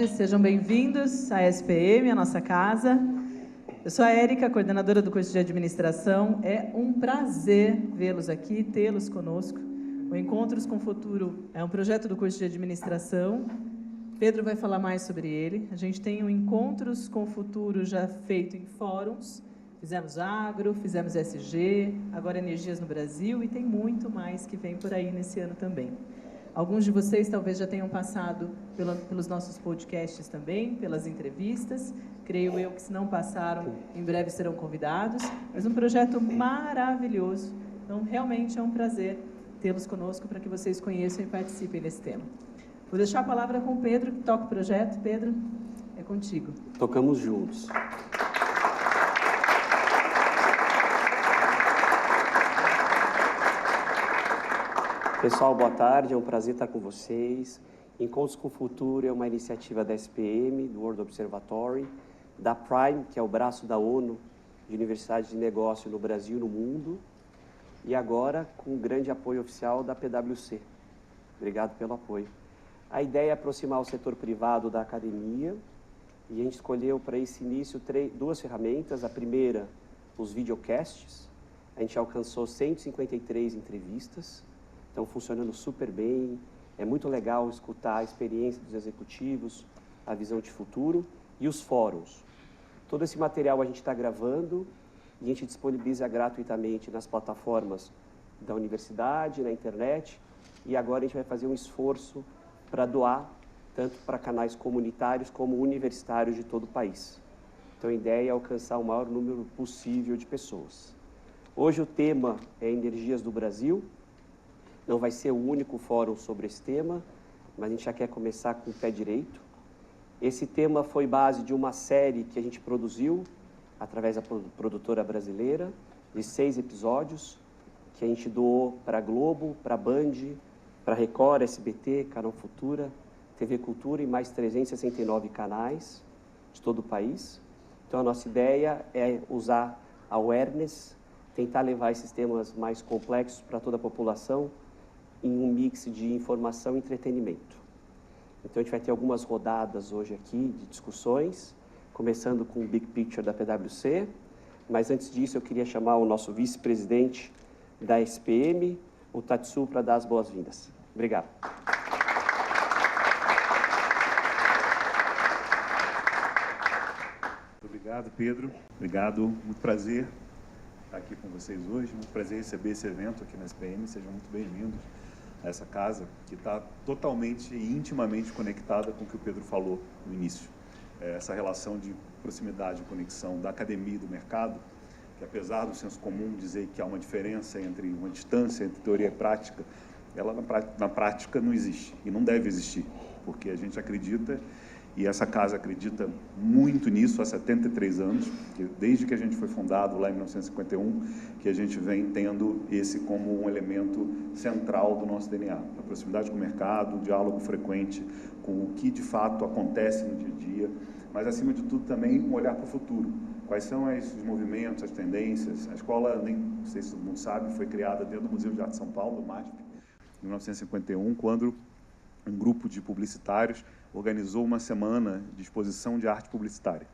tarde, sejam bem-vindos à SPM, a nossa casa. Eu sou a Érica, coordenadora do curso de Administração. É um prazer vê-los aqui, tê-los conosco. O Encontros com o Futuro é um projeto do curso de Administração. Pedro vai falar mais sobre ele. A gente tem o Encontros com o Futuro já feito em fóruns. Fizemos agro, fizemos SG, agora Energias no Brasil e tem muito mais que vem por aí nesse ano também. Alguns de vocês talvez já tenham passado pelos nossos podcasts também, pelas entrevistas. Creio eu que, se não passaram, em breve serão convidados. Mas um projeto maravilhoso. Então, realmente é um prazer tê-los conosco para que vocês conheçam e participem desse tema. Vou deixar a palavra com o Pedro, que toca o projeto. Pedro, é contigo. Tocamos juntos. Pessoal, boa tarde, é um prazer estar com vocês. Encontros com o Futuro é uma iniciativa da SPM, do World Observatory, da Prime, que é o braço da ONU de Universidade de Negócio no Brasil e no mundo, e agora com o grande apoio oficial da PwC. Obrigado pelo apoio. A ideia é aproximar o setor privado da academia, e a gente escolheu para esse início duas ferramentas. A primeira, os videocasts. A gente alcançou 153 entrevistas, estão funcionando super bem. É muito legal escutar a experiência dos executivos, a visão de futuro e os fóruns. Todo esse material a gente está gravando e a gente disponibiliza gratuitamente nas plataformas da universidade, na internet, e agora a gente vai fazer um esforço para doar tanto para canais comunitários como universitários de todo o país. Então a ideia é alcançar o maior número possível de pessoas. Hoje o tema é Energias do Brasil. Não vai ser o único fórum sobre esse tema, mas a gente já quer começar com o pé direito. Esse tema foi base de uma série que a gente produziu através da produtora brasileira, de 6 episódios, que a gente doou para a Globo, para a Band, para a Record, SBT, Canal Futura, TV Cultura e mais 369 canais de todo o país. Então a nossa ideia é usar a awareness, tentar levar esses temas mais complexos para toda a população, em um mix de informação e entretenimento. Então a gente vai ter algumas rodadas hoje aqui de discussões, começando com o Big Picture da PwC, mas antes disso eu queria chamar o nosso vice-presidente da SPM, o Tatsu, para dar as boas-vindas. Obrigado. Muito obrigado, Pedro. Obrigado, muito prazer estar aqui com vocês hoje, muito prazer receber esse evento aqui na SPM, sejam muito bem-vindos a essa casa, que está totalmente e intimamente conectada com o que o Pedro falou no início. Essa relação de proximidade e conexão da academia e do mercado, que apesar do senso comum dizer que há uma diferença entre uma distância entre teoria e prática, ela na prática não existe e não deve existir, porque a gente acredita, e essa casa acredita muito nisso há 73 anos, desde que a gente foi fundado lá em 1951, que a gente vem tendo esse como um elemento central do nosso DNA. A proximidade com o mercado, o diálogo frequente com o que de fato acontece no dia a dia, mas acima de tudo também um olhar para o futuro. Quais são os movimentos, as tendências? A escola, nem sei se todo mundo sabe, foi criada dentro do Museu de Arte de São Paulo, o MASP, em 1951, quando um grupo de publicitários organizou uma semana de exposição de arte publicitária.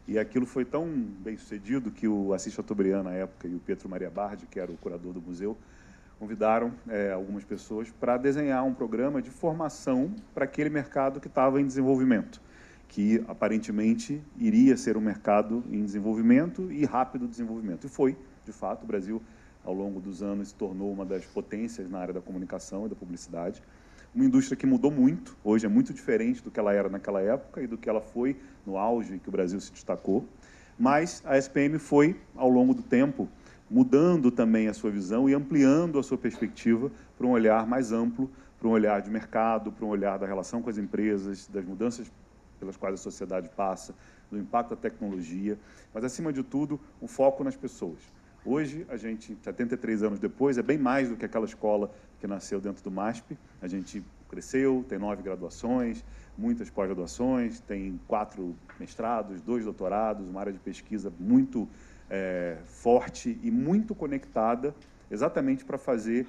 E aquilo foi tão bem sucedido que o Assis Chateaubriand, na época, e o Pietro Maria Bardi, que era o curador do museu, convidaram algumas pessoas para desenhar um programa de formação para aquele mercado que estava em desenvolvimento, que aparentemente iria ser um mercado em desenvolvimento e rápido desenvolvimento. E foi, de fato, o Brasil, ao longo dos anos, se tornou uma das potências na área da comunicação e da publicidade. Uma indústria que mudou muito, hoje é muito diferente do que ela era naquela época e do que ela foi no auge em que o Brasil se destacou, mas a SPM foi, ao longo do tempo, mudando também a sua visão e ampliando a sua perspectiva para um olhar mais amplo, para um olhar de mercado, para um olhar da relação com as empresas, das mudanças pelas quais a sociedade passa, do impacto da tecnologia, mas, acima de tudo, o foco nas pessoas. Hoje, a gente, 73 anos depois, é bem mais do que aquela escola que nasceu dentro do MASP. A gente cresceu, tem 9 graduações, muitas pós-graduações, tem 4 mestrados, 2 doutorados, uma área de pesquisa muito forte e muito conectada, exatamente para fazer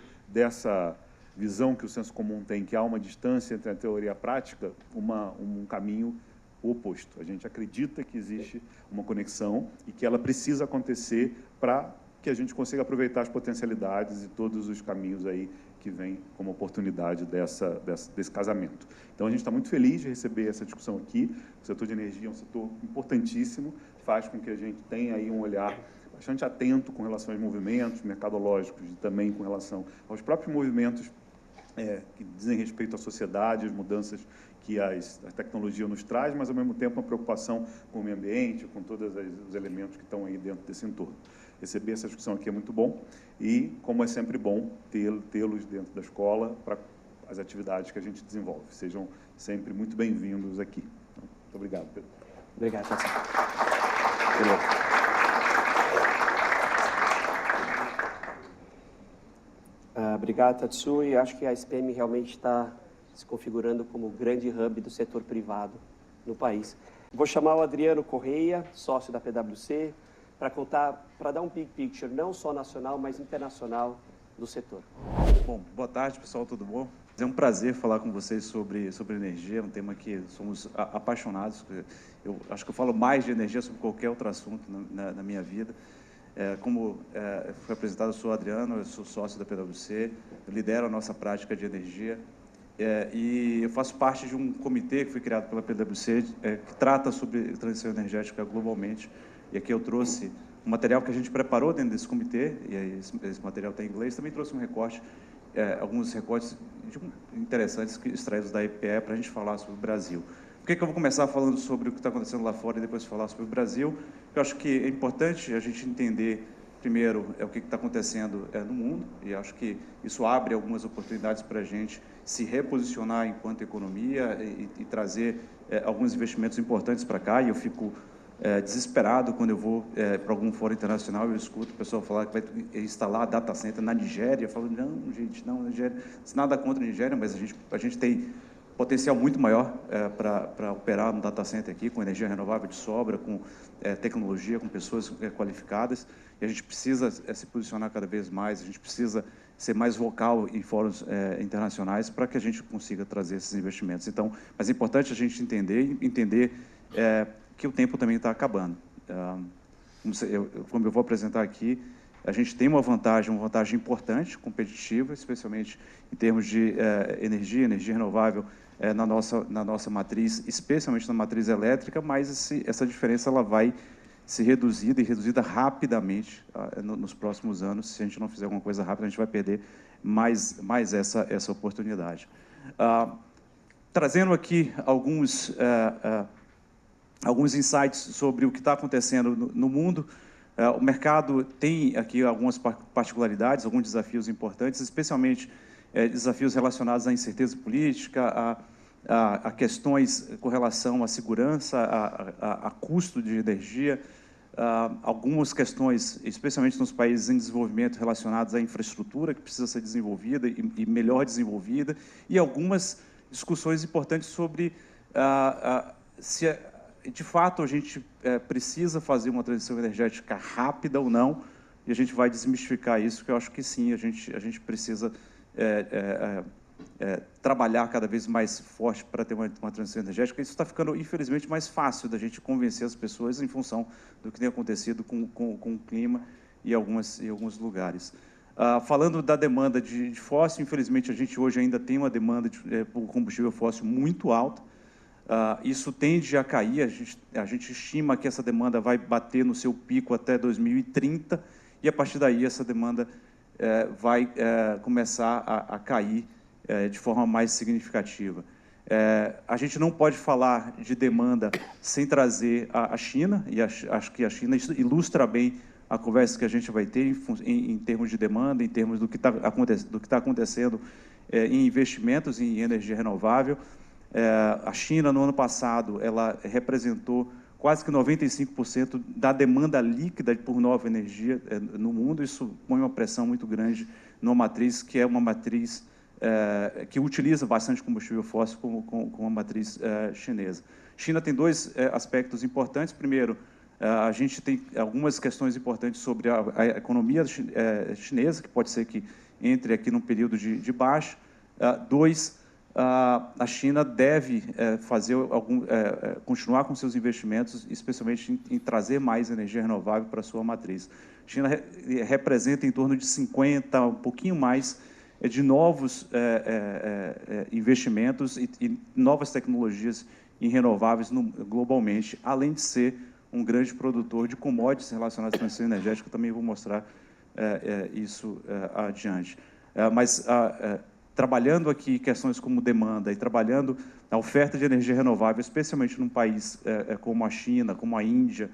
visão que o senso comum tem, que há uma distância entre a teoria e a prática, um caminho oposto. A gente acredita que existe uma conexão e que ela precisa acontecer para que a gente consiga aproveitar as potencialidades e todos os caminhos aí que vêm como oportunidade desse casamento. Então, a gente está muito feliz de receber essa discussão aqui. O setor de energia é um setor importantíssimo, faz com que a gente tenha aí um olhar bastante atento com relação aos movimentos mercadológicos e também com relação aos próprios movimentos que dizem respeito à sociedade, as mudanças que a tecnologia nos traz, mas, ao mesmo tempo, uma preocupação com o meio ambiente, com todos os elementos que estão aí dentro desse entorno. Receber essa discussão aqui é muito bom e, como é sempre bom, tê-los dentro da escola para as atividades que a gente desenvolve. Sejam sempre muito bem-vindos aqui. Então, muito obrigado, Pedro. Obrigado, Tatsu. Obrigado, Tatsui. Acho que a SPM realmente está se configurando como o grande hub do setor privado no país. Vou chamar o Adriano Correia, sócio da PwC, para dar um big picture, não só nacional, mas internacional do setor. Bom, boa tarde, pessoal, tudo bom? É um prazer falar com vocês sobre energia, um tema que somos apaixonados. Eu acho que eu falo mais de energia sobre qualquer outro assunto na minha vida. Como foi apresentado, eu sou o Adriano, eu sou sócio da PwC, eu lidero a nossa prática de energia e eu faço parte de um comitê que foi criado pela PwC que trata sobre transição energética globalmente. E aqui eu trouxe um material que a gente preparou dentro desse comitê, e aí esse material está em inglês. Também trouxe um recorte, alguns recortes interessantes extraídos da EPE para a gente falar sobre o Brasil. Por que eu vou começar falando sobre o que está acontecendo lá fora e depois falar sobre o Brasil? Porque eu acho que é importante a gente entender, primeiro, o que está acontecendo no mundo, e acho que isso abre algumas oportunidades para a gente se reposicionar enquanto economia e trazer alguns investimentos importantes para cá, e eu fico desesperado quando eu vou para algum fórum internacional e eu escuto o pessoal falar que vai instalar data center na Nigéria. Eu falo, não, gente, não, Nigéria, nada contra a Nigéria, mas a gente tem potencial muito maior para operar no data center aqui, com energia renovável de sobra, com tecnologia, com pessoas qualificadas, e a gente precisa se posicionar cada vez mais, a gente precisa ser mais vocal em fóruns internacionais para que a gente consiga trazer esses investimentos. Então, mas é importante a gente entender que o tempo também está acabando. Como eu vou apresentar aqui, a gente tem uma vantagem importante, competitiva, especialmente em termos de energia renovável na nossa matriz, especialmente na matriz elétrica, mas essa diferença ela vai ser reduzida rapidamente nos próximos anos. Se a gente não fizer alguma coisa rápida, a gente vai perder mais essa oportunidade. Trazendo aqui alguns insights sobre o que está acontecendo no mundo. O mercado tem aqui algumas particularidades, alguns desafios importantes, especialmente desafios relacionados à incerteza política, a questões com relação à segurança, a custo de energia, algumas questões, especialmente nos países em desenvolvimento, relacionadas à infraestrutura, que precisa ser desenvolvida e melhor desenvolvida, e algumas discussões importantes sobre se de fato a gente precisa fazer uma transição energética rápida ou não, e a gente vai desmistificar isso, que eu acho que sim, a gente precisa trabalhar cada vez mais forte para ter uma transição energética. Isso está ficando, infelizmente, mais fácil da gente convencer as pessoas em função do que tem acontecido com o clima em alguns lugares. Falando da demanda de fóssil, infelizmente, a gente hoje ainda tem uma demanda por combustível fóssil muito alta. Isso tende a cair, a gente estima que essa demanda vai bater no seu pico até 2030, e a partir daí essa demanda vai começar a cair de forma mais significativa. A gente não pode falar de demanda sem trazer a China, e acho que a China ilustra bem a conversa que a gente vai ter em termos de demanda, em termos do que está acontecendo em investimentos em energia renovável. A China, no ano passado, ela representou quase que 95% da demanda líquida por nova energia no mundo. Isso põe uma pressão muito grande numa matriz que é uma matriz que utiliza bastante combustível fóssil como a matriz chinesa. China tem dois aspectos importantes. Primeiro, a gente tem algumas questões importantes sobre a economia chinesa, que pode ser que entre aqui num período de baixa. Dois, a China deve continuar com seus investimentos, especialmente em trazer mais energia renovável para a sua matriz. A China representa em torno de 50, um pouquinho mais, de novos investimentos e novas tecnologias em renováveis globalmente, além de ser um grande produtor de commodities relacionadas à transição energética. Eu também vou mostrar isso adiante. Mas trabalhando aqui questões como demanda e trabalhando a oferta de energia renovável, especialmente num país como a China, como a Índia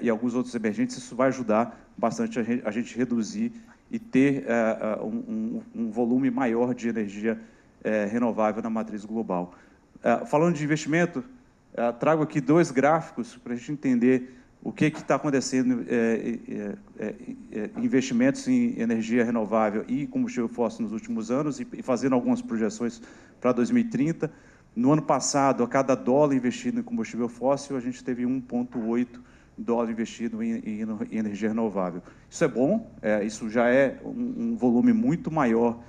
e alguns outros emergentes, isso vai ajudar bastante a gente reduzir e ter um volume maior de energia renovável na matriz global. Falando de investimento, trago aqui dois gráficos para a gente entender o que está acontecendo investimentos em energia renovável e combustível fóssil nos últimos anos e fazendo algumas projeções para 2030. No ano passado, a cada dólar investido em combustível fóssil, a gente teve 1,8 dólar investido em energia renovável. Isso é bom, isso já é um volume muito maior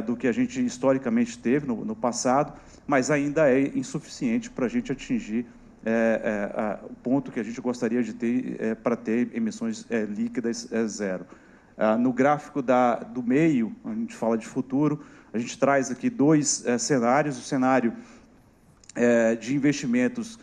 do que a gente historicamente teve no passado, mas ainda é insuficiente para a gente atingir o ponto que a gente gostaria de ter para ter emissões líquidas zero. No gráfico do meio, a gente fala de futuro, a gente traz aqui dois cenários. O cenário de investimentos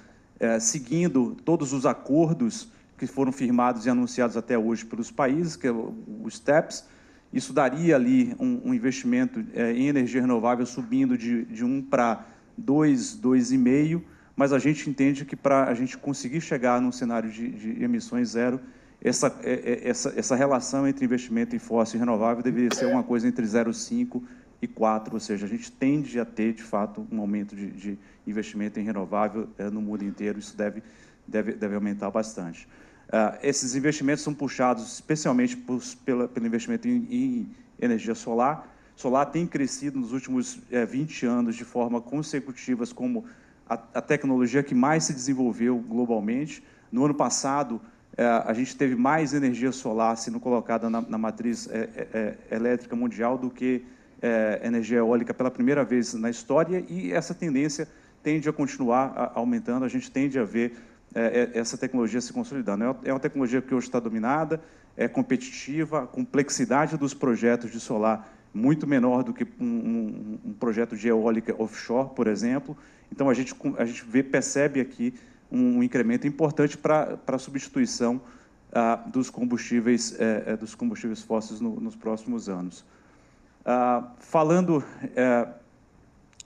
seguindo todos os acordos que foram firmados e anunciados até hoje pelos países, que é o STEPS. Isso daria ali um investimento em energia renovável subindo de 1 para 2, 2,5, mas a gente entende que para a gente conseguir chegar num cenário de emissões zero, essa relação entre investimento em fóssil e renovável deveria ser uma coisa entre 0,5 e 4, ou seja, a gente tende a ter, de fato, um aumento de investimento em renovável no mundo inteiro. Isso deve aumentar bastante. Esses investimentos são puxados especialmente pelo investimento em energia solar. Solar tem crescido nos últimos 20 anos de forma consecutiva como a tecnologia que mais se desenvolveu globalmente. No ano passado, a gente teve mais energia solar sendo colocada na matriz elétrica mundial do que energia eólica pela primeira vez na história, e essa tendência tende a continuar aumentando. A gente tende a ver essa tecnologia se consolidando. É uma tecnologia que hoje está dominada, é competitiva, a complexidade dos projetos de solar muito menor do que um projeto de eólica offshore, por exemplo. Então, a gente percebe aqui um incremento importante para a substituição dos combustíveis fósseis nos próximos anos. Falando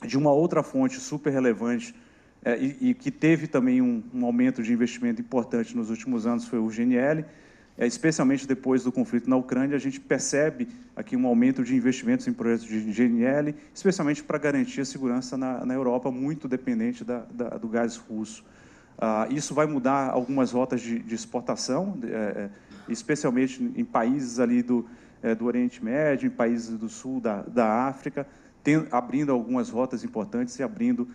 de uma outra fonte super relevante e que teve também um aumento de investimento importante nos últimos anos, foi o GNL. Especialmente depois do conflito na Ucrânia, a gente percebe aqui um aumento de investimentos em projetos de GNL, especialmente para garantir a segurança na Europa, muito dependente do gás russo. Isso vai mudar algumas rotas de exportação, especialmente em países ali do Oriente Médio, em países do sul da África, abrindo algumas rotas importantes e abrindo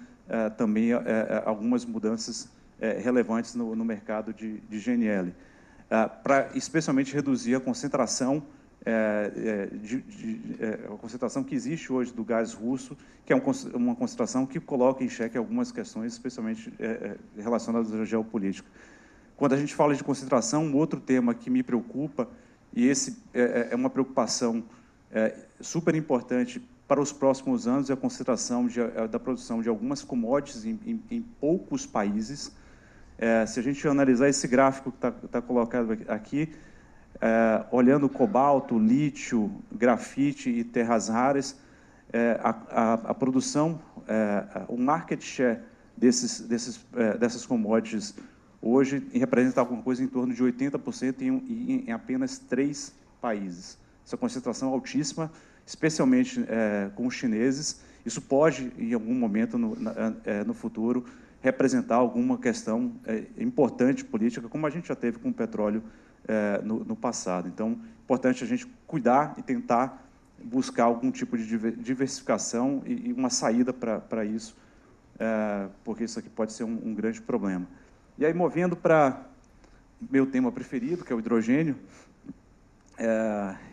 também algumas mudanças relevantes no mercado de GNL. Para especialmente reduzir a concentração que existe hoje do gás russo, que é uma concentração que coloca em xeque algumas questões, especialmente relacionadas à geopolítica. Quando a gente fala de concentração, um outro tema que me preocupa, e esse é uma preocupação super importante para os próximos anos, é a concentração da produção de algumas commodities em poucos países. Se a gente analisar esse gráfico que está colocado aqui, olhando cobalto, lítio, grafite e terras raras, a produção, o market share dessas commodities hoje representa alguma coisa em torno de 80% em apenas 3 países. Essa concentração altíssima, especialmente com os chineses. Isso pode, em algum momento no futuro, representar alguma questão importante política, como a gente já teve com o petróleo no passado. Então, é importante a gente cuidar e tentar buscar algum tipo de diversificação e uma saída para isso, porque isso aqui pode ser um grande problema. E aí, movendo para meu tema preferido, que é o hidrogênio,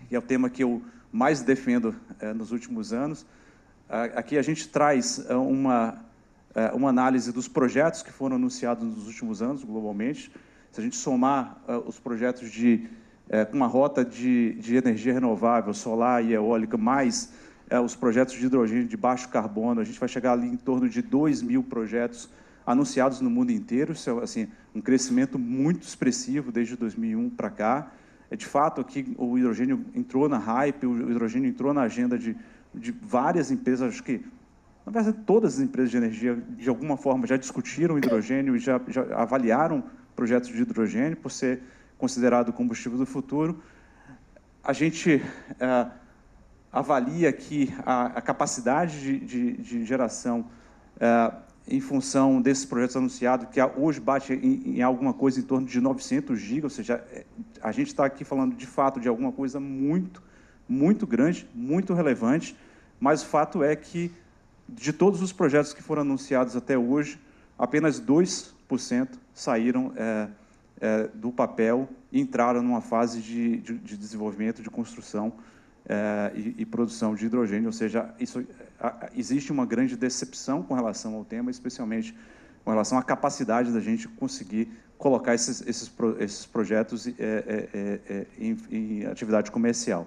que é o tema que eu mais defendo nos últimos anos. aqui a gente traz uma análise dos projetos que foram anunciados nos últimos anos, globalmente. Se a gente somar os projetos com uma rota de energia renovável, solar e eólica, mais os projetos de hidrogênio de baixo carbono, a gente vai chegar ali em torno de 2.000 projetos anunciados no mundo inteiro. Isso é assim, um crescimento muito expressivo desde 2001 para cá. De fato, aqui o hidrogênio entrou na hype, o hidrogênio entrou na agenda de várias empresas, acho que, na verdade, todas as empresas de energia, de alguma forma, já discutiram hidrogênio e já avaliaram projetos de hidrogênio por ser considerado combustível do futuro. A gente avalia que a capacidade de geração em função desses projetos anunciados, que hoje bate em alguma coisa em torno de 900 GB, ou seja, a gente está aqui falando, de fato, de alguma coisa muito, muito grande, muito relevante, mas o fato é que, de todos os projetos que foram anunciados até hoje, apenas 2% saíram do papel e entraram numa fase de desenvolvimento, de construção e produção de hidrogênio, ou seja, existe uma grande decepção com relação ao tema, especialmente com relação à capacidade da gente conseguir colocar esses projetos em atividade comercial.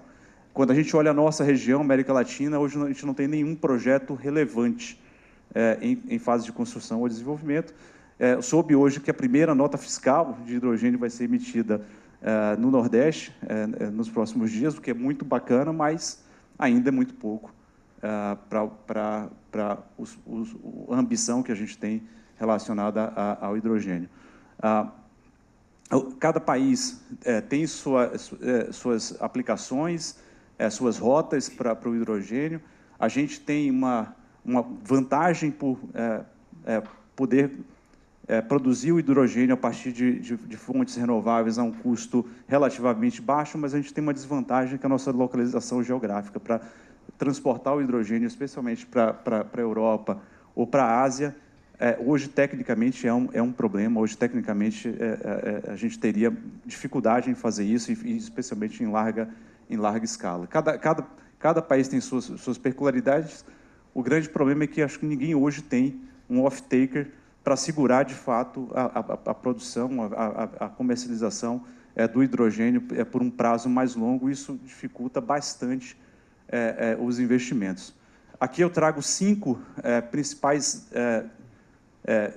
Quando a gente olha a nossa região, América Latina, hoje a gente não tem nenhum projeto relevante em fase de construção ou desenvolvimento. Soube hoje que a primeira nota fiscal de hidrogênio vai ser emitida no Nordeste nos próximos dias, o que é muito bacana, mas ainda é muito pouco para a ambição que a gente tem relacionada ao hidrogênio. Cada país tem suas aplicações, suas rotas para o hidrogênio. A gente tem uma vantagem por poder produzir o hidrogênio a partir de fontes renováveis a um custo relativamente baixo, mas a gente tem uma desvantagem, que é a nossa localização geográfica. Para transportar o hidrogênio, especialmente para a Europa ou para a Ásia, hoje, tecnicamente, é um problema. Hoje, tecnicamente, a gente teria dificuldade em fazer isso, e especialmente em larga escala. Cada país tem suas peculiaridades. O grande problema é que acho que ninguém hoje tem um off-taker para segurar, de fato, a produção, a comercialização do hidrogênio por um prazo mais longo. Isso dificulta bastante os investimentos. Aqui eu trago 5 principais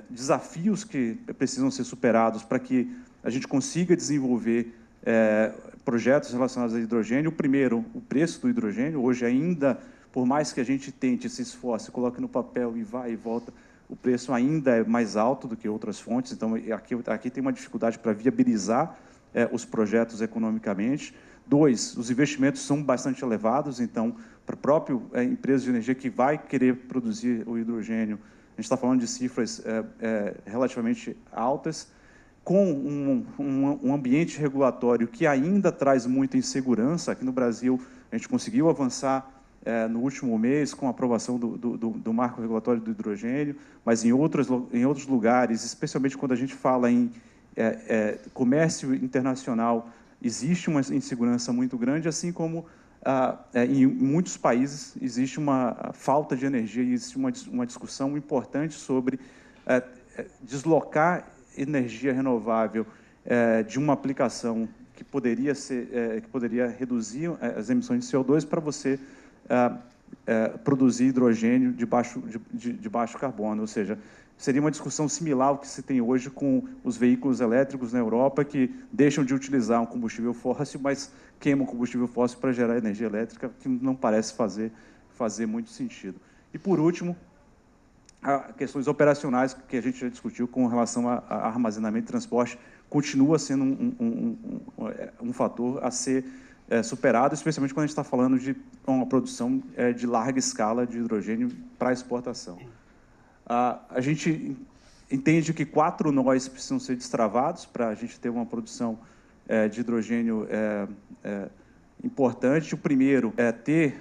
desafios que precisam ser superados para que a gente consiga desenvolver projetos relacionados a hidrogênio. O primeiro, o preço do hidrogênio. Hoje ainda, por mais que a gente tente, se esforce, coloque no papel e vai e volta, o preço ainda é mais alto do que outras fontes. Então, aqui tem uma dificuldade para viabilizar os projetos economicamente. 2, os investimentos são bastante elevados, então, para a própria empresa de energia que vai querer produzir o hidrogênio, a gente está falando de cifras relativamente altas, com um ambiente regulatório que ainda traz muita insegurança. Aqui no Brasil, a gente conseguiu avançar no último mês com a aprovação do marco regulatório do hidrogênio, mas em outros lugares, especialmente quando a gente fala em comércio internacional, existe uma insegurança muito grande, assim como em muitos países existe uma falta de energia e existe uma discussão importante sobre deslocar energia renovável de uma aplicação que poderia reduzir as emissões de CO2 para você produzir hidrogênio de baixo carbono, ou seja, seria uma discussão similar ao que se tem hoje com os veículos elétricos na Europa, que deixam de utilizar um combustível fóssil, mas queimam combustível fóssil para gerar energia elétrica, que não parece fazer muito sentido. E, por último, questões operacionais que a gente já discutiu com relação a armazenamento e transporte, continua sendo um fator a ser superado, especialmente quando a gente está falando de uma produção de larga escala de hidrogênio para exportação. A gente entende que 4 nós precisam ser destravados para a gente ter uma produção de hidrogênio importante. O primeiro é ter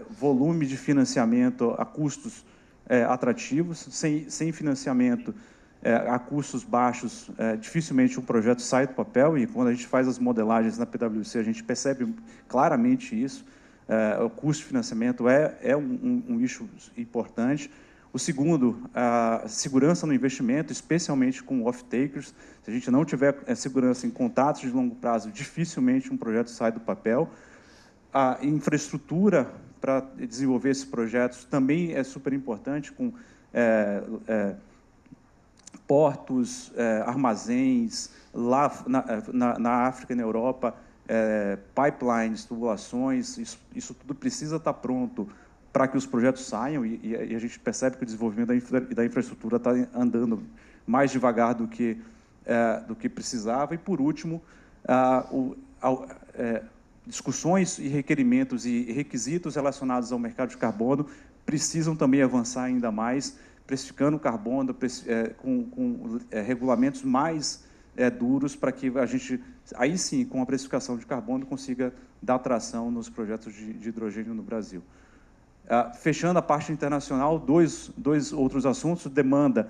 volume de financiamento a custos atrativos. Sem financiamento a custos baixos, dificilmente um projeto sai do papel, e quando a gente faz as modelagens na PwC, a gente percebe claramente isso. o custo de financiamento é um eixo importante. O segundo, a segurança no investimento, especialmente com off-takers. Se a gente não tiver segurança em contratos de longo prazo, dificilmente um projeto sai do papel. A infraestrutura para desenvolver esses projetos também é super importante, com portos, armazéns, lá na África e na Europa, pipelines, tubulações, isso tudo precisa estar pronto para que os projetos saiam, e a gente percebe que o desenvolvimento da infraestrutura está andando mais devagar do que precisava. E, por último, discussões e requerimentos e requisitos relacionados ao mercado de carbono precisam também avançar ainda mais, precificando o carbono, com regulamentos mais duros, para que a gente, aí sim, com a precificação de carbono, consiga dar tração nos projetos de hidrogênio no Brasil. Fechando a parte internacional, dois outros assuntos. Demanda,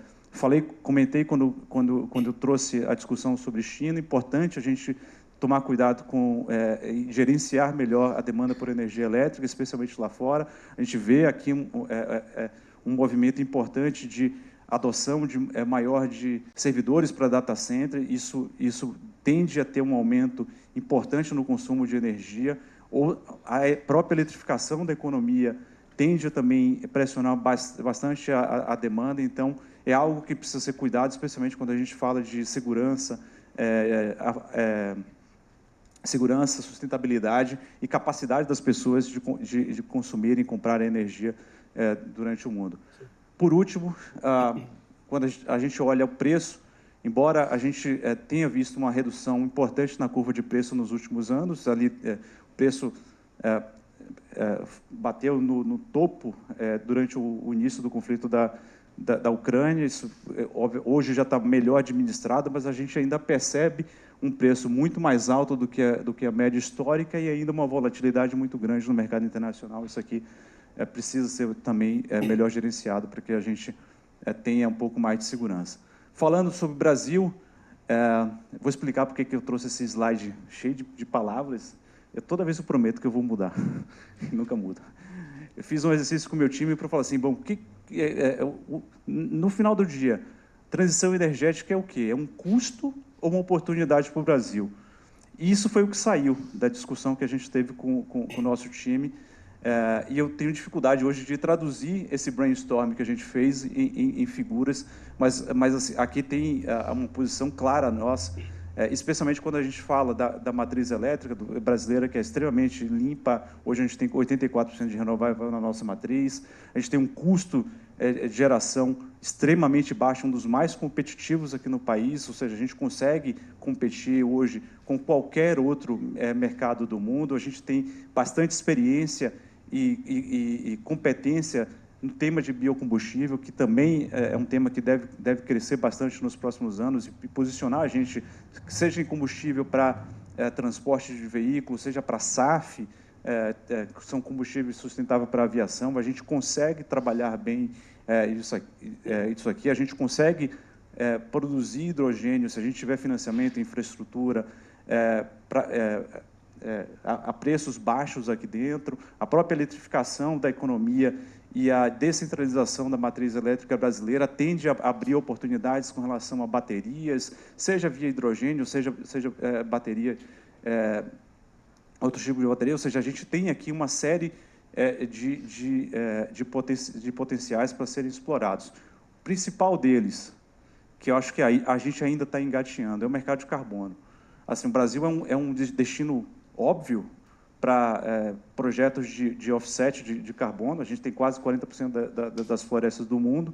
comentei quando eu trouxe a discussão sobre China. Importante a gente tomar cuidado com gerenciar melhor a demanda por energia elétrica, especialmente lá fora. A gente vê aqui um movimento importante de adoção maior de servidores para data center. Isso tende a ter um aumento importante no consumo de energia. A própria eletrificação da economia tende a também pressionar bastante a demanda. Então, é algo que precisa ser cuidado, especialmente quando a gente fala de segurança, segurança, sustentabilidade e capacidade das pessoas de consumirem e comprar energia durante o mundo. Por último, quando a gente olha o preço, embora a gente tenha visto uma redução importante na curva de preço nos últimos anos, ali o preço bateu no topo durante o início do conflito da Ucrânia. Isso hoje já está melhor administrado, mas a gente ainda percebe um preço muito mais alto do que a média histórica e ainda uma volatilidade muito grande no mercado internacional. Isso aqui precisa ser também melhor gerenciado para que a gente tenha um pouco mais de segurança. Falando sobre o Brasil, vou explicar porque que eu trouxe esse slide cheio de palavras. Toda vez eu prometo que eu vou mudar, nunca muda. Eu fiz um exercício com o meu time para falar assim, bom, no final do dia, transição energética é o quê? É um custo ou uma oportunidade para o Brasil? E isso foi o que saiu da discussão que a gente teve com o nosso time, e eu tenho dificuldade hoje de traduzir esse brainstorm que a gente fez em figuras, mas assim, aqui tem uma posição clara nossa, especialmente quando a gente fala da matriz elétrica brasileira, que é extremamente limpa. Hoje a gente tem 84% de renovável na nossa matriz, a gente tem um custo de geração extremamente baixo, um dos mais competitivos aqui no país, ou seja, a gente consegue competir hoje com qualquer outro mercado do mundo. A gente tem bastante experiência e competência no tema de biocombustível, que também é um tema que deve crescer bastante nos próximos anos, e posicionar a gente, seja em combustível para transporte de veículos, seja para SAF, que são combustíveis sustentáveis para a aviação. A gente consegue trabalhar bem isso aqui, a gente consegue produzir hidrogênio, se a gente tiver financiamento, infraestrutura, a preços baixos aqui dentro, a própria eletrificação da economia e a descentralização da matriz elétrica brasileira tende a abrir oportunidades com relação a baterias, seja via hidrogênio, seja bateria, outro tipo de bateria. Ou seja, a gente tem aqui uma série de potenciais para serem explorados. O principal deles, que eu acho que a gente ainda está engateando, é o mercado de carbono. Assim, o Brasil é um destino óbvio para projetos de offset de carbono. A gente tem quase 40% das florestas do mundo.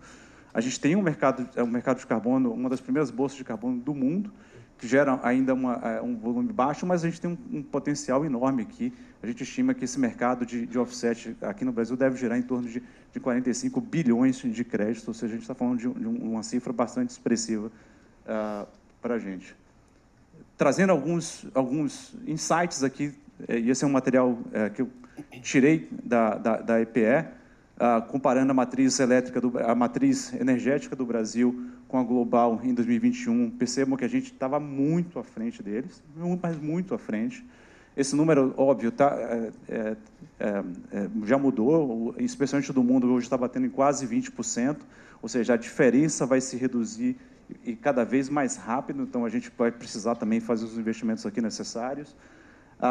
A gente tem um mercado de carbono, uma das primeiras bolsas de carbono do mundo, que gera ainda um volume baixo, mas a gente tem um potencial enorme aqui. A gente estima que esse mercado de offset aqui no Brasil deve gerar em torno de 45 bilhões de crédito, ou seja, a gente está falando de uma cifra bastante expressiva para a gente. Trazendo alguns insights aqui, e esse é um material que eu tirei da EPE, comparando a matriz energética do Brasil com a global em 2021, percebam que a gente estava muito à frente deles, mas muito à frente. Esse número, óbvio, já mudou, especialmente do mundo, hoje está batendo em quase 20%, ou seja, a diferença vai se reduzir e cada vez mais rápido, então a gente vai precisar também fazer os investimentos aqui necessários.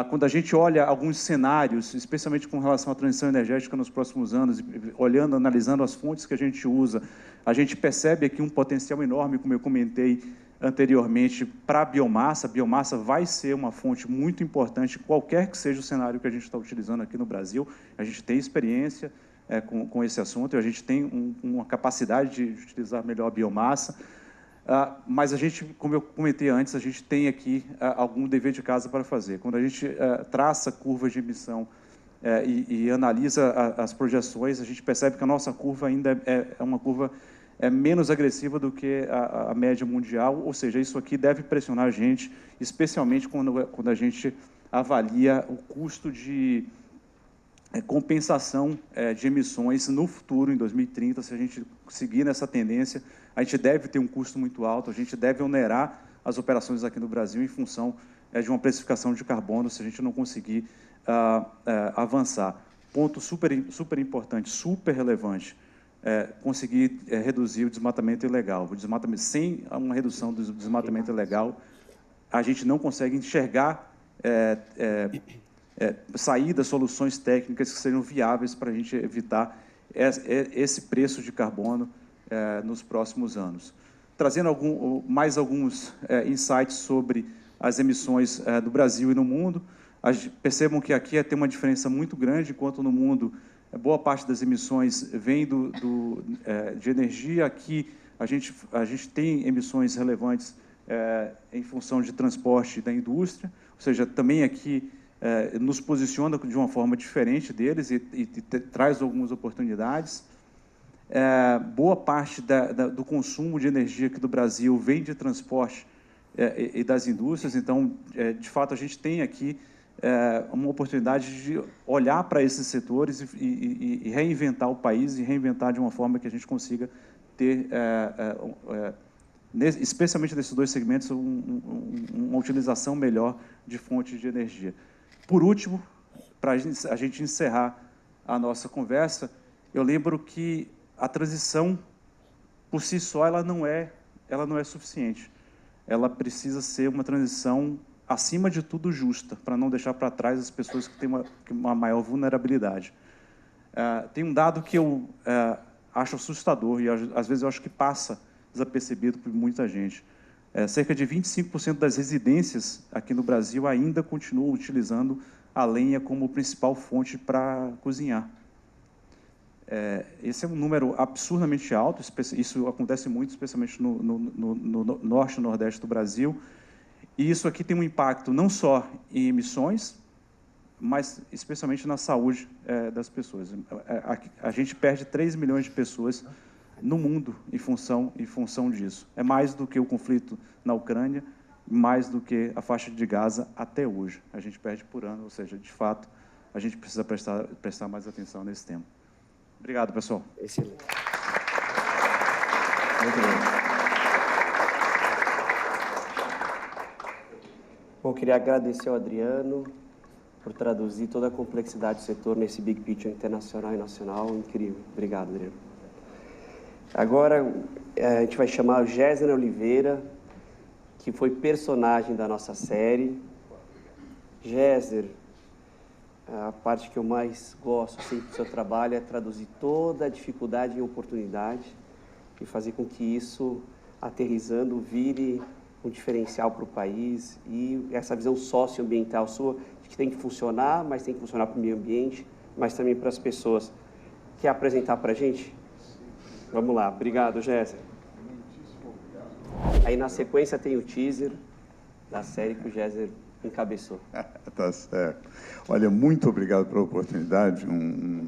Quando a gente olha alguns cenários, especialmente com relação à transição energética nos próximos anos, olhando, analisando as fontes que a gente usa, a gente percebe aqui um potencial enorme, como eu comentei anteriormente, para a biomassa. A biomassa vai ser uma fonte muito importante, qualquer que seja o cenário que a gente está utilizando aqui no Brasil. A gente tem experiência com esse assunto, e a gente tem uma capacidade de utilizar melhor a biomassa. Mas a gente, como eu comentei antes, a gente tem aqui algum dever de casa para fazer. Quando a gente traça curvas de emissão e analisa as projeções, a gente percebe que a nossa curva ainda é uma curva menos agressiva do que a média mundial, ou seja, isso aqui deve pressionar a gente, especialmente quando a gente avalia o custo de compensação de emissões no futuro, em 2030. Se a gente seguir nessa tendência, a gente deve ter um custo muito alto, a gente deve onerar as operações aqui no Brasil em função de uma precificação de carbono, se a gente não conseguir avançar. Ponto super importante, super relevante, conseguir reduzir o desmatamento ilegal. Sem uma redução do desmatamento ilegal, a gente não consegue enxergar saídas, soluções técnicas que sejam viáveis para a gente evitar esse preço de carbono nos próximos anos. Trazendo mais alguns insights sobre as emissões do Brasil e no mundo, percebam que aqui tem uma diferença muito grande, enquanto no mundo boa parte das emissões vem de energia. Aqui a gente tem emissões relevantes em função de transporte da indústria, ou seja, também aqui nos posiciona de uma forma diferente deles e traz algumas oportunidades. Boa parte do consumo de energia aqui do Brasil vem de transporte e das indústrias, então, de fato, a gente tem aqui uma oportunidade de olhar para esses setores e reinventar o país, e reinventar de uma forma que a gente consiga ter, especialmente nesses dois segmentos, uma utilização melhor de fontes de energia. Por último, para a gente encerrar a nossa conversa, eu lembro que a transição, por si só, ela não é suficiente. Ela precisa ser uma transição, acima de tudo, justa, para não deixar para trás as pessoas que têm uma maior vulnerabilidade. Tem um dado que eu acho assustador, e às vezes eu acho que passa desapercebido por muita gente. Cerca de 25% das residências aqui no Brasil ainda continuam utilizando a lenha como principal fonte para cozinhar. Esse é um número absurdamente alto, isso acontece muito, especialmente no norte e nordeste do Brasil, e isso aqui tem um impacto não só em emissões, mas especialmente na saúde das pessoas. A gente perde 3 milhões de pessoas no mundo em função disso. É mais do que o conflito na Ucrânia, mais do que a faixa de Gaza até hoje. A gente perde por ano, ou seja, de fato, a gente precisa prestar mais atenção nesse tema. Obrigado, pessoal. Excelente. Muito bem. Bom, queria agradecer ao Adriano por traduzir toda a complexidade do setor nesse big picture internacional e nacional. Incrível. Obrigado, Adriano. Agora, a gente vai chamar o Géser Oliveira, que foi personagem da nossa série. Géser, a parte que eu mais gosto sempre do seu trabalho é traduzir toda a dificuldade em oportunidade e fazer com que isso, aterrissando, vire um diferencial para o país, e essa visão socioambiental sua, de que tem que funcionar, mas tem que funcionar para o meio ambiente, mas também para as pessoas. Quer apresentar para a gente? Vamos lá. Obrigado, Géser. Aí, na sequência, tem o teaser da série que o Géser encabeçou. Tá certo. Olha, muito obrigado pela oportunidade. Um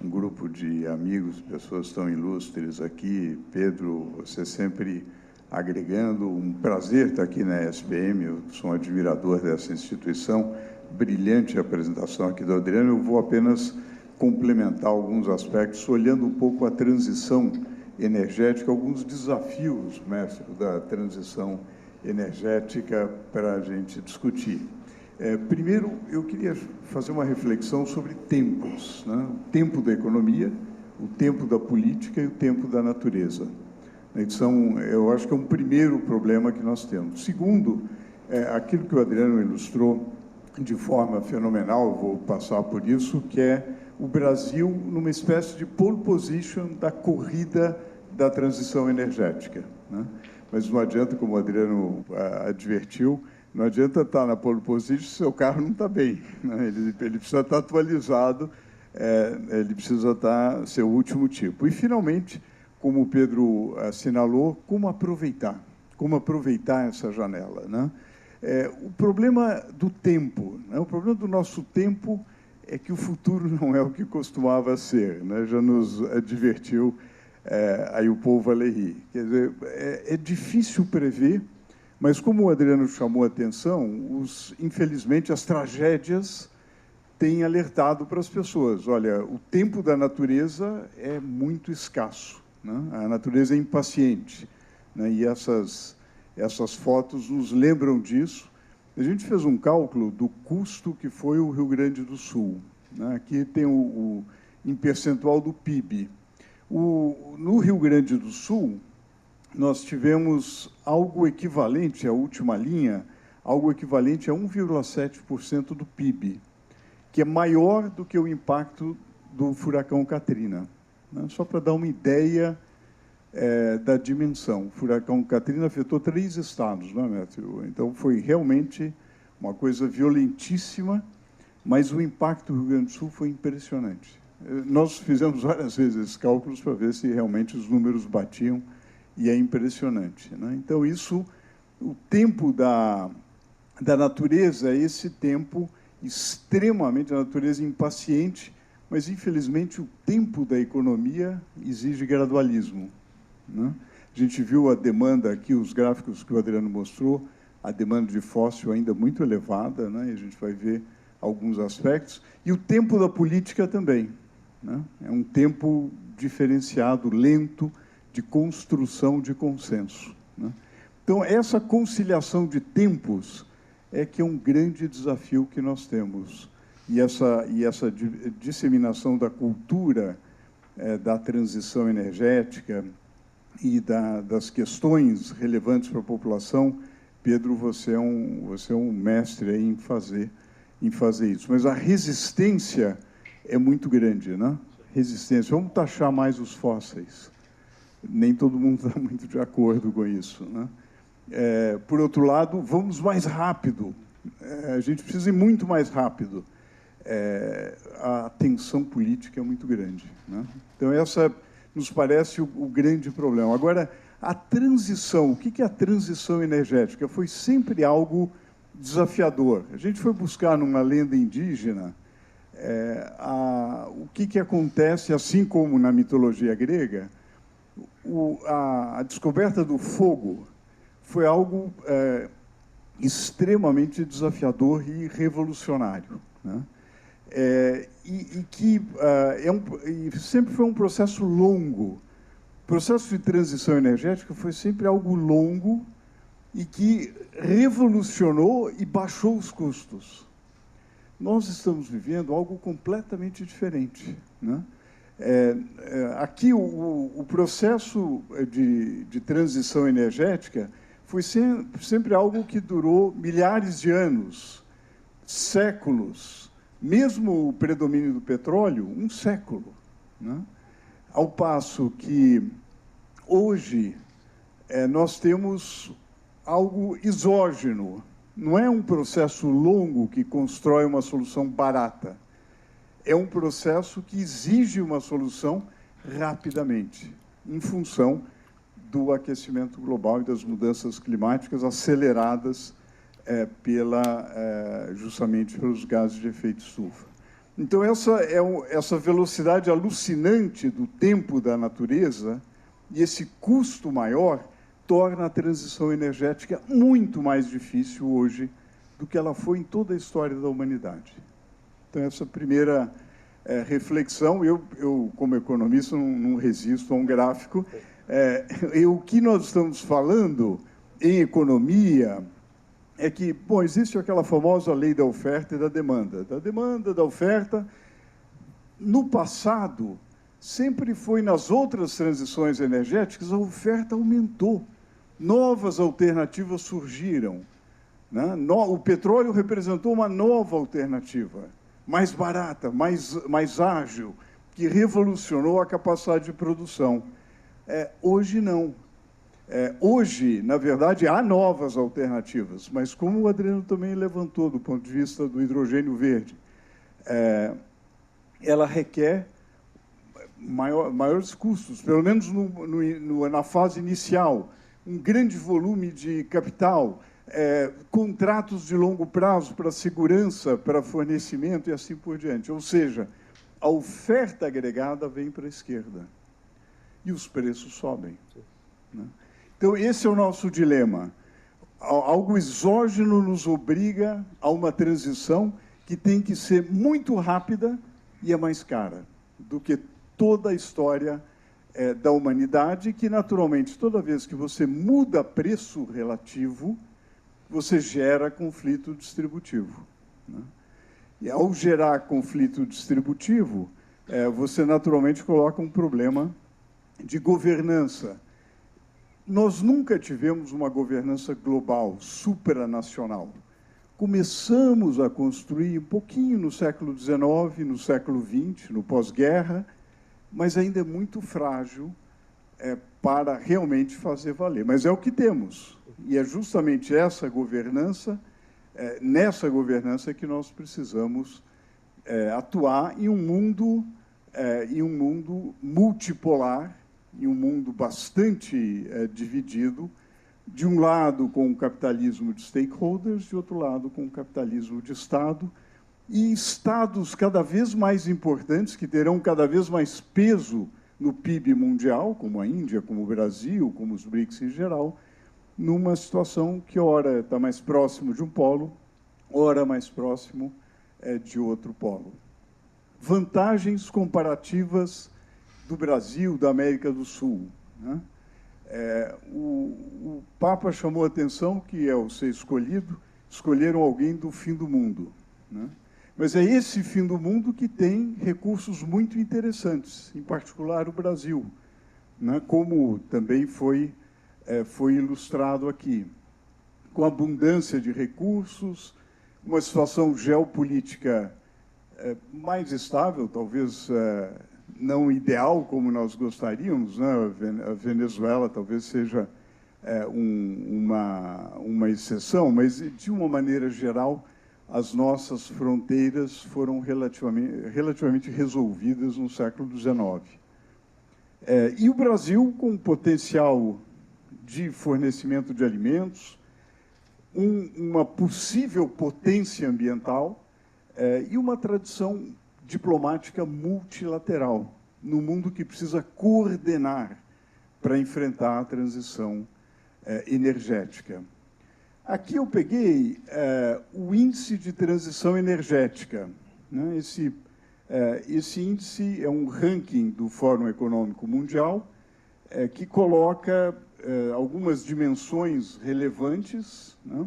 grupo de amigos, pessoas tão ilustres aqui. Pedro, você sempre agregando. Um prazer estar aqui na SPM. Eu sou um admirador dessa instituição. Brilhante a apresentação aqui do Adriano. Eu vou apenas complementar alguns aspectos, olhando um pouco a transição energética, alguns desafios, mestre, da transição energética para a gente discutir. Primeiro, eu queria fazer uma reflexão sobre tempos, né? O tempo da economia, o tempo da política e o tempo da natureza. Eu acho que é um primeiro problema que nós temos. Segundo, aquilo que o Adriano ilustrou de forma fenomenal, vou passar por isso, que é o Brasil numa espécie de pole position da corrida da transição energética, né? Mas não adianta, como o Adriano advertiu, não adianta estar na pole position se seu carro não está bem, né? Ele precisa estar atualizado, ele precisa ser o último tipo. E, finalmente, como o Pedro assinalou, como aproveitar essa janela, né? O problema do tempo, né? O problema do nosso tempo é que o futuro não é o que costumava ser, né? Já nos advertiu aí o Paul Valéry. Quer dizer, é difícil prever, mas como o Adriano chamou a atenção, infelizmente as tragédias têm alertado para as pessoas. Olha, o tempo da natureza é muito escasso, né? A natureza é impaciente, né? E essas fotos nos lembram disso. A gente fez um cálculo do custo que foi o Rio Grande do Sul, né? Aqui tem em percentual do PIB. No Rio Grande do Sul, nós tivemos algo equivalente, a última linha, algo equivalente a 1,7% do PIB, que é maior do que o impacto do furacão Katrina, né? Só para dar uma ideia da dimensão. O furacão Katrina afetou 3 estados, não é, Matthew? Então, foi realmente uma coisa violentíssima, mas o impacto do Rio Grande do Sul foi impressionante. Nós fizemos várias vezes esses cálculos para ver se realmente os números batiam, e é impressionante, né? Então, o tempo da natureza é esse tempo extremamente, a natureza impaciente, mas, infelizmente, o tempo da economia exige gradualismo, né? A gente viu a demanda aqui, os gráficos que o Adriano mostrou, a demanda de fóssil ainda muito elevada, né? E a gente vai ver alguns aspectos. E o tempo da política também, né? É um tempo diferenciado, lento, de construção de consenso, né? Então, essa conciliação de tempos é que é um grande desafio que nós temos. E essa disseminação da cultura da transição energética e das questões relevantes para a população, Pedro, você é um mestre aí em fazer isso. Mas a resistência é muito grande, né? Resistência. Vamos taxar mais os fósseis. Nem todo mundo está muito de acordo com isso, né? Por outro lado, vamos mais rápido. A gente precisa ir muito mais rápido. A tensão política é muito grande, né? Então, essa nos parece o grande problema. Agora, a transição, o que é a transição energética? Foi sempre algo desafiador. A gente foi buscar numa lenda indígena o que acontece, assim como na mitologia grega. A descoberta do fogo foi algo extremamente desafiador e revolucionário, né? E sempre foi um processo longo. O processo de transição energética foi sempre algo longo e que revolucionou e baixou os custos. Nós estamos vivendo algo completamente diferente, né? Aqui, o processo de transição energética foi sempre algo que durou milhares de anos, séculos, mesmo o predomínio do petróleo, um século, né? Ao passo que, hoje, nós temos algo exógeno, não é um processo longo que constrói uma solução barata. É um processo que exige uma solução rapidamente, em função do aquecimento global e das mudanças climáticas aceleradas justamente pelos gases de efeito estufa. Então, essa velocidade alucinante do tempo da natureza e esse custo maior torna a transição energética muito mais difícil hoje do que ela foi em toda a história da humanidade. Então, essa primeira reflexão, eu como economista, não resisto a um gráfico. O que nós estamos falando em economia é que, bom, existe aquela famosa lei da oferta e da demanda. Da oferta. No passado, sempre foi nas outras transições energéticas, a oferta aumentou. Novas alternativas surgiram, né? O petróleo representou uma nova alternativa, mais barata, mais ágil, que revolucionou a capacidade de produção. Hoje, não. Hoje, na verdade, há novas alternativas, mas como o Adriano também levantou do ponto de vista do hidrogênio verde, ela requer maiores custos, pelo menos na fase inicial, um grande volume de capital, contratos de longo prazo para segurança, para fornecimento e assim por diante. Ou seja, a oferta agregada vem para a esquerda e os preços sobem, né? Então, esse é o nosso dilema. Algo exógeno nos obriga a uma transição que tem que ser muito rápida e é mais cara do que toda a história da humanidade, que, naturalmente, toda vez que você muda preço relativo, você gera conflito distributivo, né? E, ao gerar conflito distributivo, você, naturalmente, coloca um problema de governança. Nós nunca tivemos uma governança global, supranacional. Começamos a construir um pouquinho no século XIX, no século XX, no pós-guerra, mas ainda é muito frágil para realmente fazer valer. Mas é o que temos. E é justamente essa governança, nessa governança que nós precisamos atuar em um mundo multipolar, em um mundo bastante dividido, de um lado com o capitalismo de stakeholders, de outro lado com o capitalismo de Estado, e Estados cada vez mais importantes, que terão cada vez mais peso no PIB mundial, como a Índia, como o Brasil, como os BRICS em geral, numa situação que ora está mais próximo de um polo, ora mais próximo de outro polo. Vantagens comparativas do Brasil, da América do Sul, né? O Papa chamou a atenção que, ao ser escolhido, escolheram alguém do fim do mundo, né? Mas é esse fim do mundo que tem recursos muito interessantes, em particular o Brasil, né? Como também foi ilustrado aqui, com abundância de recursos, uma situação geopolítica mais estável, talvez não ideal como nós gostaríamos, né? A Venezuela talvez seja uma exceção, mas, de uma maneira geral, as nossas fronteiras foram relativamente resolvidas no século XIX. E o Brasil, com potencial de fornecimento de alimentos, uma possível potência ambiental e uma tradição diplomática multilateral, no mundo que precisa coordenar para enfrentar a transição energética. Aqui eu peguei o índice de transição energética, né? Esse índice é um ranking do Fórum Econômico Mundial que coloca algumas dimensões relevantes, né?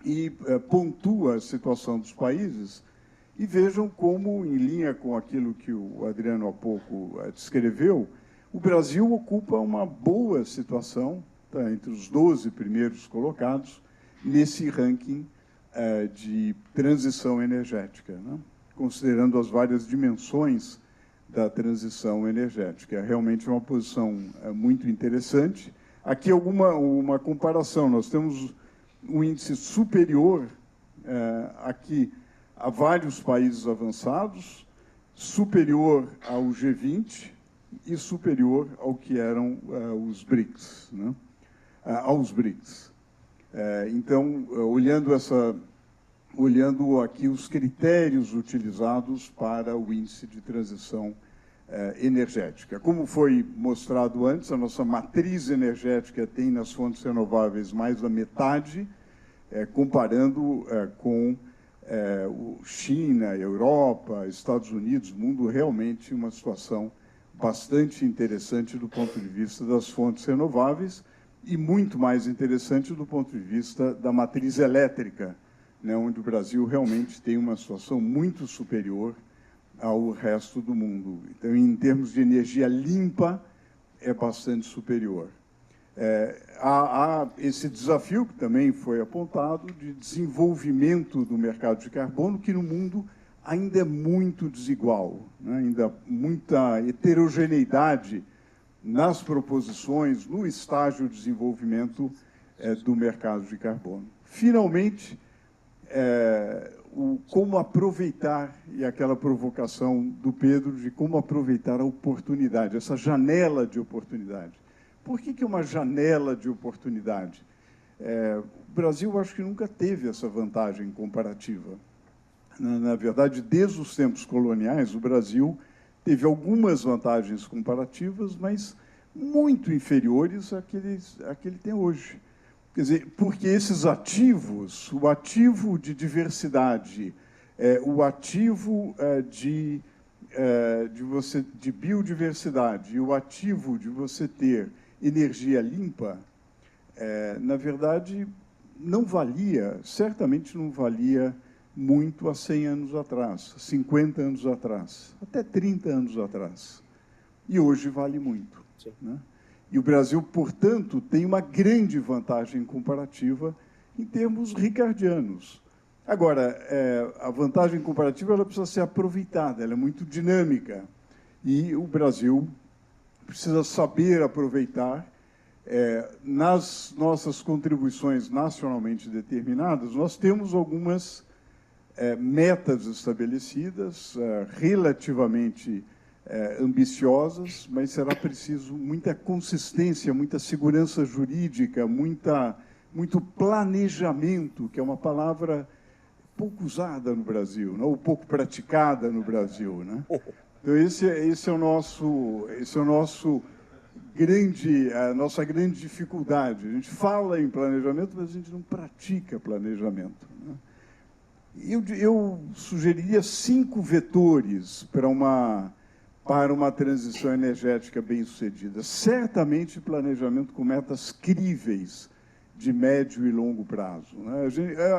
E pontua a situação dos países. E vejam como, em linha com aquilo que o Adriano há pouco descreveu, o Brasil ocupa uma boa situação, tá, entre os 12 primeiros colocados, nesse ranking de transição energética, né? Considerando as várias dimensões da transição energética. É realmente uma posição muito interessante. Aqui uma comparação. Nós temos um índice superior aqui a vários países avançados, superior ao G20 e superior ao que eram os BRICS, né? Aos BRICS. Então, olhando aqui os critérios utilizados para o índice de transição energética. Como foi mostrado antes, a nossa matriz energética tem nas fontes renováveis mais da metade, comparando com China, Europa, Estados Unidos, mundo realmente uma situação bastante interessante do ponto de vista das fontes renováveis e muito mais interessante do ponto de vista da matriz elétrica, né, onde o Brasil realmente tem uma situação muito superior ao resto do mundo. Então, em termos de energia limpa, é bastante superior. Há esse desafio, que também foi apontado, de desenvolvimento do mercado de carbono, que no mundo ainda é muito desigual, né? Ainda muita heterogeneidade nas proposições, no estágio de desenvolvimento do mercado de carbono. Finalmente, como aproveitar, e aquela provocação do Pedro de como aproveitar a oportunidade, essa janela de oportunidade. Por que é uma janela de oportunidade? O Brasil, acho que nunca teve essa vantagem comparativa. Na verdade, desde os tempos coloniais, o Brasil teve algumas vantagens comparativas, mas muito inferiores à que ele tem hoje. Quer dizer, porque esses ativos, o ativo de diversidade, o ativo de biodiversidade e o ativo de você ter energia limpa, na verdade, não valia, certamente não valia muito há 100 anos atrás, 50 anos atrás, até 30 anos atrás. E hoje vale muito, né? E o Brasil, portanto, tem uma grande vantagem comparativa em termos ricardianos. Agora, a vantagem comparativa ela precisa ser aproveitada, ela é muito dinâmica. E o Brasil precisa saber aproveitar. Nas nossas contribuições nacionalmente determinadas, nós temos algumas metas estabelecidas, relativamente ambiciosas, mas será preciso muita consistência, muita segurança jurídica, muito planejamento, que é uma palavra pouco usada no Brasil, ou pouco praticada no Brasil, né? Então, esse é o nosso a nossa grande dificuldade. A gente fala em planejamento, mas a gente não pratica planejamento, né? Eu sugeriria 5 vetores para uma transição energética bem-sucedida. Certamente, planejamento com metas críveis de médio e longo prazo, né?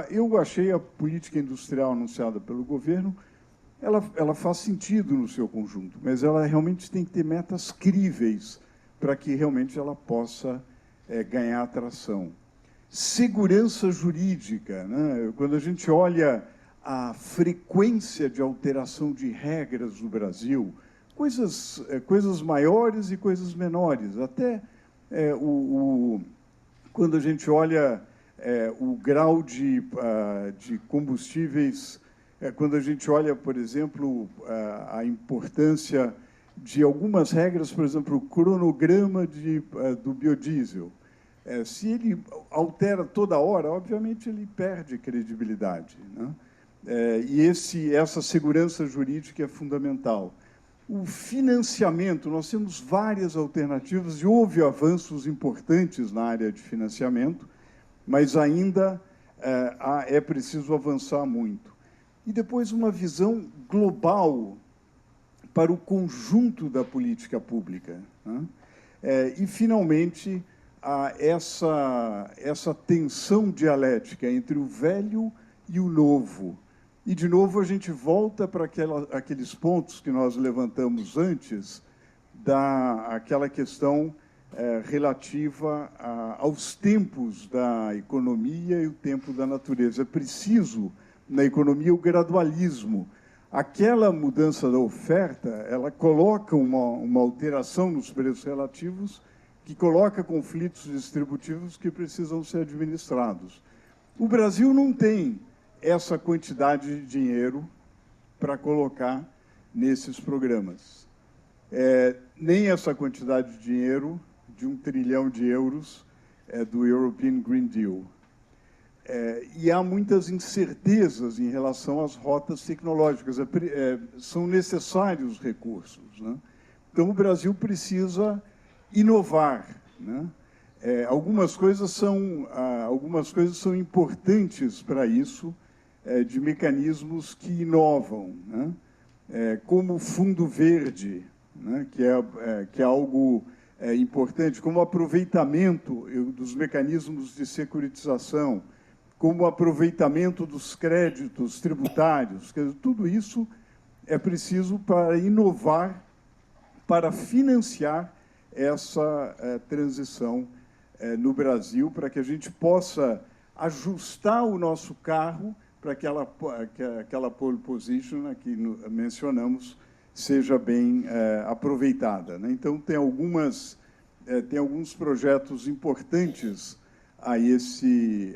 Eu achei a política industrial anunciada pelo governo, ela faz sentido no seu conjunto, mas ela realmente tem que ter metas críveis para que realmente ela possa ganhar atração. Segurança jurídica, né? Quando a gente olha a frequência de alteração de regras no Brasil, coisas maiores e coisas menores, até quando a gente olha o grau de combustíveis, quando a gente olha, por exemplo, a importância de algumas regras, por exemplo, o cronograma do biodiesel. Se ele altera toda hora, obviamente ele perde credibilidade, né? E essa segurança jurídica é fundamental. O financiamento, nós temos várias alternativas e houve avanços importantes na área de financiamento, mas ainda é preciso avançar muito. E depois uma visão global para o conjunto da política pública, né? E, finalmente, essa tensão dialética entre o velho e o novo. E, de novo, a gente volta para aqueles pontos que nós levantamos antes, aquela questão relativa aos tempos da economia e o tempo da natureza. É preciso, na economia, o gradualismo. Aquela mudança da oferta, ela coloca uma alteração nos preços relativos que coloca conflitos distributivos que precisam ser administrados. O Brasil não tem essa quantidade de dinheiro para colocar nesses programas. Nem essa quantidade de dinheiro de 1 trilhão de euros do European Green Deal. E há muitas incertezas em relação às rotas tecnológicas. São necessários recursos, né? Então, o Brasil precisa inovar, né? Algumas coisas são importantes para isso, de mecanismos que inovam, né? Como o Fundo Verde, né? Que é algo importante, como o aproveitamento dos mecanismos de securitização, como o aproveitamento dos créditos tributários. Quer dizer, tudo isso é preciso para inovar, para financiar essa transição no Brasil, para que a gente possa ajustar o nosso carro para que aquela pole position que mencionamos seja bem aproveitada, né? Então, tem alguns projetos importantes a esse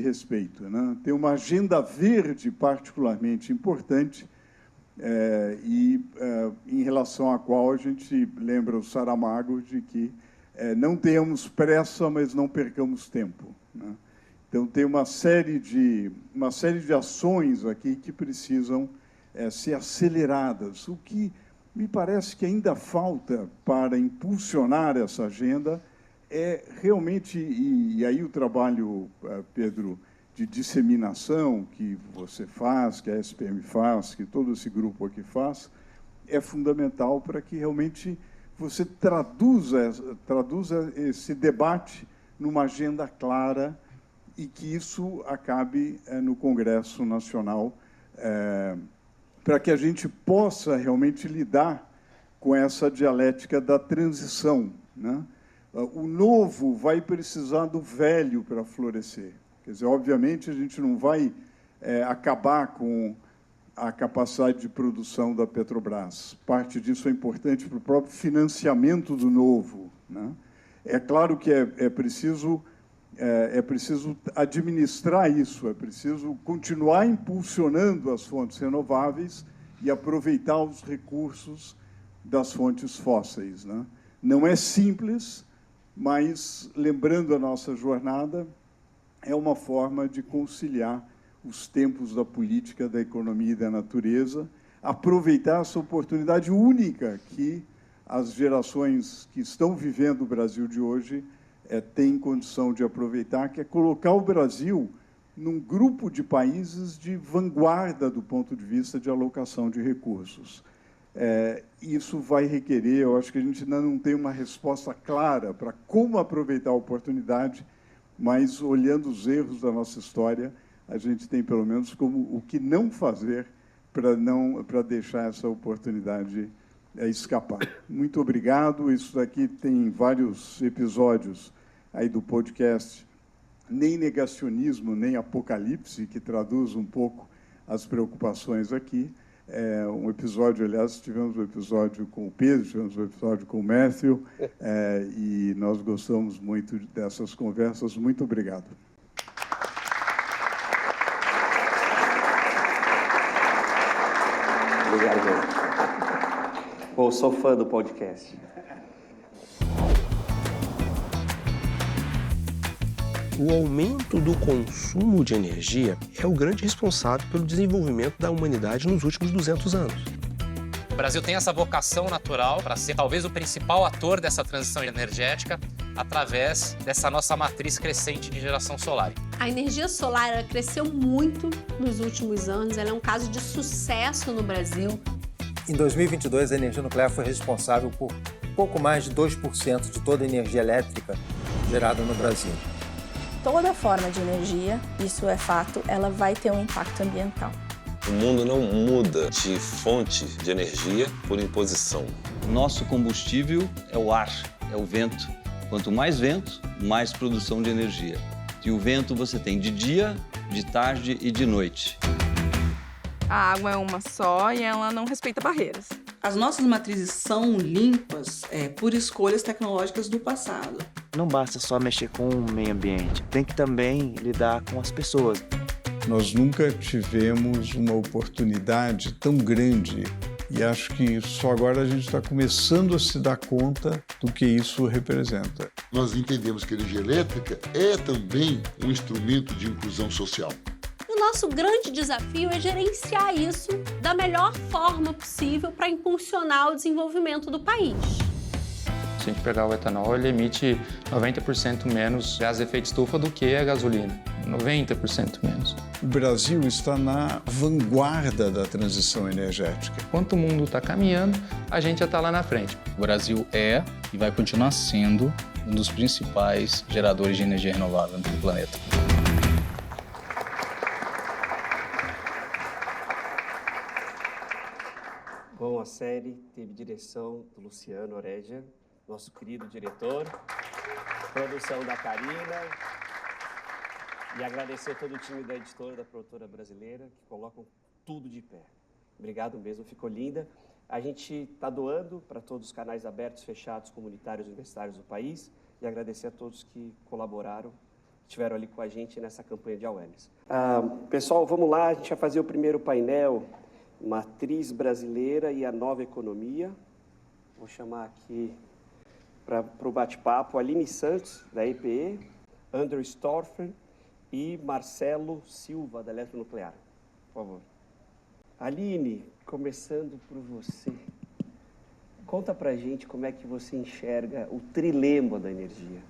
respeito, né? Tem uma agenda verde particularmente importante, em relação à qual a gente lembra o Saramago de que não tenhamos pressa, mas não percamos tempo, né? Então, tem uma série de ações aqui que precisam ser aceleradas. O que me parece que ainda falta para impulsionar essa agenda é realmente, e aí o trabalho, Pedro, de disseminação que você faz, que a SPM faz, que todo esse grupo aqui faz, é fundamental para que realmente você traduza esse debate numa agenda clara e que isso acabe no Congresso Nacional, para que a gente possa realmente lidar com essa dialética da transição, né? O novo vai precisar do velho para florescer. Quer dizer, obviamente, a gente não vai acabar com a capacidade de produção da Petrobras. Parte disso é importante para o próprio financiamento do novo, né? É claro que é preciso administrar isso, é preciso continuar impulsionando as fontes renováveis e aproveitar os recursos das fontes fósseis, né? Não é simples, mas, lembrando a nossa jornada, é uma forma de conciliar os tempos da política, da economia e da natureza, aproveitar essa oportunidade única que as gerações que estão vivendo o Brasil de hoje têm condição de aproveitar, que é colocar o Brasil num grupo de países de vanguarda do ponto de vista de alocação de recursos. Isso vai requerer, eu acho que a gente ainda não tem uma resposta clara para como aproveitar a oportunidade, mas, olhando os erros da nossa história, a gente tem, pelo menos, como o que não fazer para deixar essa oportunidade escapar. Muito obrigado. Isso daqui tem vários episódios aí do podcast, nem negacionismo, nem apocalipse, que traduz um pouco as preocupações aqui. Um episódio, aliás, tivemos um episódio com o Pedro, tivemos um episódio com o Matthew, e nós gostamos muito dessas conversas. Muito obrigado. Obrigado. Bom, sou fã do podcast. O aumento do consumo de energia é o grande responsável pelo desenvolvimento da humanidade nos últimos 200 anos. O Brasil tem essa vocação natural para ser talvez o principal ator dessa transição energética através dessa nossa matriz crescente de geração solar. A energia solar ela cresceu muito nos últimos anos, ela é um caso de sucesso no Brasil. Em 2022, a energia nuclear foi responsável por pouco mais de 2% de toda a energia elétrica gerada no Brasil. Toda forma de energia, isso é fato, ela vai ter um impacto ambiental. O mundo não muda de fonte de energia por imposição. Nosso combustível é o ar, é o vento. Quanto mais vento, mais produção de energia. E o vento você tem de dia, de tarde e de noite. A água é uma só e ela não respeita barreiras. As nossas matrizes são limpas por escolhas tecnológicas do passado. Não basta só mexer com o meio ambiente, tem que também lidar com as pessoas. Nós nunca tivemos uma oportunidade tão grande e acho que só agora a gente está começando a se dar conta do que isso representa. Nós entendemos que a energia elétrica é também um instrumento de inclusão social. O nosso grande desafio é gerenciar isso da melhor forma possível para impulsionar o desenvolvimento do país. Se a gente pegar o etanol, ele emite 90% menos gases de efeito estufa do que a gasolina, 90% menos. O Brasil está na vanguarda da transição energética. Enquanto o mundo está caminhando, a gente já está lá na frente. O Brasil é e vai continuar sendo um dos principais geradores de energia renovável do planeta. Bom, a série teve direção do Luciano Oreja, nosso querido diretor, produção da Karina, e agradecer todo o time da editora, da produtora brasileira, que colocam tudo de pé. Obrigado mesmo, ficou linda. A gente está doando para todos os canais abertos, fechados, comunitários, universitários do país, e agradecer a todos que colaboraram, estiveram ali com a gente nessa campanha de awareness. Pessoal, vamos lá, a gente vai fazer o primeiro painel, Matriz Brasileira e a Nova Economia. Vou chamar aqui para o bate-papo Aline Santos, da EPE, Andrew Storfer e Marcelo Silva, da Eletronuclear. Por favor. Aline, começando por você. Conta pra gente como é que você enxerga o trilema da energia.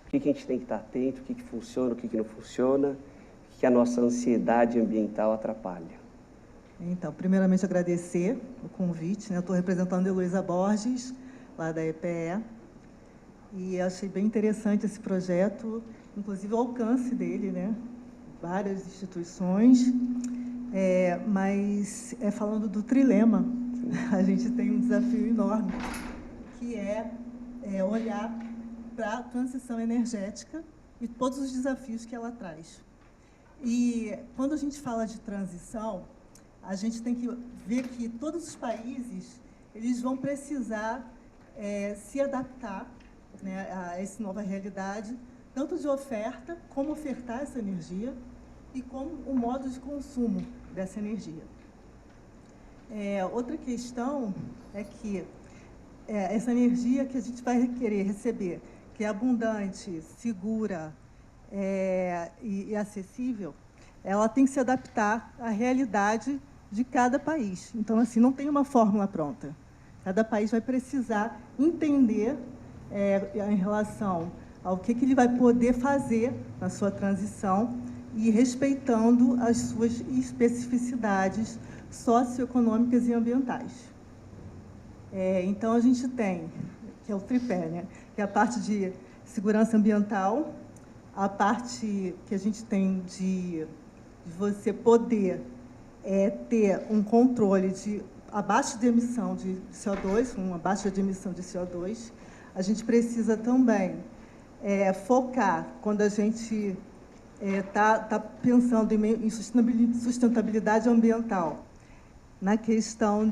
O que a gente tem que estar atento, o que funciona, o que não funciona, o que a nossa ansiedade ambiental atrapalha. Então, primeiramente agradecer o convite, né? Eu estou representando a Heloísa Borges, lá da EPE, e achei bem interessante esse projeto, inclusive o alcance dele, né? Várias instituições, mas falando do trilema, a gente tem um desafio enorme, que é olhar para a transição energética e todos os desafios que ela traz. E quando a gente fala de transição, a gente tem que ver que todos os países eles vão precisar se adaptar, né, a essa nova realidade, tanto de oferta, como ofertar essa energia, e como o modo de consumo dessa energia. Outra questão é que essa energia que a gente vai querer receber, que é abundante, segura e acessível, ela tem que se adaptar à realidade de cada país. Então, assim, não tem uma fórmula pronta. Cada país vai precisar entender em relação ao que ele vai poder fazer na sua transição e respeitando as suas especificidades socioeconômicas e ambientais. Então, a gente tem, que é o tripé, né? Que é a parte de segurança ambiental, a parte que a gente tem de você poder ter um controle de abaixo de emissão de CO2, uma baixa de emissão de CO2. A gente precisa também focar, quando a gente tá pensando em sustentabilidade ambiental, na questão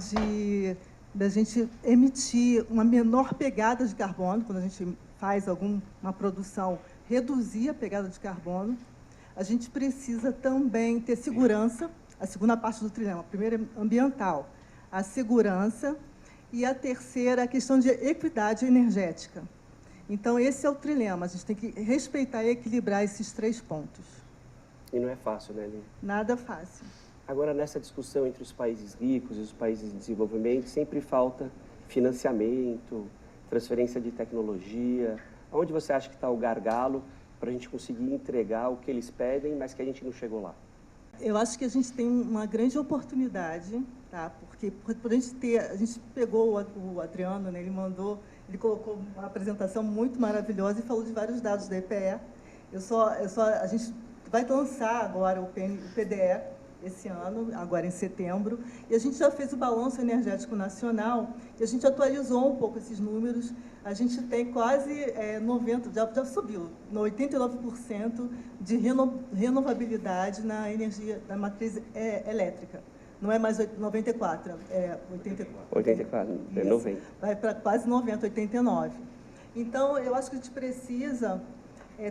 da gente emitir uma menor pegada de carbono, quando a gente faz uma produção, reduzir a pegada de carbono. A gente precisa também ter segurança, a segunda parte do trilhão, a primeira ambiental, a segurança, e a terceira, a questão de equidade energética. Então, esse é o trilema, a gente tem que respeitar e equilibrar esses 3 pontos. E não é fácil, né, Aline? Nada fácil. Agora, nessa discussão entre os países ricos e os países em desenvolvimento, sempre falta financiamento, transferência de tecnologia. Onde você acha que está o gargalo para a gente conseguir entregar o que eles pedem, mas que a gente não chegou lá? Eu acho que a gente tem uma grande oportunidade, tá? Porque por a gente pegou o Adriano, né? Ele colocou uma apresentação muito maravilhosa e falou de vários dados da EPE. A gente vai lançar agora o PDE esse ano, agora em setembro, e a gente já fez o balanço energético nacional e a gente atualizou um pouco esses números. A gente tem quase 90%, já subiu, 89% de renovabilidade na energia da matriz elétrica. Não é mais 94, é 84. 84, é 90. Vai para quase 90, 89. Então, eu acho que a gente precisa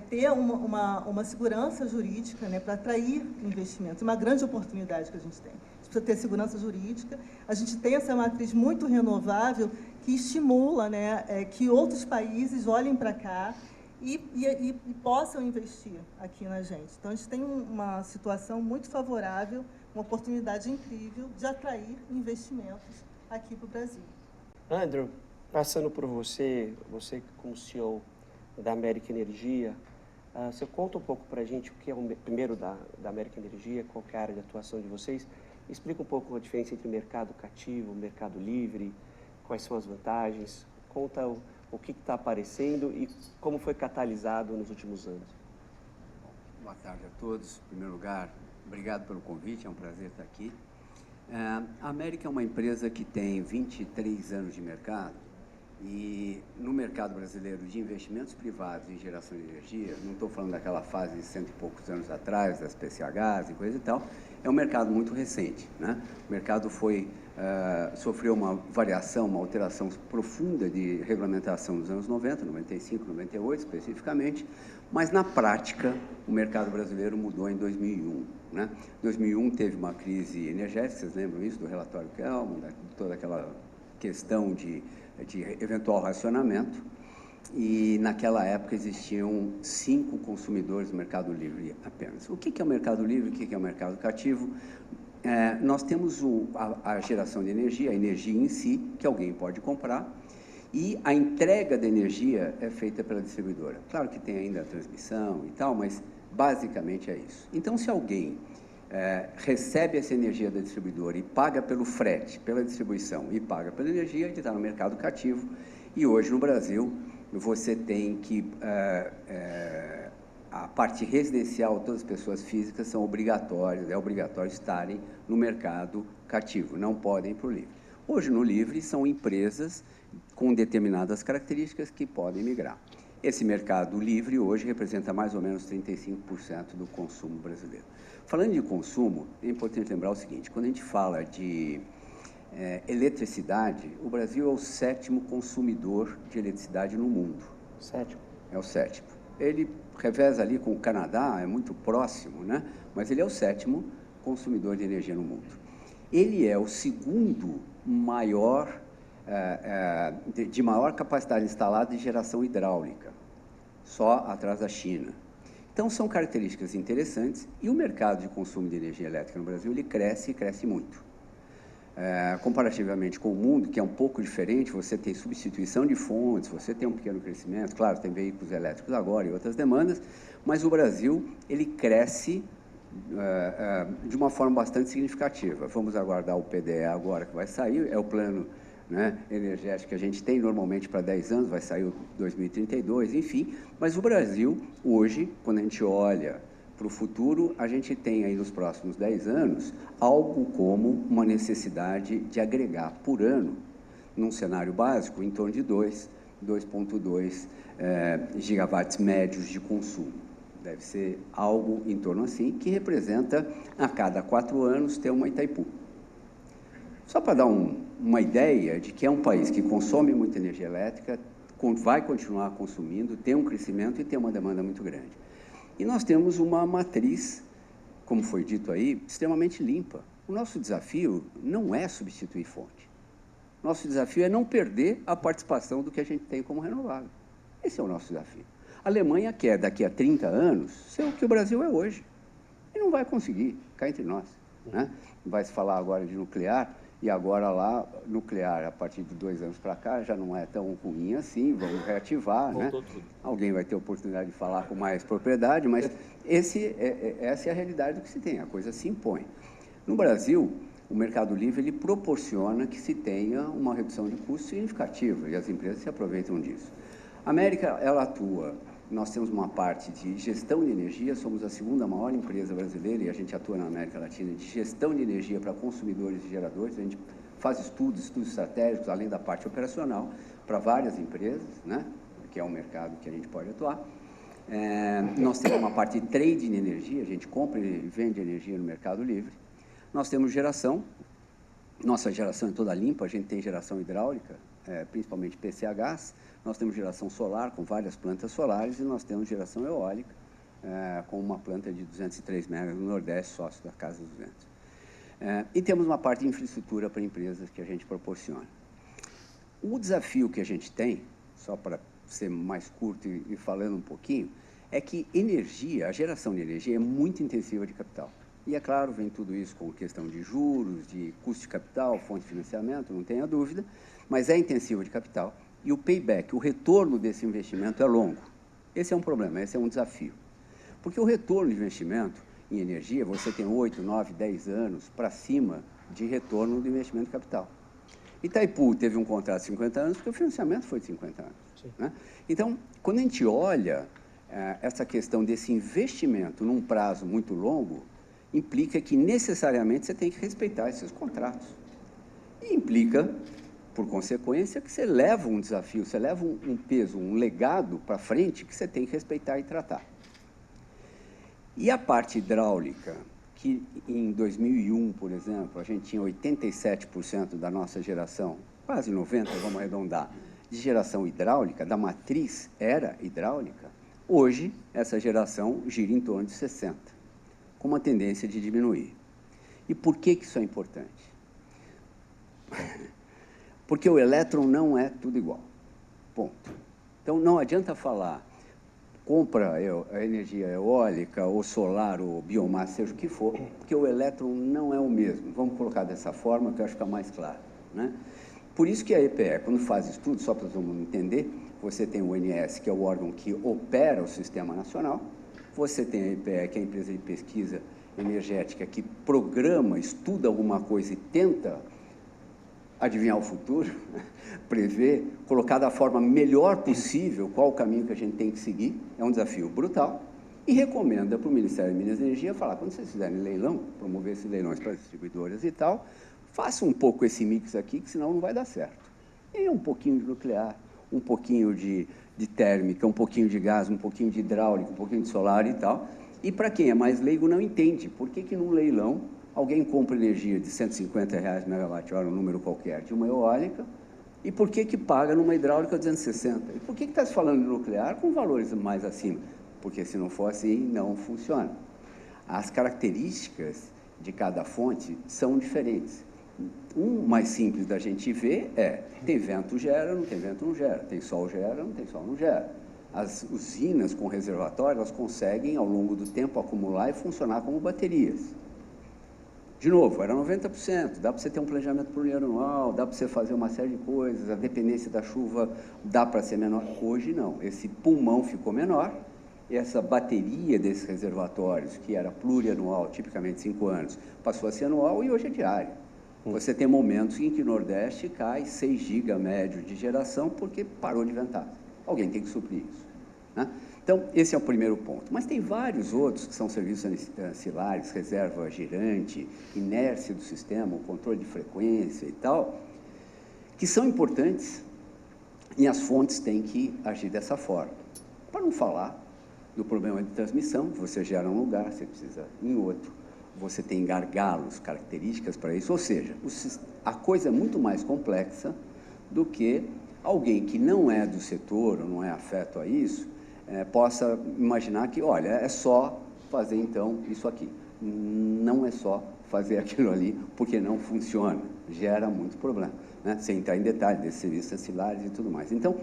ter uma segurança jurídica, né, para atrair investimentos. É uma grande oportunidade que a gente tem. A gente precisa ter segurança jurídica. A gente tem essa matriz muito renovável que estimula, né, que outros países olhem para cá e possam investir aqui na gente. Então, a gente tem uma situação muito favorável, uma oportunidade incrível de atrair investimentos aqui para o Brasil. Andrew, passando por você como CEO da América Energia, Você conta um pouco para a gente o que é primeiro da América Energia, qual que é a área de atuação de vocês. Explica um pouco a diferença entre mercado cativo, mercado livre, quais são as vantagens. Conta o que está aparecendo e como foi catalisado nos últimos anos. Boa tarde a todos. Em primeiro lugar, obrigado pelo convite, é um prazer estar aqui. A América é uma empresa que tem 23 anos de mercado e no mercado brasileiro de investimentos privados em geração de energia, não estou falando daquela fase de 100 e poucos anos atrás, das PCHs e coisa e tal, é um mercado muito recente, né? O mercado sofreu uma variação, uma alteração profunda de regulamentação nos anos 90, 95, 98 especificamente, mas na prática o mercado brasileiro mudou em 2001. Né? 2001 teve uma crise energética, vocês lembram isso, do relatório Kelman, toda aquela questão de eventual racionamento, e naquela época existiam 5 consumidores no mercado livre apenas. O que é o mercado livre, o que é o mercado cativo? Nós temos a geração de energia, a energia em si, que alguém pode comprar, e a entrega da energia é feita pela distribuidora. Claro que tem ainda a transmissão e tal, mas basicamente é isso. Então, se alguém recebe essa energia da distribuidora e paga pelo frete, pela distribuição e paga pela energia, ele está no mercado cativo. E hoje, no Brasil, você tem que... a parte residencial, todas as pessoas físicas são obrigatórias, é obrigatório estarem no mercado cativo, não podem ir para o livre. Hoje, no livre, são empresas com determinadas características que podem migrar. Esse mercado livre hoje representa mais ou menos 35% do consumo brasileiro. Falando de consumo, é importante lembrar o seguinte, quando a gente fala de eletricidade, o Brasil é o 7º consumidor de eletricidade no mundo. 7º? É o 7º. Ele reveza ali com o Canadá, é muito próximo, né? Mas ele é o 7º consumidor de energia no mundo. Ele é o 2º maior, de maior capacidade instalada de geração hidráulica, só atrás da China. Então, são características interessantes e o mercado de consumo de energia elétrica no Brasil, ele cresce e cresce muito. Comparativamente com o mundo, que é um pouco diferente, você tem substituição de fontes, você tem um pequeno crescimento, claro, tem veículos elétricos agora e outras demandas, mas o Brasil, ele cresce de uma forma bastante significativa. Vamos aguardar o PDE agora que vai sair, é o plano, né, energético que a gente tem normalmente para 10 anos, vai sair em 2032, enfim, mas o Brasil, hoje, quando a gente olha para o futuro, a gente tem aí nos próximos 10 anos algo como uma necessidade de agregar por ano, num cenário básico, em torno de 2,2 gigawatts médios de consumo. Deve ser algo em torno assim, que representa, a cada 4 anos, ter uma Itaipu. Só para dar uma ideia de que é um país que consome muita energia elétrica, vai continuar consumindo, tem um crescimento e tem uma demanda muito grande. E nós temos uma matriz, como foi dito aí, extremamente limpa. O nosso desafio não é substituir fonte. Nosso desafio é não perder a participação do que a gente tem como renovável. Esse é o nosso desafio. A Alemanha quer, daqui a 30 anos, ser o que o Brasil é hoje. E não vai conseguir, cá entre nós. Né? Vai se falar agora de nuclear, e agora lá, nuclear, a partir de 2 anos para cá, já não é tão ruim assim, vamos reativar, né? Alguém vai ter oportunidade de falar com mais propriedade, mas essa é a realidade do que se tem, a coisa se impõe. No Brasil, o mercado livre, ele proporciona que se tenha uma redução de custo significativa, e as empresas se aproveitam disso. A América, ela atua, nós temos uma parte de gestão de energia, somos a 2ª maior empresa brasileira, e a gente atua na América Latina de gestão de energia para consumidores e geradores, a gente faz estudos estratégicos, além da parte operacional, para várias empresas, né? Que é um mercado que a gente pode atuar. Nós temos uma parte de trading de energia, a gente compra e vende energia no mercado livre. Nós temos geração, nossa geração é toda limpa, a gente tem geração hidráulica, principalmente PCHs, nós temos geração solar com várias plantas solares e nós temos geração eólica com uma planta de 203 megas no Nordeste, sócio da Casa dos Ventos. E temos uma parte de infraestrutura para empresas que a gente proporciona. O desafio que a gente tem, só para ser mais curto e falando um pouquinho, é que energia, a geração de energia é muito intensiva de capital. E, é claro, vem tudo isso com questão de juros, de custo de capital, fonte de financiamento, não tenha dúvida, mas é intensiva de capital. E o payback, o retorno desse investimento é longo. Esse é um problema, esse é um desafio. Porque o retorno de investimento em energia, você tem 8, 9, 10 anos para cima de retorno do investimento capital. Itaipu teve um contrato de 50 anos porque o financiamento foi de 50 anos. Né? Então, quando a gente olha essa questão desse investimento num prazo muito longo, implica que necessariamente você tem que respeitar esses contratos. E implica, por consequência, que você leva um desafio, você leva um peso, um legado para frente que você tem que respeitar e tratar. E a parte hidráulica, que em 2001, por exemplo, a gente tinha 87% da nossa geração, quase 90%, vamos arredondar, de geração hidráulica, da matriz era hidráulica, hoje essa geração gira em torno de 60%, com uma tendência de diminuir. E por que isso é importante? Porque o elétron não é tudo igual, ponto. Então, não adianta falar, compra a energia eólica, ou solar, ou biomassa, seja o que for, porque o elétron não é o mesmo. Vamos colocar dessa forma, que eu acho que fica mais claro. Né? Por isso que a EPE, quando faz estudo, só para todo mundo entender, você tem o ONS, que é o órgão que opera o Sistema Nacional, você tem a EPE, que é a empresa de pesquisa energética, que programa, estuda alguma coisa e tenta adivinhar o futuro, prever, colocar da forma melhor possível qual o caminho que a gente tem que seguir, é um desafio brutal, e recomenda para o Ministério de Minas e Energia falar, quando vocês fizerem leilão, promover esses leilões para as distribuidoras e tal, faça um pouco esse mix aqui, que senão não vai dar certo. E um pouquinho de nuclear, um pouquinho de térmica, um pouquinho de gás, um pouquinho de hidráulica, um pouquinho de solar e tal. E para quem é mais leigo não entende, por que num leilão alguém compra energia de R$150 megawatt-hora, um número qualquer, de uma eólica, e por que paga numa hidráulica 260? E por que está se falando de nuclear com valores mais acima? Porque se não for assim, não funciona. As características de cada fonte são diferentes. Um mais simples da gente ver é, tem vento, gera, não tem vento, não gera. Tem sol, gera, não tem sol, não gera. As usinas com reservatório, elas conseguem, ao longo do tempo, acumular e funcionar como baterias. De novo, era 90%, dá para você ter um planejamento plurianual, dá para você fazer uma série de coisas, a dependência da chuva dá para ser menor. Hoje não, esse pulmão ficou menor, e essa bateria desses reservatórios, que era plurianual, tipicamente 5 anos, passou a ser anual e hoje é diário. Você tem momentos em que o Nordeste cai 6 GB médio de geração porque parou de ventar. Alguém tem que suprir isso. Né? Então, esse é o primeiro ponto. Mas tem vários outros que são serviços ancilares, reserva girante, inércia do sistema, o controle de frequência e tal, que são importantes e as fontes têm que agir dessa forma. Para não falar do problema de transmissão, você gera um lugar, você precisa em outro, você tem gargalos, características para isso, ou seja, a coisa é muito mais complexa do que alguém que não é do setor ou não é afeto a isso, possa imaginar que, olha, é só fazer então isso aqui. Não é só fazer aquilo ali, porque não funciona, gera muito problema, né? Sem entrar em detalhe desses serviços ancilares e tudo mais. Então,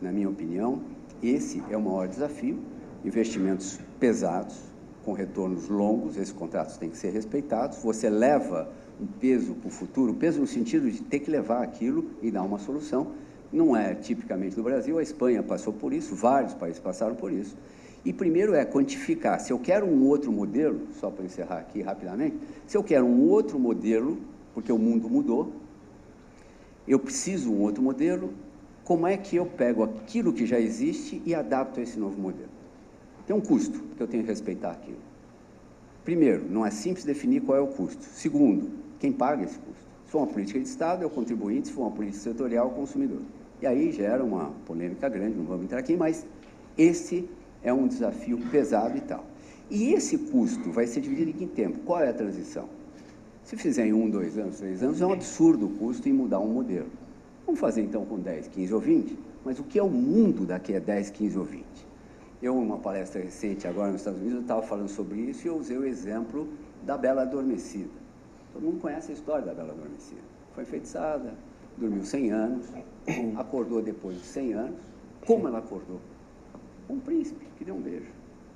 na minha opinião, esse é o maior desafio, investimentos pesados, com retornos longos, esses contratos têm que ser respeitados, você leva um peso para o futuro, peso no sentido de ter que levar aquilo e dar uma solução. Não é tipicamente do Brasil, a Espanha passou por isso, vários países passaram por isso. E primeiro é quantificar, se eu quero um outro modelo, só para encerrar aqui rapidamente, se eu quero um outro modelo, porque o mundo mudou, eu preciso de um outro modelo, como é que eu pego aquilo que já existe e adapto a esse novo modelo? Tem um custo que eu tenho que respeitar aquilo. Primeiro, não é simples definir qual é o custo. Segundo, quem paga esse custo? Se for uma política de Estado, é o contribuinte, se for uma política setorial, é o consumidor. E aí gera uma polêmica grande, não vamos entrar aqui, mas esse é um desafio pesado e tal. E esse custo vai ser dividido em que tempo? Qual é a transição? Se fizer em 1, 2 anos, 3 anos, é um absurdo o custo em mudar um modelo. Vamos fazer então com 10, 15 ou 20? Mas o que é o mundo daqui a 10, 15 ou 20? Eu, numa palestra recente agora nos Estados Unidos, eu estava falando sobre isso e eu usei o exemplo da Bela Adormecida. Todo mundo conhece a história da Bela Adormecida. Foi enfeitiçada, dormiu 100 anos, acordou depois de 100 anos. Como ela acordou? Um príncipe que deu um beijo.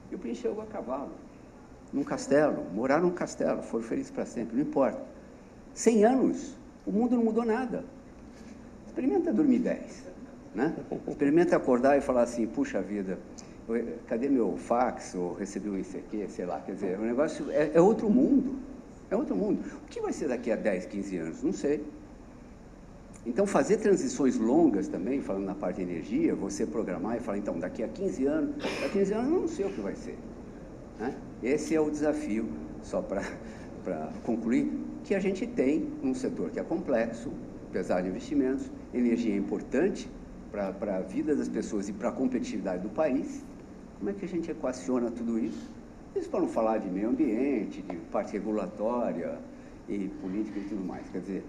E o príncipe chegou a cavalo, num castelo, moraram num castelo, foram felizes para sempre, não importa. 100 anos, o mundo não mudou nada. Experimenta dormir 10, né? Experimenta acordar e falar assim, puxa vida, cadê meu fax, ou recebi um ICQ, sei lá, quer dizer, o negócio é outro mundo, é outro mundo. O que vai ser daqui a 10, 15 anos? Não sei. Então, fazer transições longas também, falando na parte de energia, você programar e falar, então, daqui a 15 anos eu não sei o que vai ser. Né? Esse é o desafio, só para concluir, que a gente tem num setor que é complexo, apesar de investimentos, energia é importante para a vida das pessoas e para a competitividade do país. Como é que a gente equaciona tudo isso? Isso para não falar de meio ambiente, de parte regulatória e política e tudo mais. Quer dizer,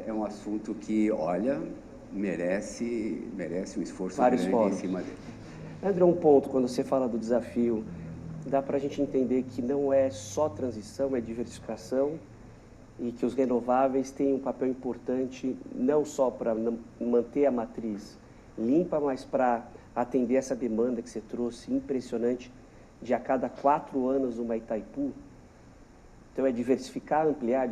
é um assunto que, olha, merece um esforço Vários grande fóruns. em cima dele. André, um ponto, quando você fala do desafio, dá para a gente entender que não é só transição, é diversificação e que os renováveis têm um papel importante não só para manter a matriz limpa, mas para atender essa demanda que você trouxe, impressionante, de a cada 4 anos uma Itaipu. Então é diversificar, ampliar.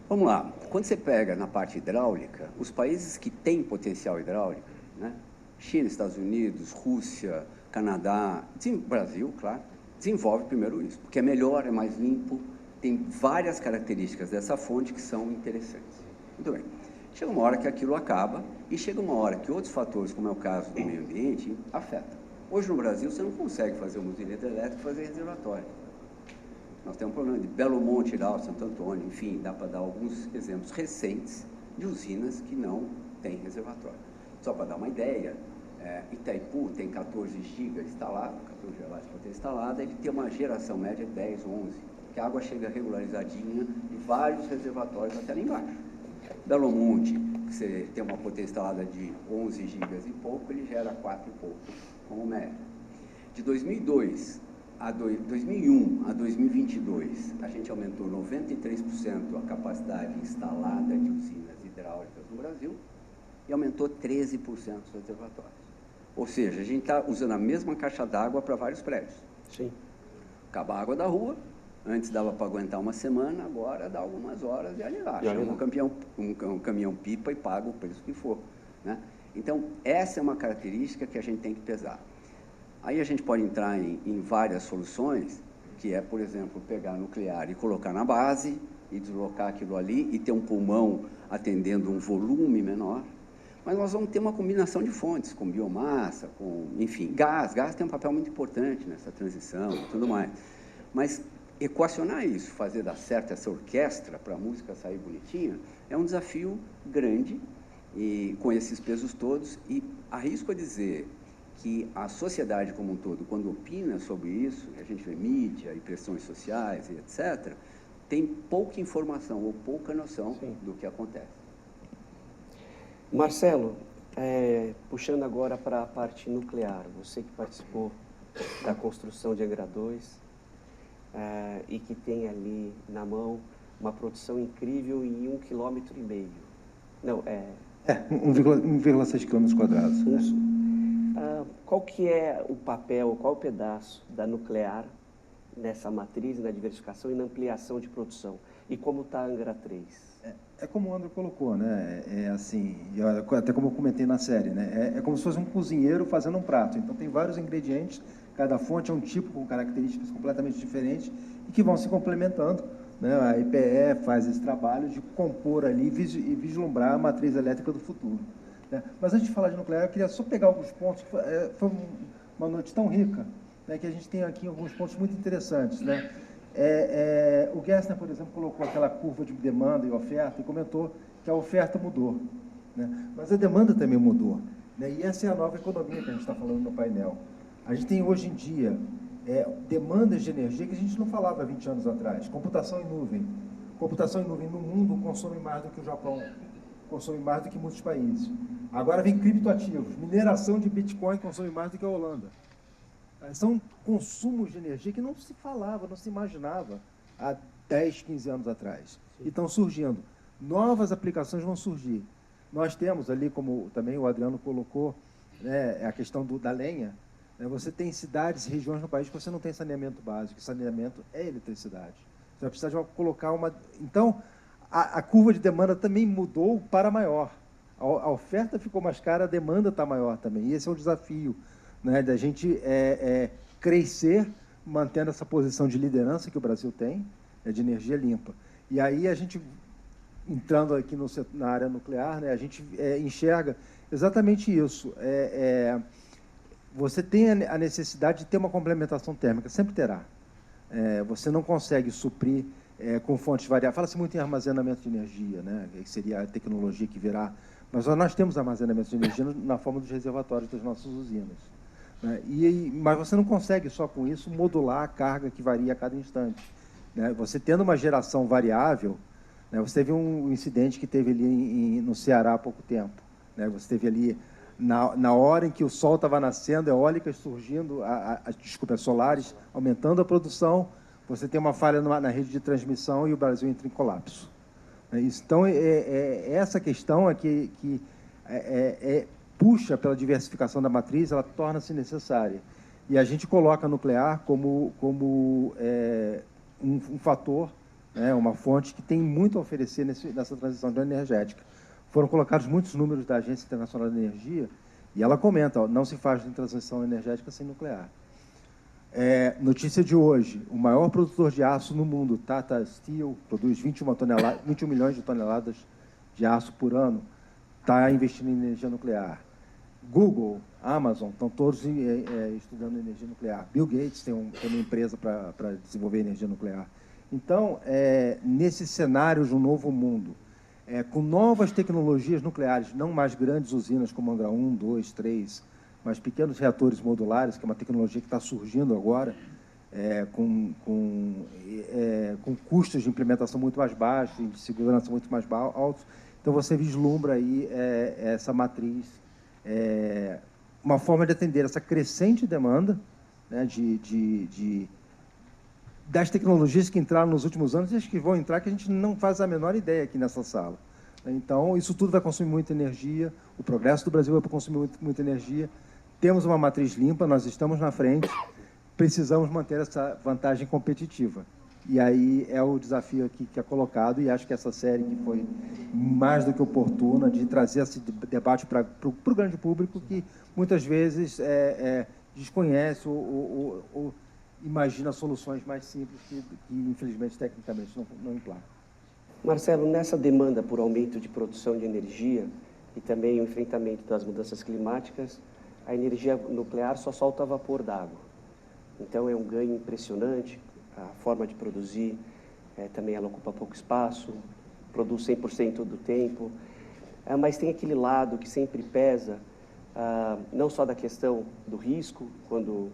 Vamos lá. Quando você pega na parte hidráulica, os países que têm potencial hidráulico, né? China, Estados Unidos, Rússia, Canadá, Brasil, claro, desenvolve primeiro isso, porque é melhor, é mais limpo, tem várias características dessa fonte que são interessantes. Muito bem. Chega uma hora que aquilo acaba e chega uma hora que outros fatores, como é o caso do meio ambiente, afetam. Hoje no Brasil você não consegue fazer uma usina hidrelétrica e fazer reservatório. Nós temos um problema de Belo Monte, Irau, Santo Antônio, enfim, dá para dar alguns exemplos recentes de usinas que não têm reservatório. Só para dar uma ideia, Itaipu tem 14 gigas instalado, 14 gigawatts para ter instalado, ele tem uma geração média de 10, 11, que a água chega regularizadinha de vários reservatórios até lá embaixo. Belo Monte, que você tem uma potência instalada de 11 gigas e pouco, ele gera 4 e pouco como média. De 2001 a 2022, a gente aumentou 93% a capacidade instalada de usinas hidráulicas no Brasil e aumentou 13% os reservatórios. Ou seja, a gente está usando a mesma caixa d'água para vários prédios. Sim. Acaba a água da rua, antes dava para aguentar uma semana, agora dá algumas horas e ali lá. Chama um caminhão-pipa e paga o preço que for. Né? Então, essa é uma característica que a gente tem que pesar. Aí a gente pode entrar em várias soluções, que é, por exemplo, pegar nuclear e colocar na base e deslocar aquilo ali e ter um pulmão atendendo um volume menor. Mas nós vamos ter uma combinação de fontes, com biomassa, com, enfim, gás. Gás tem um papel muito importante nessa transição e tudo mais. Mas equacionar isso, fazer dar certo essa orquestra para a música sair bonitinha, é um desafio grande e com esses pesos todos. E arrisco a dizer que a sociedade como um todo, quando opina sobre isso, a gente vê mídia e pressões sociais e etc., tem pouca informação ou pouca noção do que acontece. Marcelo, puxando agora para a parte nuclear, você que participou da construção de Angra 2 e que tem ali na mão uma produção incrível em 1,5 km. Não, 1,6 km². Isso. Qual que é o papel, qual o pedaço da nuclear nessa matriz, na diversificação e na ampliação de produção? E como está a Angra 3? É como o André colocou, né? É assim, até como eu comentei na série, né? É como se fosse um cozinheiro fazendo um prato. Então, tem vários ingredientes, cada fonte é um tipo com características completamente diferentes e que vão se complementando. Né? A IPE faz esse trabalho de compor ali e vislumbrar a matriz elétrica do futuro. Né? Mas antes de falar de nuclear, eu queria só pegar alguns pontos. Foi uma noite tão rica, né, que a gente tem aqui alguns pontos muito interessantes. Né? O Gessner, por exemplo, colocou aquela curva de demanda e oferta e comentou que a oferta mudou. Né? Mas a demanda também mudou. Né? E essa é a nova economia que a gente está falando no painel. A gente tem hoje em dia demandas de energia que a gente não falava há 20 anos atrás. Computação em nuvem. Computação em nuvem no mundo consome mais do que o Japão, consome mais do que muitos países. Agora vem criptoativos. Mineração de Bitcoin consome mais do que a Holanda. São consumos de energia que não se falava, não se imaginava há 10, 15 anos atrás. E estão surgindo. Novas aplicações vão surgir. Nós temos ali, como também o Adriano colocou, né, a questão da lenha. Né, você tem cidades, regiões no país que você não tem saneamento básico. Saneamento é eletricidade. Você vai precisar de colocar uma... Então, a curva de demanda também mudou para maior. A oferta ficou mais cara, a demanda está maior também. E esse é o desafio. né, da gente crescer, mantendo essa posição de liderança que o Brasil tem, de energia limpa. E aí a gente, entrando aqui na área nuclear, né, a gente enxerga exatamente isso. Você tem a necessidade de ter uma complementação térmica, sempre terá. Você não consegue suprir com fontes variáveis. Fala-se muito em armazenamento de energia, né, que seria a tecnologia que virá. Mas nós temos armazenamento de energia na forma dos reservatórios das nossas usinas, né? Mas você não consegue, só com isso, modular a carga que varia a cada instante, né? Você tendo uma geração variável, né, você teve um incidente que teve ali no Ceará há pouco tempo, né? Você teve ali, na hora em que o sol estava nascendo, eólicas surgindo, solares, aumentando a produção, você tem uma falha na rede de transmissão e o Brasil entra em colapso. Então, essa questão que puxa pela diversificação da matriz, ela torna-se necessária. E a gente coloca a nuclear como um fator, né, uma fonte que tem muito a oferecer nessa transição energética. Foram colocados muitos números da Agência Internacional de Energia, e ela comenta, não se faz transição energética sem nuclear. Notícia de hoje, o maior produtor de aço no mundo, Tata Steel, produz 21 milhões de toneladas de aço por ano, está investindo em energia nuclear. Google, Amazon, estão todos estudando energia nuclear. Bill Gates tem uma empresa para desenvolver energia nuclear. Então, nesse cenário de um novo mundo, com novas tecnologias nucleares, não mais grandes usinas como Angra 1, 2, 3, mas pequenos reatores modulares, que é uma tecnologia que está surgindo agora, com custos de implementação muito mais baixos e de segurança muito mais altos. Então, você vislumbra aí essa matriz, uma forma de atender essa crescente demanda, né, das tecnologias que entraram nos últimos anos e as que vão entrar, que a gente não faz a menor ideia aqui nessa sala. Então, isso tudo vai consumir muita energia, o progresso do Brasil vai consumir muita energia. Temos uma matriz limpa, nós estamos na frente, precisamos manter essa vantagem competitiva. E aí é o desafio aqui que é colocado, e acho que essa série que foi mais do que oportuna de trazer esse debate para o grande público, que muitas vezes desconhece ou imagina soluções mais simples que infelizmente, tecnicamente, não implantam. Marcelo, nessa demanda por aumento de produção de energia e também o enfrentamento das mudanças climáticas, a energia nuclear só solta vapor d'água. Então, é um ganho impressionante. A forma de produzir, também ela ocupa pouco espaço, produz 100% do tempo. Mas tem aquele lado que sempre pesa, não só da questão do risco, quando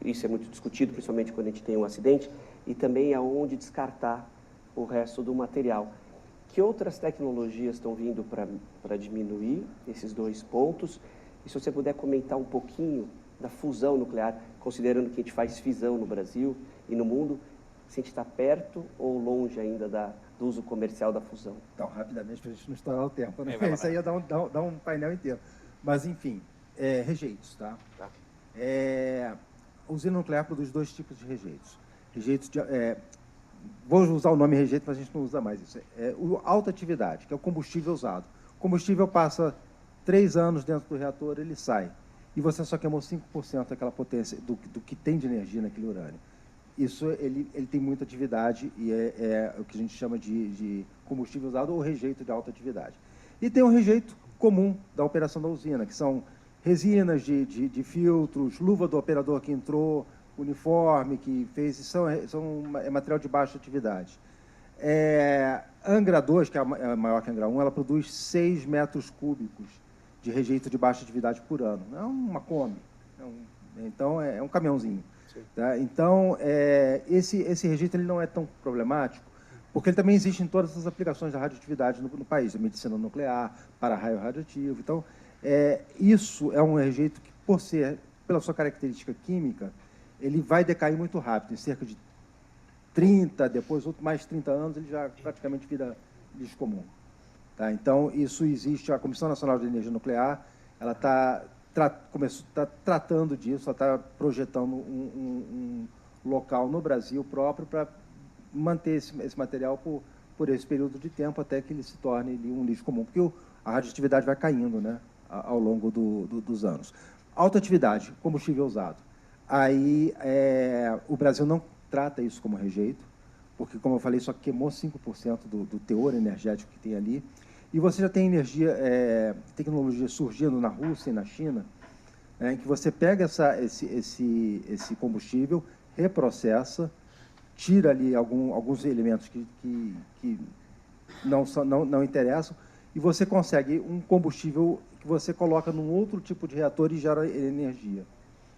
isso é muito discutido, principalmente quando a gente tem um acidente, e também aonde descartar o resto do material. Que outras tecnologias estão vindo para diminuir esses dois pontos? E se você puder comentar um pouquinho da fusão nuclear, considerando que a gente faz fisão no Brasil e no mundo, se a gente está perto ou longe ainda do uso comercial da fusão? Então, rapidamente, para a gente não estourar o tempo, né? Isso aí ia dar um painel inteiro. Mas, enfim, rejeitos, tá? A usina nuclear produz dois tipos de rejeitos. Vou usar o nome rejeito, mas a gente não usa mais isso. Alta atividade, que é o combustível usado. O combustível passa 3 anos dentro do reator, ele sai. E você só queimou 5% daquela potência, do que tem de energia naquele urânio. Isso, ele tem muita atividade e é o que a gente chama de combustível usado ou rejeito de alta atividade. E tem um rejeito comum da operação da usina, que são resinas de filtros, luva do operador que entrou, uniforme que fez, é material de baixa atividade. Angra 2, que é maior que Angra 1, ela produz 6 metros cúbicos de rejeito de baixa atividade por ano. É uma Kombi, então é um caminhãozinho. Tá? Então, esse rejeito ele não é tão problemático, porque ele também existe em todas as aplicações da radioatividade no país, a medicina nuclear, para-raio radioativo. Então, isso é um rejeito que, pela sua característica química, ele vai decair muito rápido, em cerca de 30, depois mais 30 anos, ele já praticamente vira lixo comum. Tá? Então, isso existe, a Comissão Nacional de Energia Nuclear, ela está tratando disso, ela está projetando um local no Brasil próprio para manter esse material por esse período de tempo, até que ele se torne um lixo comum, porque a radioatividade vai caindo, né, ao longo dos anos. Alta atividade, combustível usado. Aí o Brasil não trata isso como rejeito, porque, como eu falei, só queimou 5% do teor energético que tem ali. E você já tem tecnologia surgindo na Rússia e na China, em que você pega esse combustível, reprocessa, tira ali alguns elementos que não interessam, e você consegue um combustível que você coloca num outro tipo de reator e gera energia.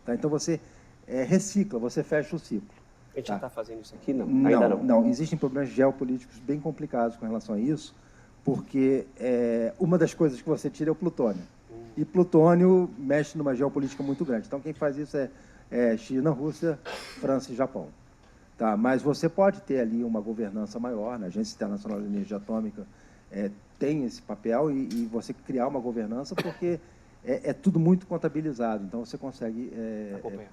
Tá? Então, você recicla, você fecha o ciclo. A gente já está fazendo isso aqui? Não, ainda ainda não. Existem problemas geopolíticos bem complicados com relação a isso, porque uma das coisas que você tira é o plutônio. E plutônio mexe numa geopolítica muito grande. Então, quem faz isso é China, Rússia, França e Japão. Tá? Mas você pode ter ali uma governança maior, né? A Agência Internacional de Energia Atômica tem esse papel e você criar uma governança, porque é tudo muito contabilizado. Então, você consegue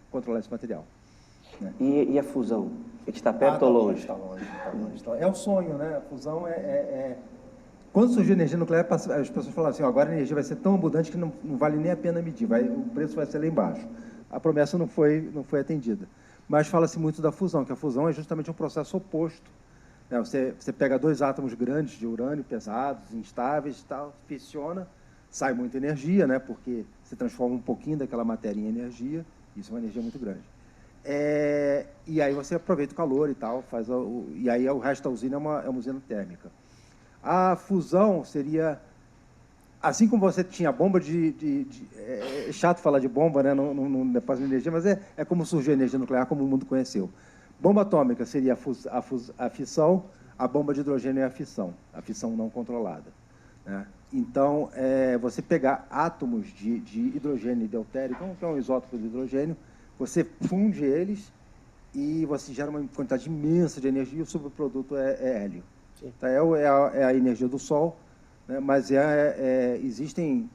controlar esse material. Né? E a fusão? A gente está perto ou longe? Está longe. É o sonho, né? A fusão Quando surgiu a energia nuclear, as pessoas falaram assim, agora a energia vai ser tão abundante que não vale nem a pena medir, o preço vai ser lá embaixo. A promessa não foi atendida. Mas fala-se muito da fusão, que a fusão é justamente um processo oposto. Né? Você pega 2 átomos grandes de urânio, pesados, instáveis, tal, fissiona, sai muita energia, né? Porque você transforma um pouquinho daquela matéria em energia, isso é uma energia muito grande. E aí você aproveita o calor e tal, e aí o resto da usina é uma usina térmica. A fusão seria, assim como você tinha bomba é chato falar de bomba, né? Não faz energia, mas é como surgiu a energia nuclear, como o mundo conheceu. Bomba atômica seria a fissão, a bomba de hidrogênio é a fissão não controlada. Né? Então, você pegar átomos de hidrogênio e deutério, que é um isótopo de hidrogênio, você funde eles e você gera uma quantidade imensa de energia e o subproduto é hélio. Tá? É a energia do Sol, né? Mas existem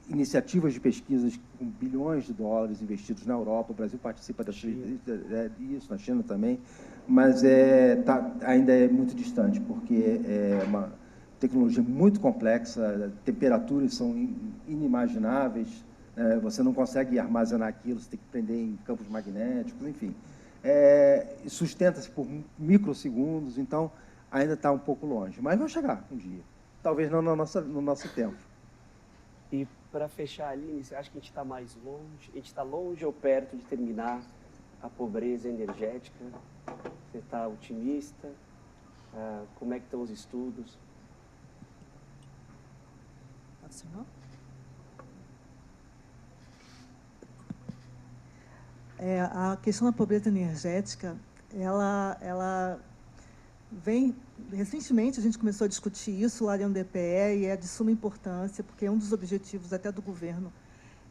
iniciativas de pesquisas com bilhões de dólares investidos na Europa, o Brasil participa disso, na China também, mas ainda é muito distante, porque é uma tecnologia muito complexa, temperaturas são inimagináveis, você não consegue armazenar aquilo, você tem que prender em campos magnéticos, enfim. Sustenta-se por microsegundos, então ainda está um pouco longe, mas vai chegar um dia, talvez não no nosso tempo. E para fechar, Aline, você acha que a gente está mais longe? A gente está longe ou perto de terminar a pobreza energética? Você está otimista? Como é que estão os estudos? Pode ser, não? A questão da pobreza energética, ela vem... Recentemente, a gente começou a discutir isso lá dentro do DPE e é de suma importância, porque um dos objetivos até do governo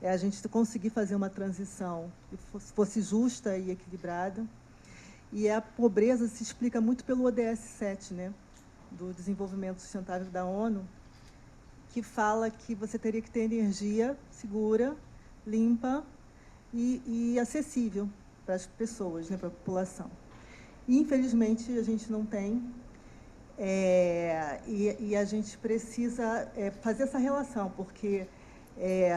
é a gente conseguir fazer uma transição que fosse justa e equilibrada. E a pobreza se explica muito pelo ODS 7, né, do Desenvolvimento Sustentável da ONU, que fala que você teria que ter energia segura, limpa e acessível para as pessoas, né, para a população. E, infelizmente, a gente não tem, e a gente precisa fazer essa relação, porque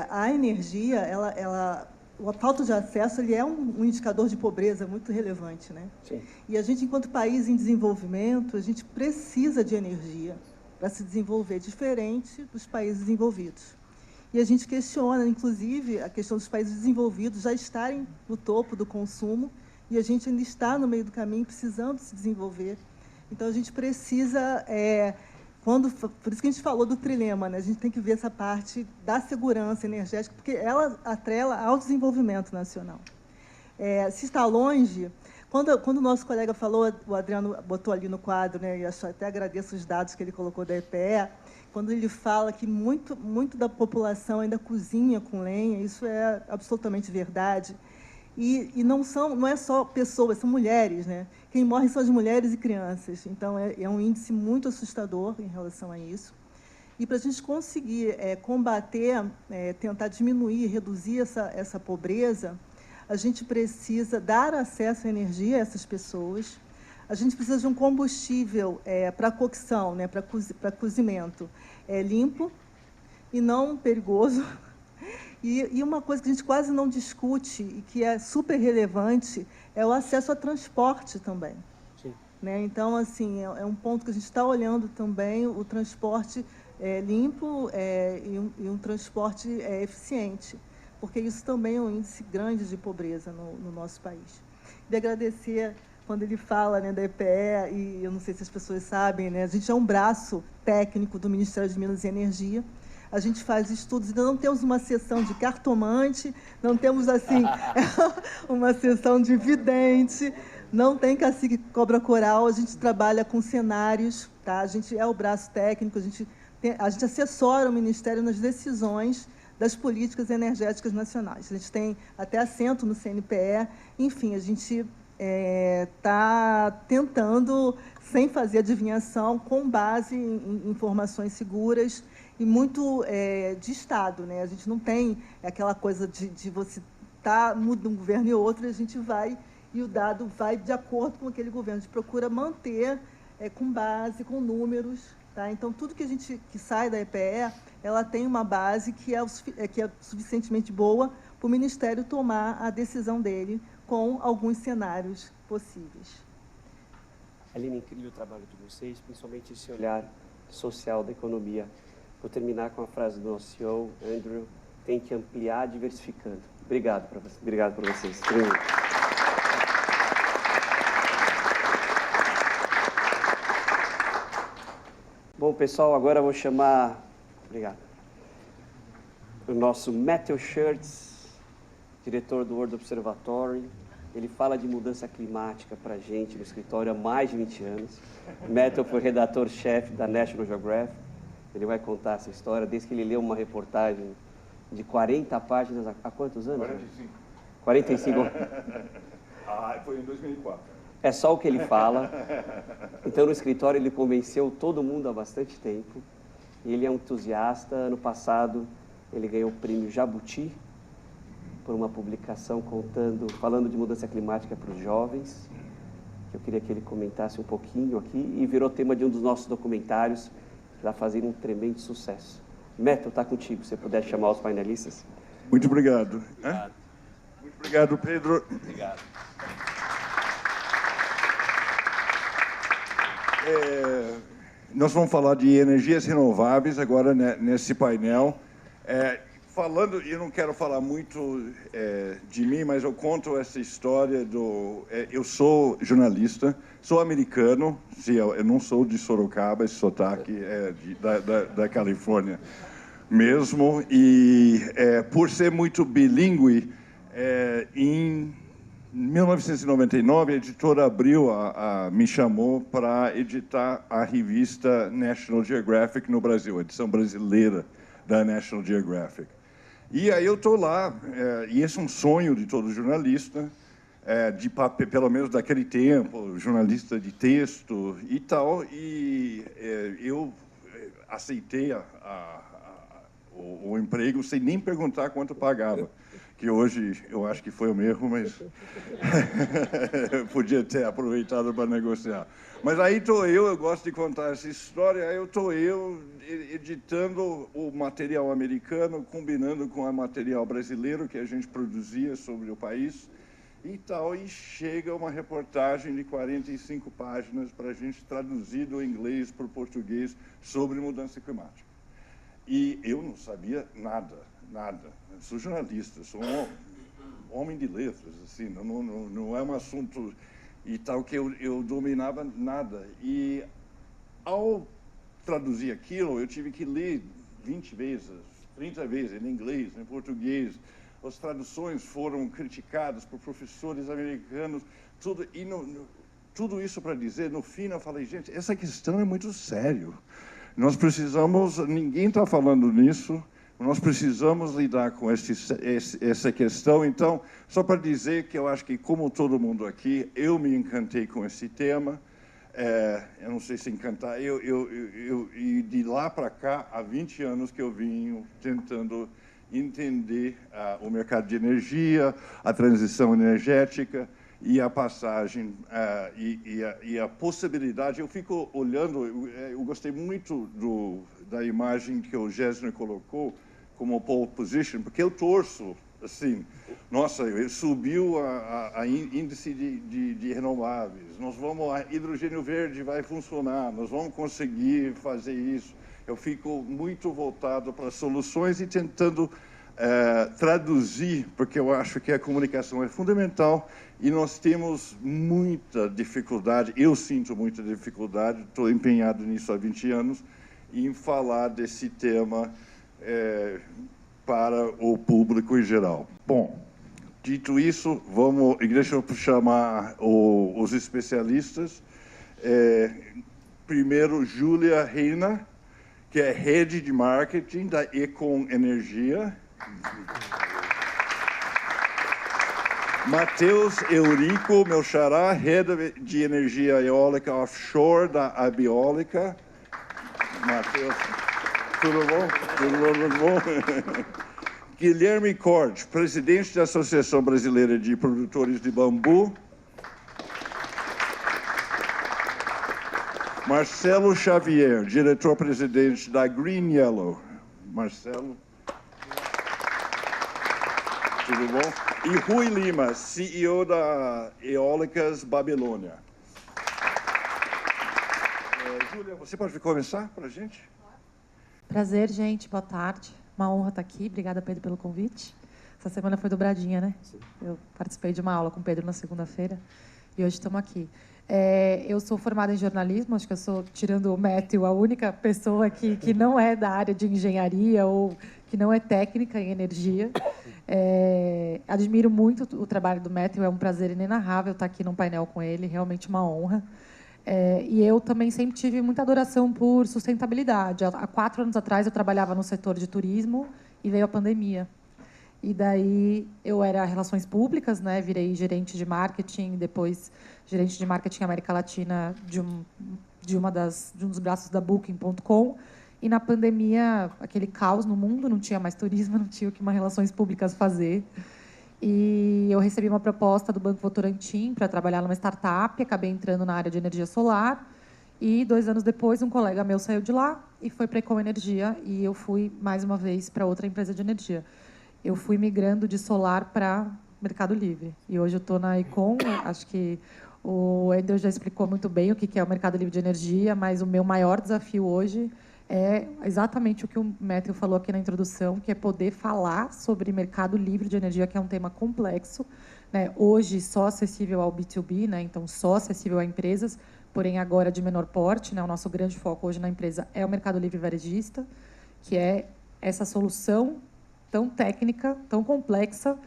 a energia, a falta de acesso, ele é um indicador de pobreza muito relevante, né? Sim. E a gente, enquanto país em desenvolvimento, a gente precisa de energia para se desenvolver, diferente dos países desenvolvidos. E a gente questiona, inclusive, a questão dos países desenvolvidos já estarem no topo do consumo e a gente ainda está no meio do caminho, precisando se desenvolver. Então, a gente precisa, por isso que a gente falou do trilema, né? A gente tem que ver essa parte da segurança energética, porque ela atrela ao desenvolvimento nacional. Se está longe, quando o nosso colega falou, o Adriano botou ali no quadro, né? E eu até agradeço os dados que ele colocou da EPE, quando ele fala que muito da população ainda cozinha com lenha, isso é absolutamente verdade. E não é só pessoas, são mulheres, né? Quem morre são as mulheres e crianças. Então, é um índice muito assustador em relação a isso. E para a gente conseguir combater, tentar diminuir, reduzir essa pobreza, a gente precisa dar acesso à energia a essas pessoas. A gente precisa de um combustível para cocção, né, para cozimento, limpo e não perigoso. E uma coisa que a gente quase não discute e que é super relevante é o acesso a transporte também. Sim. Né? Então, assim, é um ponto que a gente está olhando também, o transporte limpo e um transporte eficiente, porque isso também é um índice grande de pobreza no nosso país. E agradecer, quando ele fala, né, da EPE, e eu não sei se as pessoas sabem, né, a gente é um braço técnico do Ministério de Minas e Energia. A gente faz estudos, ainda não temos uma sessão de cartomante, não temos, assim, uma sessão de vidente, não tem cacique cobra coral, a gente trabalha com cenários, tá? A gente é o braço técnico, a gente assessora o Ministério nas decisões das políticas energéticas nacionais. A gente tem até assento no CNPE, enfim, a gente está tentando, sem fazer adivinhação, com base em informações seguras e muito de Estado, né? A gente não tem aquela coisa de você muda um governo e outro, a gente vai, e o dado vai de acordo com aquele governo. A gente procura manter com base, com números, tá? Então, tudo que sai da EPE, ela tem uma base que é suficientemente boa para o Ministério tomar a decisão dele com alguns cenários possíveis. Aline, incrível o trabalho de vocês, principalmente esse olhar social da economia. Vou terminar com a frase do nosso CEO, Andrew, tem que ampliar diversificando. Obrigado por vocês. Bom, pessoal, agora eu vou chamar, o nosso Matthew Shirts, diretor do World Observatory. Ele fala de mudança climática para a gente no escritório há mais de 20 anos. Matthew foi redator-chefe da National Geographic. Ele vai contar essa história desde que ele leu uma reportagem de 40 páginas há quantos anos? 45. Foi em 2004. É só o que ele fala. Então, no escritório, ele convenceu todo mundo há bastante tempo. E ele é um entusiasta. Ano passado, ele ganhou o prêmio Jabuti por uma publicação falando de mudança climática para os jovens. Eu queria que ele comentasse um pouquinho aqui. E virou tema de um dos nossos documentários, que está fazendo um tremendo sucesso. Matthew, está contigo. Se você puder chamar os painelistas. Muito obrigado. Muito obrigado, Pedro. Obrigado. Nós vamos falar de energias renováveis agora nesse painel. Falando, eu não quero falar muito de mim, mas eu conto essa história eu sou jornalista, sou americano, eu não sou de Sorocaba, esse sotaque é da Califórnia mesmo, e por ser muito bilíngue, em 1999, a editora Abril me chamou para editar a revista National Geographic no Brasil, a edição brasileira da National Geographic. E aí eu estou lá, e esse é um sonho de todo jornalista, pelo menos daquele tempo, jornalista de texto e tal, e eu aceitei o emprego sem nem perguntar quanto pagava. Que hoje eu acho que foi o mesmo, mas podia ter aproveitado para negociar. Mas aí estou eu gosto de contar essa história, aí estou eu editando o material americano, combinando com o material brasileiro que a gente produzia sobre o país e tal, e chega uma reportagem de 45 páginas para a gente traduzir do inglês para o português sobre mudança climática. E eu não sabia nada. Eu sou jornalista, sou um homem de letras, assim, não é um assunto e tal que eu dominava nada. E ao traduzir aquilo, eu tive que ler 20 vezes, 30 vezes, em inglês, em português. As traduções foram criticadas por professores americanos, tudo isso para dizer, no fim eu falei, gente, essa questão é muito séria. Nós precisamos, ninguém está falando nisso, nós precisamos lidar com essa questão. Então, só para dizer que eu acho que, como todo mundo aqui, eu me encantei com esse tema. Eu não sei se encantar. E de lá para cá, há 20 anos que eu venho tentando entender o mercado de energia, a transição energética e a passagem e a possibilidade. Eu fico olhando, eu gostei muito da imagem que o Gessner colocou, como pole position, porque eu torço, assim, nossa, subiu a índice de renováveis, a hidrogênio verde vai funcionar, nós vamos conseguir fazer isso. Eu fico muito voltado para soluções e tentando traduzir, porque eu acho que a comunicação é fundamental e nós temos muita dificuldade, eu sinto muita dificuldade, estou empenhado nisso há 20 anos, em falar desse tema para o público em geral. Bom, dito isso, deixa eu chamar os especialistas. Primeiro, Júlia Reina, que é Head de Marketing da Econ Energia. Matheus Eurico, meu xará, Head de Energia Eólica Offshore da Abiólica. Matheus, tudo bom? Tudo bom? Guilherme Corte, presidente da Associação Brasileira de Produtores de Bambu. Marcelo Xavier, diretor-presidente da Green Yellow. Marcelo. Tudo bom? E Rui Lima, CEO da Eólicas Babilônia. Júlia, você pode começar para a gente? Prazer, gente. Boa tarde. Uma honra estar aqui. Obrigada, Pedro, pelo convite. Essa semana foi dobradinha, né? Sim. Eu participei de uma aula com o Pedro na segunda-feira e hoje estamos aqui. Eu sou formada em jornalismo, acho que eu sou, tirando o Matthew, a única pessoa que não é da área de engenharia ou que não é técnica em energia. Admiro muito o trabalho do Matthew, é um prazer inenarrável estar aqui num painel com ele, realmente uma honra. E eu também sempre tive muita adoração por sustentabilidade. Há 4 anos atrás eu trabalhava no setor de turismo e veio a pandemia. E daí eu era relações públicas, né? Virei gerente de marketing, depois gerente de marketing América Latina de um dos braços da Booking.com. E na pandemia, aquele caos no mundo, não tinha mais turismo, não tinha o que uma relações públicas fazer. E eu recebi uma proposta do Banco Votorantim para trabalhar numa startup, acabei entrando na área de energia solar. E 2 anos depois, um colega meu saiu de lá e foi para a Econ Energia, e eu fui mais uma vez para outra empresa de energia. Eu fui migrando de solar para Mercado Livre. E hoje eu estou na Econ. Acho que o Andrew já explicou muito bem o que é o Mercado Livre de Energia, mas o meu maior desafio hoje é exatamente o que o Matthew falou aqui na introdução, que é poder falar sobre mercado livre de energia, que é um tema complexo, né? Hoje só acessível ao B2B, né? Então só acessível a empresas, porém agora de menor porte, né? O nosso grande foco hoje na empresa é o mercado livre varejista, que é essa solução tão técnica, tão complexa,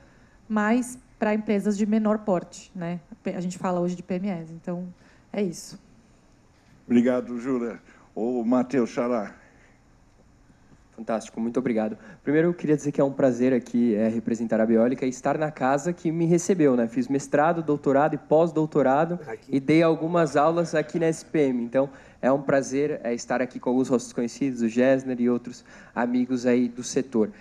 mas para empresas de menor porte, né? A gente fala hoje de PMEs, então é isso. Obrigado, Júlia. O Matheus Xará. Fantástico, muito obrigado. Primeiro, eu queria dizer que é um prazer aqui representar a Abiólica e estar na casa que me recebeu, né? Fiz mestrado, doutorado e pós-doutorado e dei algumas aulas aqui na SPM. Então, é um prazer estar aqui com alguns rostos conhecidos, o Gessner e outros amigos aí do setor.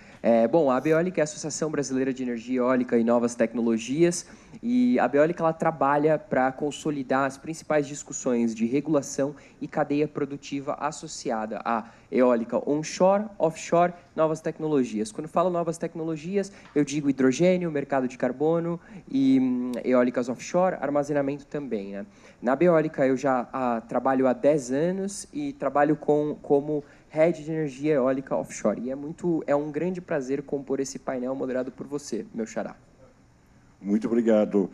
Bom, a Abiólica é a Associação Brasileira de Energia Eólica e Novas Tecnologias, e a Abiólica ela trabalha para consolidar as principais discussões de regulação e cadeia produtiva associada à eólica onshore, offshore, novas tecnologias. Quando falo novas tecnologias, eu digo hidrogênio, mercado de carbono e eólicas offshore, armazenamento também, né? Na Abiólica eu já trabalho há 10 anos e trabalho como Head de Energia Eólica Offshore. E é um grande prazer compor esse painel moderado por você, meu xará. Muito obrigado.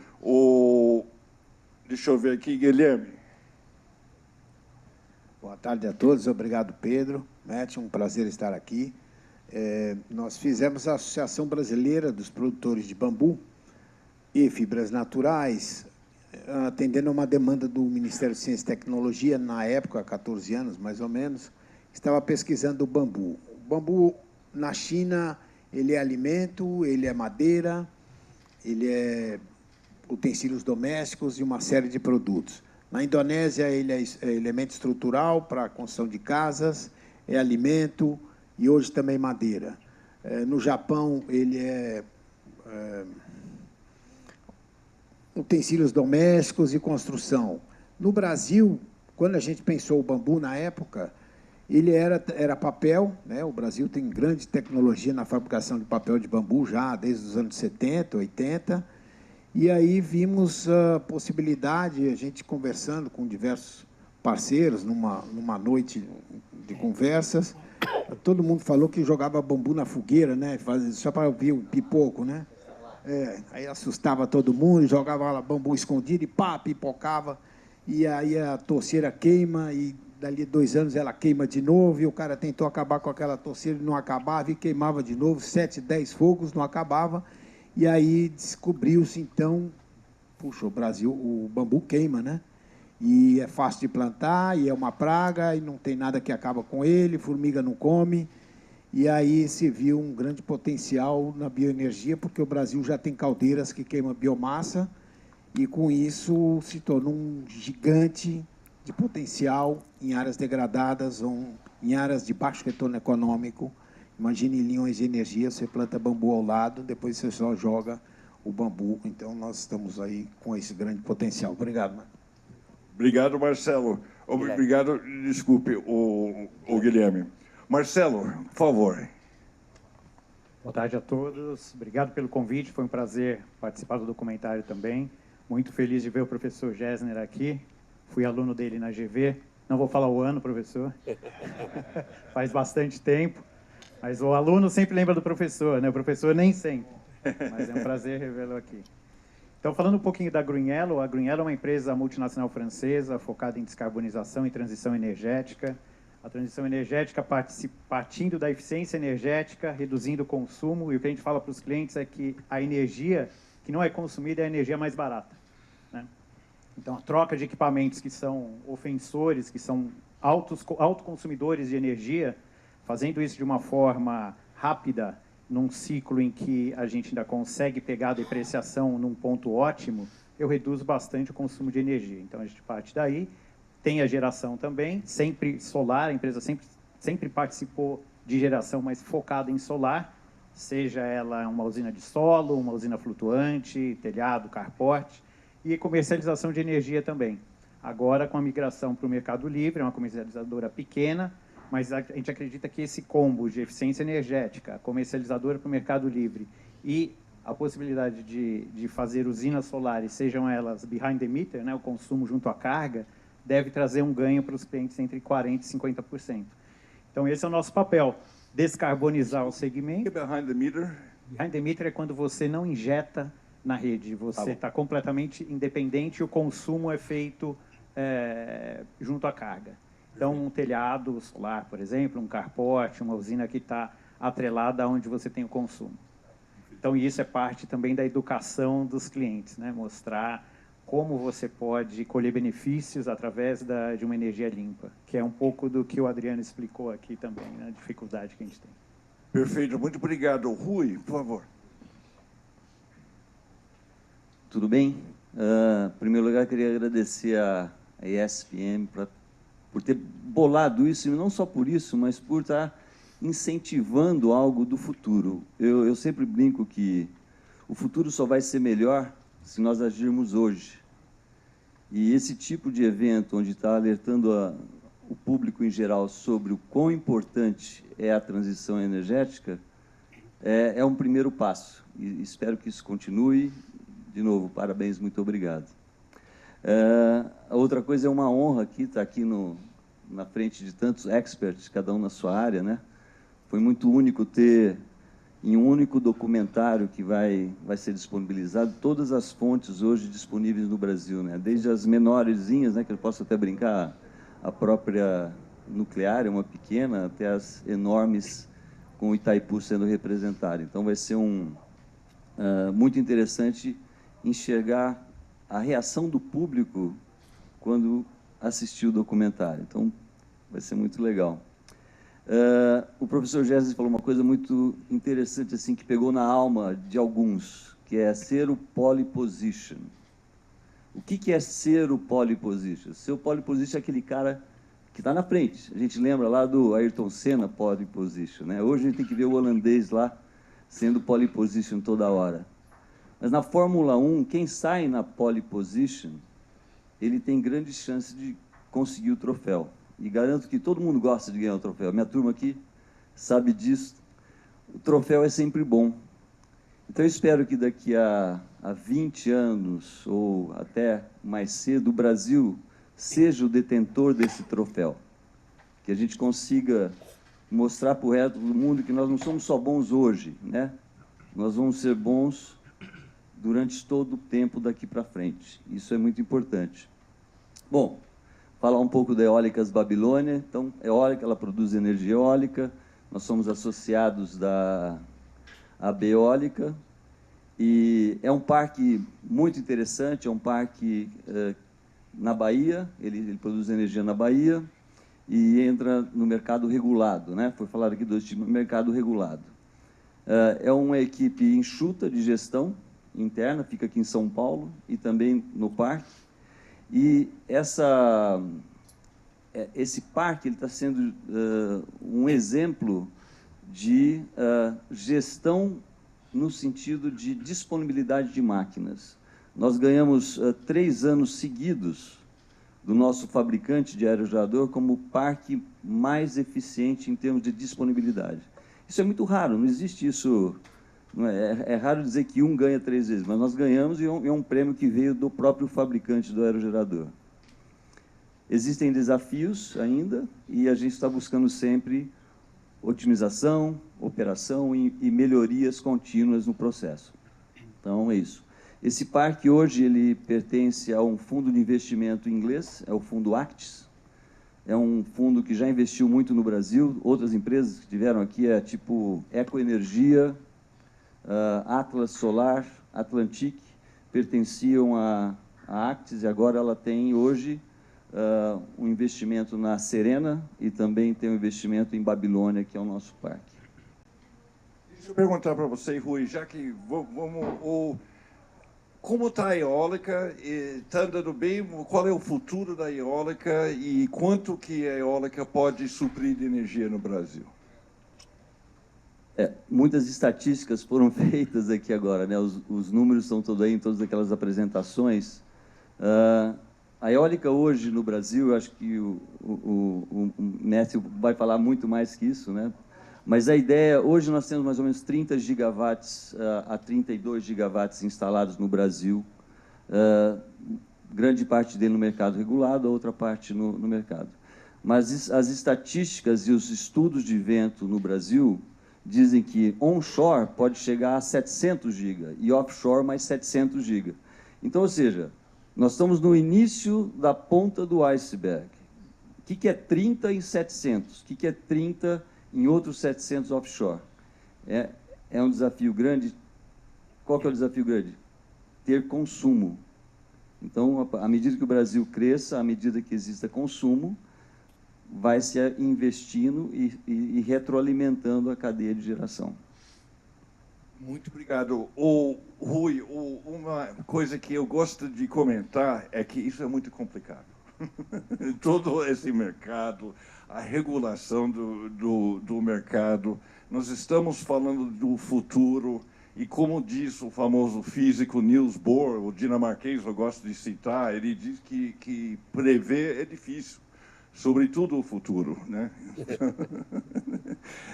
Deixa eu ver aqui, Guilherme. Boa tarde a todos. Obrigado, Pedro. Matthew, um prazer estar aqui. Nós fizemos a Associação Brasileira dos Produtores de Bambu e Fibras Naturais, atendendo a uma demanda do Ministério de Ciência e Tecnologia, na época, há 14 anos, mais ou menos, estava pesquisando o bambu. O bambu, na China, ele é alimento, ele é madeira, ele é utensílios domésticos e uma série de produtos. Na Indonésia, ele é elemento estrutural para a construção de casas, é alimento e hoje também madeira. No Japão, ele é utensílios domésticos e construção. No Brasil, quando a gente pensou o bambu na época, Ele era papel, né? O Brasil tem grande tecnologia na fabricação de papel de bambu já desde os anos 70, 80. E aí vimos a possibilidade, a gente conversando com diversos parceiros, numa noite de conversas, todo mundo falou que jogava bambu na fogueira, né? Só para ouvir o pipoco, né? Aí assustava todo mundo, jogava lá bambu escondido e pá, pipocava. E aí a torceira queima e dali 2 anos ela queima de novo, e o cara tentou acabar com aquela torceira e não acabava, e queimava de novo, 7, 10 fogos, não acabava. E aí descobriu-se, então, puxa, o Brasil, o bambu queima, né? E é fácil de plantar, e é uma praga, e não tem nada que acaba com ele, formiga não come. E aí se viu um grande potencial na bioenergia, porque o Brasil já tem caldeiras que queimam biomassa, e com isso se tornou um gigante de potencial em áreas degradadas ou em áreas de baixo retorno econômico. Imagine linhões de energia, você planta bambu ao lado, depois você só joga o bambu. Então, nós estamos aí com esse grande potencial. Obrigado, Marcelo. Obrigado, Marcelo. Obrigado, desculpe, o Guilherme. Marcelo, por favor. Boa tarde a todos. Obrigado pelo convite. Foi um prazer participar do documentário também. Muito feliz de ver o professor Gessner aqui. Fui aluno dele na GV. Não vou falar o ano, professor. Faz bastante tempo. Mas o aluno sempre lembra do professor, né? O professor nem sempre. Mas é um prazer revê-lo aqui. Então, falando um pouquinho da Green Yellow, a Green Yellow é uma empresa multinacional francesa focada em descarbonização e transição energética. A transição energética partindo da eficiência energética, reduzindo o consumo. E o que a gente fala para os clientes é que a energia que não é consumida é a energia mais barata, né? Então, a troca de equipamentos que são ofensores, que são autoconsumidores de energia, fazendo isso de uma forma rápida, num ciclo em que a gente ainda consegue pegar a depreciação num ponto ótimo, eu reduzo bastante o consumo de energia. Então, a gente parte daí. Tem a geração também, sempre solar, a empresa sempre participou de geração, mas focada em solar, seja ela uma usina de solo, uma usina flutuante, telhado, carport, e comercialização de energia também. Agora, com a migração para o Mercado Livre, é uma comercializadora pequena, mas a gente acredita que esse combo de eficiência energética, comercializadora para o Mercado Livre e a possibilidade de fazer usinas solares, sejam elas behind the meter, né, o consumo junto à carga, deve trazer um ganho para os clientes entre 40% e 50%. Então, esse é o nosso papel, descarbonizar o segmento. Behind the meter? Behind the meter é quando você não injeta na rede, você está completamente independente e o consumo é feito junto à carga. Então, um telhado solar, por exemplo, um carport, uma usina que está atrelada onde você tem o consumo. Então, isso é parte também da educação dos clientes, né? Mostrar como você pode colher benefícios através de uma energia limpa, que é um pouco do que o Adriano explicou aqui também, né? A dificuldade que a gente tem. Perfeito, muito obrigado. Rui, por favor. Tudo bem? Em primeiro lugar, queria agradecer a ESPM por ter bolado isso, e não só por isso, mas por estar incentivando algo do futuro. Eu sempre brinco que o futuro só vai ser melhor se nós agirmos hoje. E esse tipo de evento, onde está alertando o público em geral sobre o quão importante é a transição energética, é um primeiro passo. E espero que isso continue. De novo, parabéns, muito obrigado. A outra coisa é uma honra estar aqui na frente de tantos experts, cada um na sua área, né? Foi muito único ter, em um único documentário que vai ser disponibilizado, todas as fontes hoje disponíveis no Brasil, né? Desde as menorzinhas, né, que eu posso até brincar, a própria nuclear, uma pequena, até as enormes, com o Itaipu sendo representado. Então, vai ser muito interessante enxergar a reação do público quando assistir o documentário. Então, vai ser muito legal. O professor Gessner falou uma coisa muito interessante, assim, que pegou na alma de alguns, que é ser o pole position. O que é ser o pole position? Ser o pole position é aquele cara que está na frente. A gente lembra lá do Ayrton Senna, pole position, né? Hoje a gente tem que ver o holandês lá sendo pole position toda hora. Mas na Fórmula 1, quem sai na pole position, ele tem grandes chances de conseguir o troféu. e garanto que todo mundo gosta de ganhar o troféu. Minha turma aqui sabe disso. O troféu é sempre bom. Então, eu espero que daqui a 20 anos, ou até mais cedo, o Brasil seja o detentor desse troféu. Que a gente consiga mostrar para o resto do mundo que nós não somos só bons hoje, né? Nós vamos ser bons durante todo o tempo daqui para frente. Isso é muito importante. Bom, falar um pouco da Eólicas Babilônia. Então, eólica, ela produz energia eólica. Nós somos associados da Eólica. E é um parque muito interessante, é um parque na Bahia, ele produz energia na Bahia e entra no mercado regulado, né? Foi falado aqui dois tipos, mercado regulado. É uma equipe enxuta de gestão interna, fica aqui em São Paulo e também no parque. E esse parque está sendo um exemplo de gestão no sentido de disponibilidade de máquinas. Nós ganhamos 3 anos seguidos do nosso fabricante de aerogerador como o parque mais eficiente em termos de disponibilidade. Isso é muito raro, não existe isso. Não é raro dizer que um ganha 3 vezes, mas nós ganhamos e é um prêmio que veio do próprio fabricante do aerogerador. Existem desafios ainda e a gente está buscando sempre otimização, operação e melhorias contínuas no processo. Então, é isso. Esse parque, hoje, ele pertence a um fundo de investimento inglês, é o fundo Actis. É um fundo que já investiu muito no Brasil. Outras empresas que tiveram aqui, tipo Ecoenergia, Atlas Solar, Atlantic, pertenciam a Actis, e agora ela tem, hoje, um investimento na Serena e também tem um investimento em Babilônia, que é o nosso parque. Deixa eu perguntar para você, Rui, já que como está a eólica? Está andando bem? Qual é o futuro da eólica e quanto que a eólica pode suprir de energia no Brasil? Muitas estatísticas foram feitas aqui agora, né? Os números estão todos aí em todas aquelas apresentações. A eólica hoje no Brasil, eu acho que o Mestre vai falar muito mais que isso, né? Mas a ideia, hoje nós temos mais ou menos 30 gigawatts a 32 gigawatts instalados no Brasil, grande parte dele no mercado regulado, a outra parte no mercado. Mas as estatísticas e os estudos de vento no Brasil dizem que onshore pode chegar a 700 giga e offshore mais 700 giga. Então, ou seja, nós estamos no início da ponta do iceberg. O que é 30 em 700? O que é 30 em outros 700 offshore? É um desafio grande. Qual que é o desafio grande? Ter consumo. Então, à medida que o Brasil cresça, à medida que exista consumo, vai se investindo e retroalimentando a cadeia de geração. Muito obrigado. Rui, uma coisa que eu gosto de comentar é que isso é muito complicado. Todo esse mercado, a regulação do mercado, nós estamos falando do futuro e, como diz o famoso físico Niels Bohr, o dinamarquês, eu gosto de citar, ele diz que prever é difícil, sobretudo o futuro, né?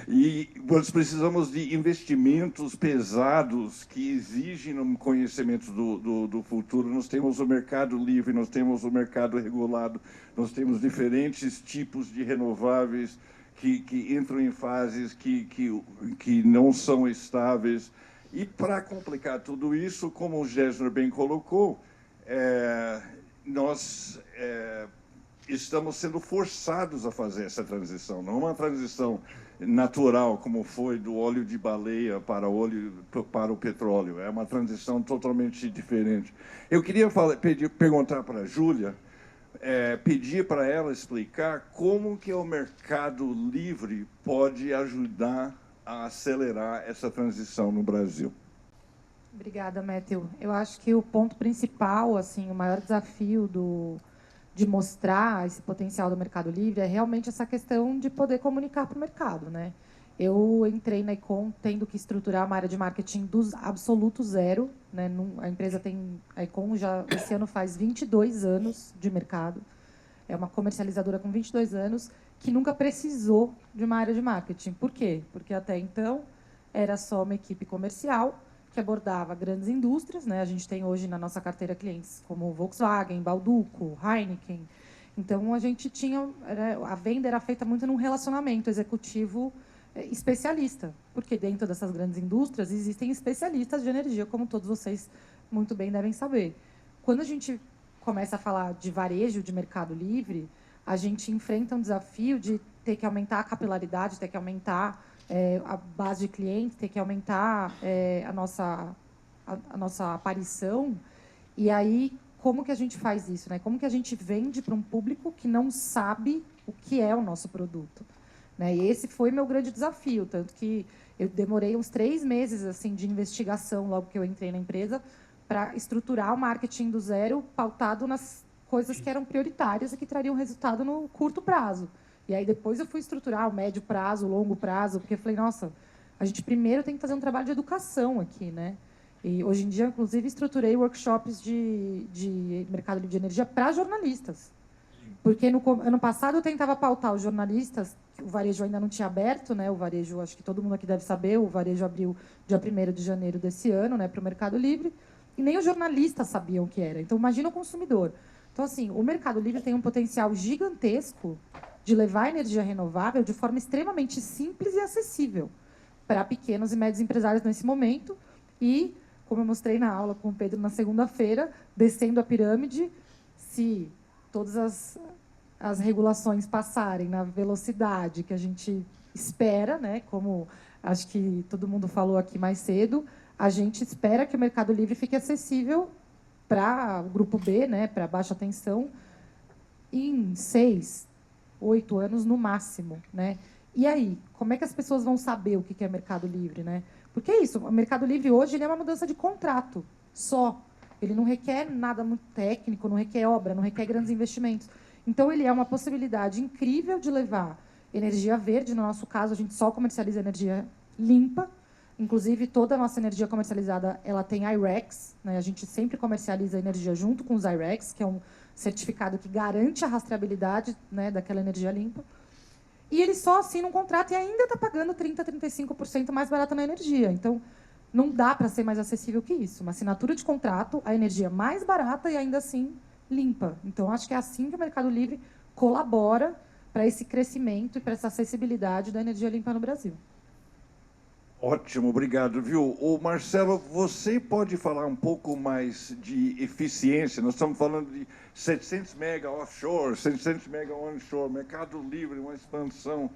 E nós precisamos de investimentos pesados que exigem um conhecimento do futuro. Nós temos o mercado livre, nós temos o mercado regulado, nós temos diferentes tipos de renováveis que entram em fases que não são estáveis. E, para complicar tudo isso, como o Gessner bem colocou, nós estamos sendo forçados a fazer essa transição. Não é uma transição natural, como foi do óleo de baleia para o petróleo. É uma transição totalmente diferente. Eu queria perguntar para a Júlia, pedir para ela explicar como que o mercado livre pode ajudar a acelerar essa transição no Brasil. Obrigada, Matthew. Eu acho que o ponto principal, assim, o maior desafio de mostrar esse potencial do mercado livre é realmente essa questão de poder comunicar para o mercado, né? Eu entrei na Econ tendo que estruturar uma área de marketing do absoluto zero, né? A empresa a Econ já esse ano faz 22 anos de mercado. é uma comercializadora com 22 anos que nunca precisou de uma área de marketing. Por quê? Porque até então era só uma equipe comercial que abordava grandes indústrias, né? A gente tem hoje na nossa carteira clientes como Volkswagen, Balduco, Heineken. Então, a gente tinha... a venda era feita muito num relacionamento executivo especialista, porque dentro dessas grandes indústrias existem especialistas de energia, como todos vocês muito bem devem saber. Quando a gente começa a falar de varejo, de mercado livre, a gente enfrenta um desafio de ter que aumentar a capilaridade, ter que aumentar a base de clientes, ter que aumentar a nossa aparição. E aí, como que a gente faz isso, né? Como que a gente vende para um público que não sabe o que é o nosso produto? Né? E esse foi meu grande desafio, tanto que eu demorei uns 3 meses assim, de investigação, logo que eu entrei na empresa, para estruturar o marketing do zero, pautado nas coisas que eram prioritárias e que trariam resultado no curto prazo. E aí depois eu fui estruturar o médio prazo, o longo prazo, porque eu falei, nossa, a gente primeiro tem que fazer um trabalho de educação aqui, né? E hoje em dia, inclusive, estruturei workshops de mercado livre de energia para jornalistas. Porque no ano passado eu tentava pautar os jornalistas, o varejo ainda não tinha aberto, né? O varejo, acho que todo mundo aqui deve saber, o varejo abriu dia 1º de janeiro desse ano, né, para o Mercado Livre, e nem os jornalistas sabiam o que era. Então, imagina o consumidor. Então, assim, o Mercado Livre tem um potencial gigantesco de levar energia renovável de forma extremamente simples e acessível para pequenos e médios empresários nesse momento. E, como eu mostrei na aula com o Pedro na segunda-feira, descendo a pirâmide, se todas as regulações passarem na velocidade que a gente espera, né, como acho que todo mundo falou aqui mais cedo, a gente espera que o Mercado Livre fique acessível para o grupo B, né, para baixa tensão, em 6, 8 anos no máximo, né? E aí, como é que as pessoas vão saber o que é Mercado Livre, né? Porque é isso, o Mercado Livre hoje ele é uma mudança de contrato só. Ele não requer nada muito técnico, não requer obra, não requer grandes investimentos. Então, ele é uma possibilidade incrível de levar energia verde. No nosso caso, a gente só comercializa energia limpa. Inclusive, toda a nossa energia comercializada ela tem I-RECs, né? A gente sempre comercializa energia junto com os I-RECs, que é um certificado que garante a rastreabilidade, né, daquela energia limpa. E ele só assina um contrato e ainda está pagando 30%, 35% mais barato na energia. Então, não dá para ser mais acessível que isso. Uma assinatura de contrato, a energia mais barata e ainda assim limpa. Então, acho que é assim que o Mercado Livre colabora para esse crescimento e para essa acessibilidade da energia limpa no Brasil. Ótimo, obrigado, viu? Ô, Marcelo, você pode falar um pouco mais de eficiência? Nós estamos falando de 700 mega offshore, 700 mega onshore, Mercado Livre, uma expansão.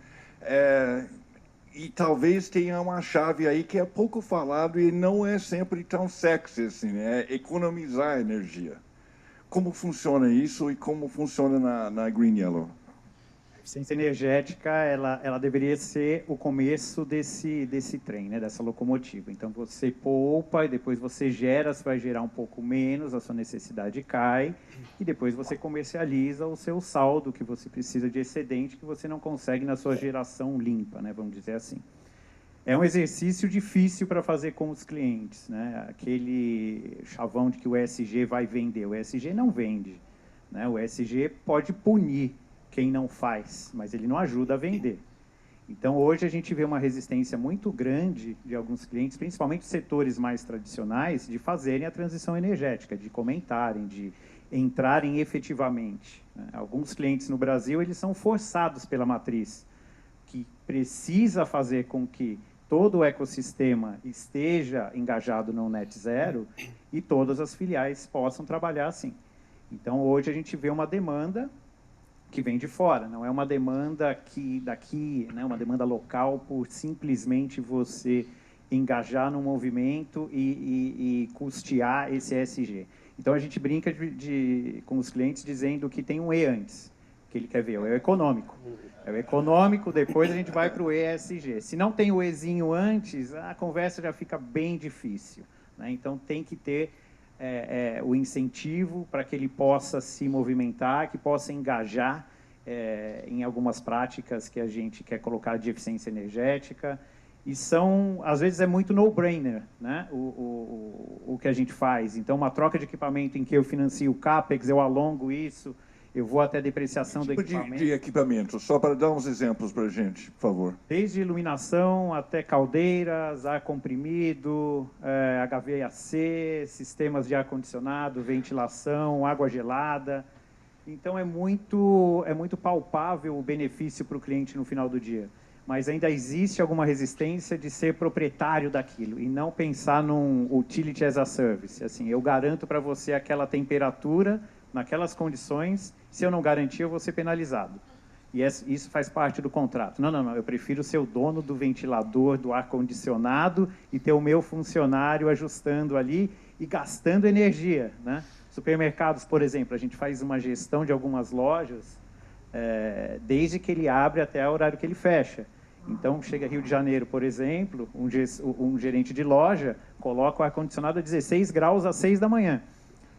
E talvez tenha uma chave aí que é pouco falado e não é sempre tão sexy assim, né? É economizar energia. Como funciona isso e como funciona na Green Yellow? A eficiência energética, ela deveria ser o começo desse trem, né, dessa locomotiva. Então, você poupa e depois você gera, você vai gerar um pouco menos, a sua necessidade cai, e depois você comercializa o seu saldo que você precisa de excedente, que você não consegue na sua geração limpa, né, vamos dizer assim. É um exercício difícil para fazer com os clientes, né? Aquele chavão de que o ESG vai vender. O ESG não vende, né? O ESG pode punir quem não faz, mas ele não ajuda a vender. Então, hoje a gente vê uma resistência muito grande de alguns clientes, principalmente setores mais tradicionais, de fazerem a transição energética, de comentarem, de entrarem efetivamente. Alguns clientes no Brasil, eles são forçados pela matriz, que precisa fazer com que todo o ecossistema esteja engajado no net zero e todas as filiais possam trabalhar assim. Então, hoje a gente vê uma demanda que vem de fora, não é uma demanda daqui, né, uma demanda local por simplesmente você engajar no movimento e custear esse ESG. Então, a gente brinca com os clientes dizendo que tem um E antes, que ele quer ver, é o econômico. É o econômico, depois a gente vai para o ESG. Se não tem o Ezinho antes, a conversa já fica bem difícil, né? Então, tem que ter o incentivo para que ele possa se movimentar, que possa engajar em algumas práticas que a gente quer colocar de eficiência energética. E às vezes é muito no-brainer, né? o que a gente faz. Então, uma troca de equipamento em que eu financio o CAPEX, eu alongo isso, Eu vou até a depreciação do equipamento. De equipamento, só para dar uns exemplos para a gente, por favor. Desde iluminação até caldeiras, ar comprimido, HVAC, sistemas de ar-condicionado, ventilação, água gelada. Então, é muito palpável o benefício para o cliente no final do dia. Mas ainda existe alguma resistência de ser proprietário daquilo e não pensar num utility as a service. Assim, eu garanto para você aquela temperatura, naquelas condições, se eu não garantir, eu vou ser penalizado. E isso faz parte do contrato. Não, eu prefiro ser o dono do ventilador, do ar-condicionado e ter o meu funcionário ajustando ali e gastando energia, né? Supermercados, por exemplo, a gente faz uma gestão de algumas lojas desde que ele abre até o horário que ele fecha. Então, chega Rio de Janeiro, por exemplo, um gerente de loja coloca o ar-condicionado a 16 graus às 6 da manhã.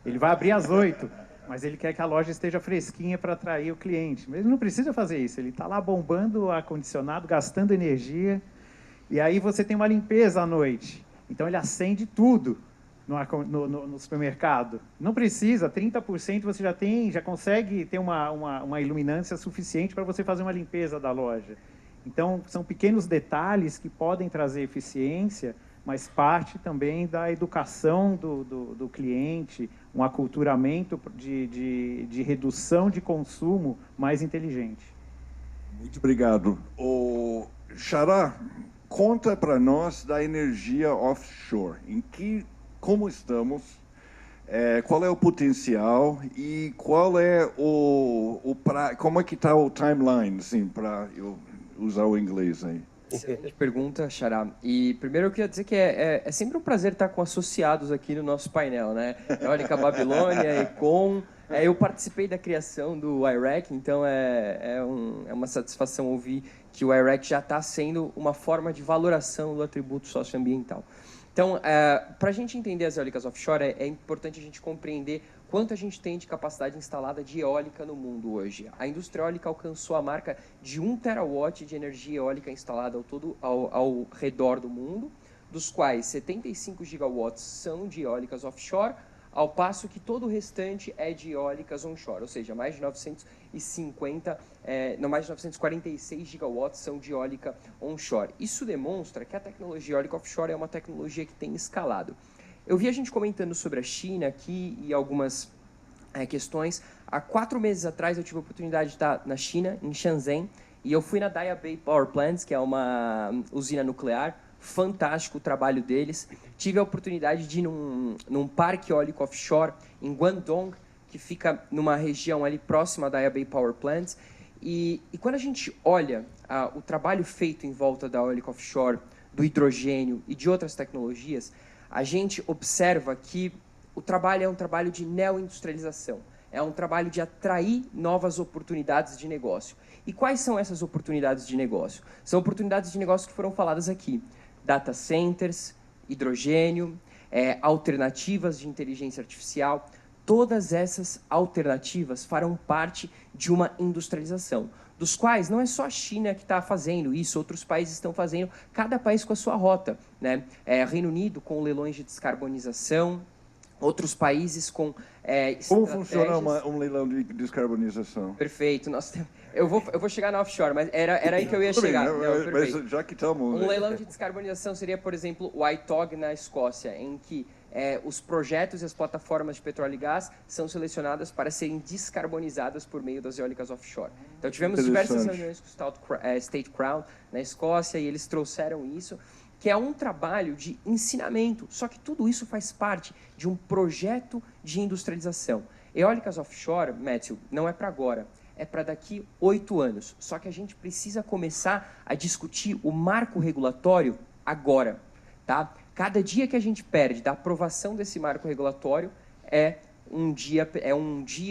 Ele vai abrir às 8, mas ele quer que a loja esteja fresquinha para atrair o cliente. Mas ele não precisa fazer isso, ele está lá bombando o ar-condicionado, gastando energia, e aí você tem uma limpeza à noite. Então, ele acende tudo no supermercado. Não precisa, 30% você já consegue ter uma iluminância suficiente para você fazer uma limpeza da loja. Então, são pequenos detalhes que podem trazer eficiência, mas parte também da educação do cliente, um aculturamento de redução de consumo mais inteligente. Muito obrigado. Xará, conta para nós da energia offshore. Como estamos, qual é o potencial e qual é como é que está o timeline, assim, para eu usar o inglês aí? Excelente pergunta, Xará. E primeiro eu queria dizer que é sempre um prazer estar com associados aqui no nosso painel, né? Eólica Babilônia, Econ. Eu participei da criação do IREC, então é uma satisfação ouvir que o IREC já está sendo uma forma de valoração do atributo socioambiental. Então, para a gente entender as eólicas offshore, é importante a gente compreender quanto a gente tem de capacidade instalada de eólica no mundo hoje. A indústria eólica alcançou a marca de 1 terawatt de energia eólica instalada ao redor do mundo, dos quais 75 gigawatts são de eólicas offshore, ao passo que todo o restante é de eólicas onshore, ou seja, mais de 946 gigawatts são de eólica onshore. Isso demonstra que a tecnologia eólica offshore é uma tecnologia que tem escalado. Eu vi a gente comentando sobre a China aqui e algumas questões. Há 4 meses atrás eu tive a oportunidade de estar na China, em Shenzhen, e eu fui na Daya Bay Power Plants, que é uma usina nuclear. Fantástico o trabalho deles. Tive a oportunidade de ir num parque eólico offshore em Guangdong, que fica numa região ali próxima da Daya Bay Power Plants. E quando a gente olha o trabalho feito em volta da eólica offshore, do hidrogênio e de outras tecnologias, a gente observa que o trabalho é um trabalho de neoindustrialização. É um trabalho de atrair novas oportunidades de negócio. E quais são essas oportunidades de negócio? São oportunidades de negócio que foram faladas aqui. Data centers, hidrogênio, alternativas de inteligência artificial. Todas essas alternativas farão parte de uma industrialização, dos quais não é só a China que está fazendo isso, outros países estão fazendo, cada país com a sua rota, né? Reino Unido com leilões de descarbonização, outros países com Como funciona um leilão de descarbonização? Perfeito. Eu vou chegar na offshore, mas era aí que eu ia chegar. Mas já que estamos... Um leilão de descarbonização seria, por exemplo, o ITOG na Escócia, em que os projetos e as plataformas de petróleo e gás são selecionadas para serem descarbonizadas por meio das eólicas offshore. Então, tivemos diversas reuniões com o State Crown na Escócia e eles trouxeram isso, que é um trabalho de ensinamento. Só que tudo isso faz parte de um projeto de industrialização. Eólicas offshore, Matthew, não é para agora, é para daqui 8 anos. Só que a gente precisa começar a discutir o marco regulatório agora, tá? Cada dia que a gente perde da aprovação desse marco regulatório é um dia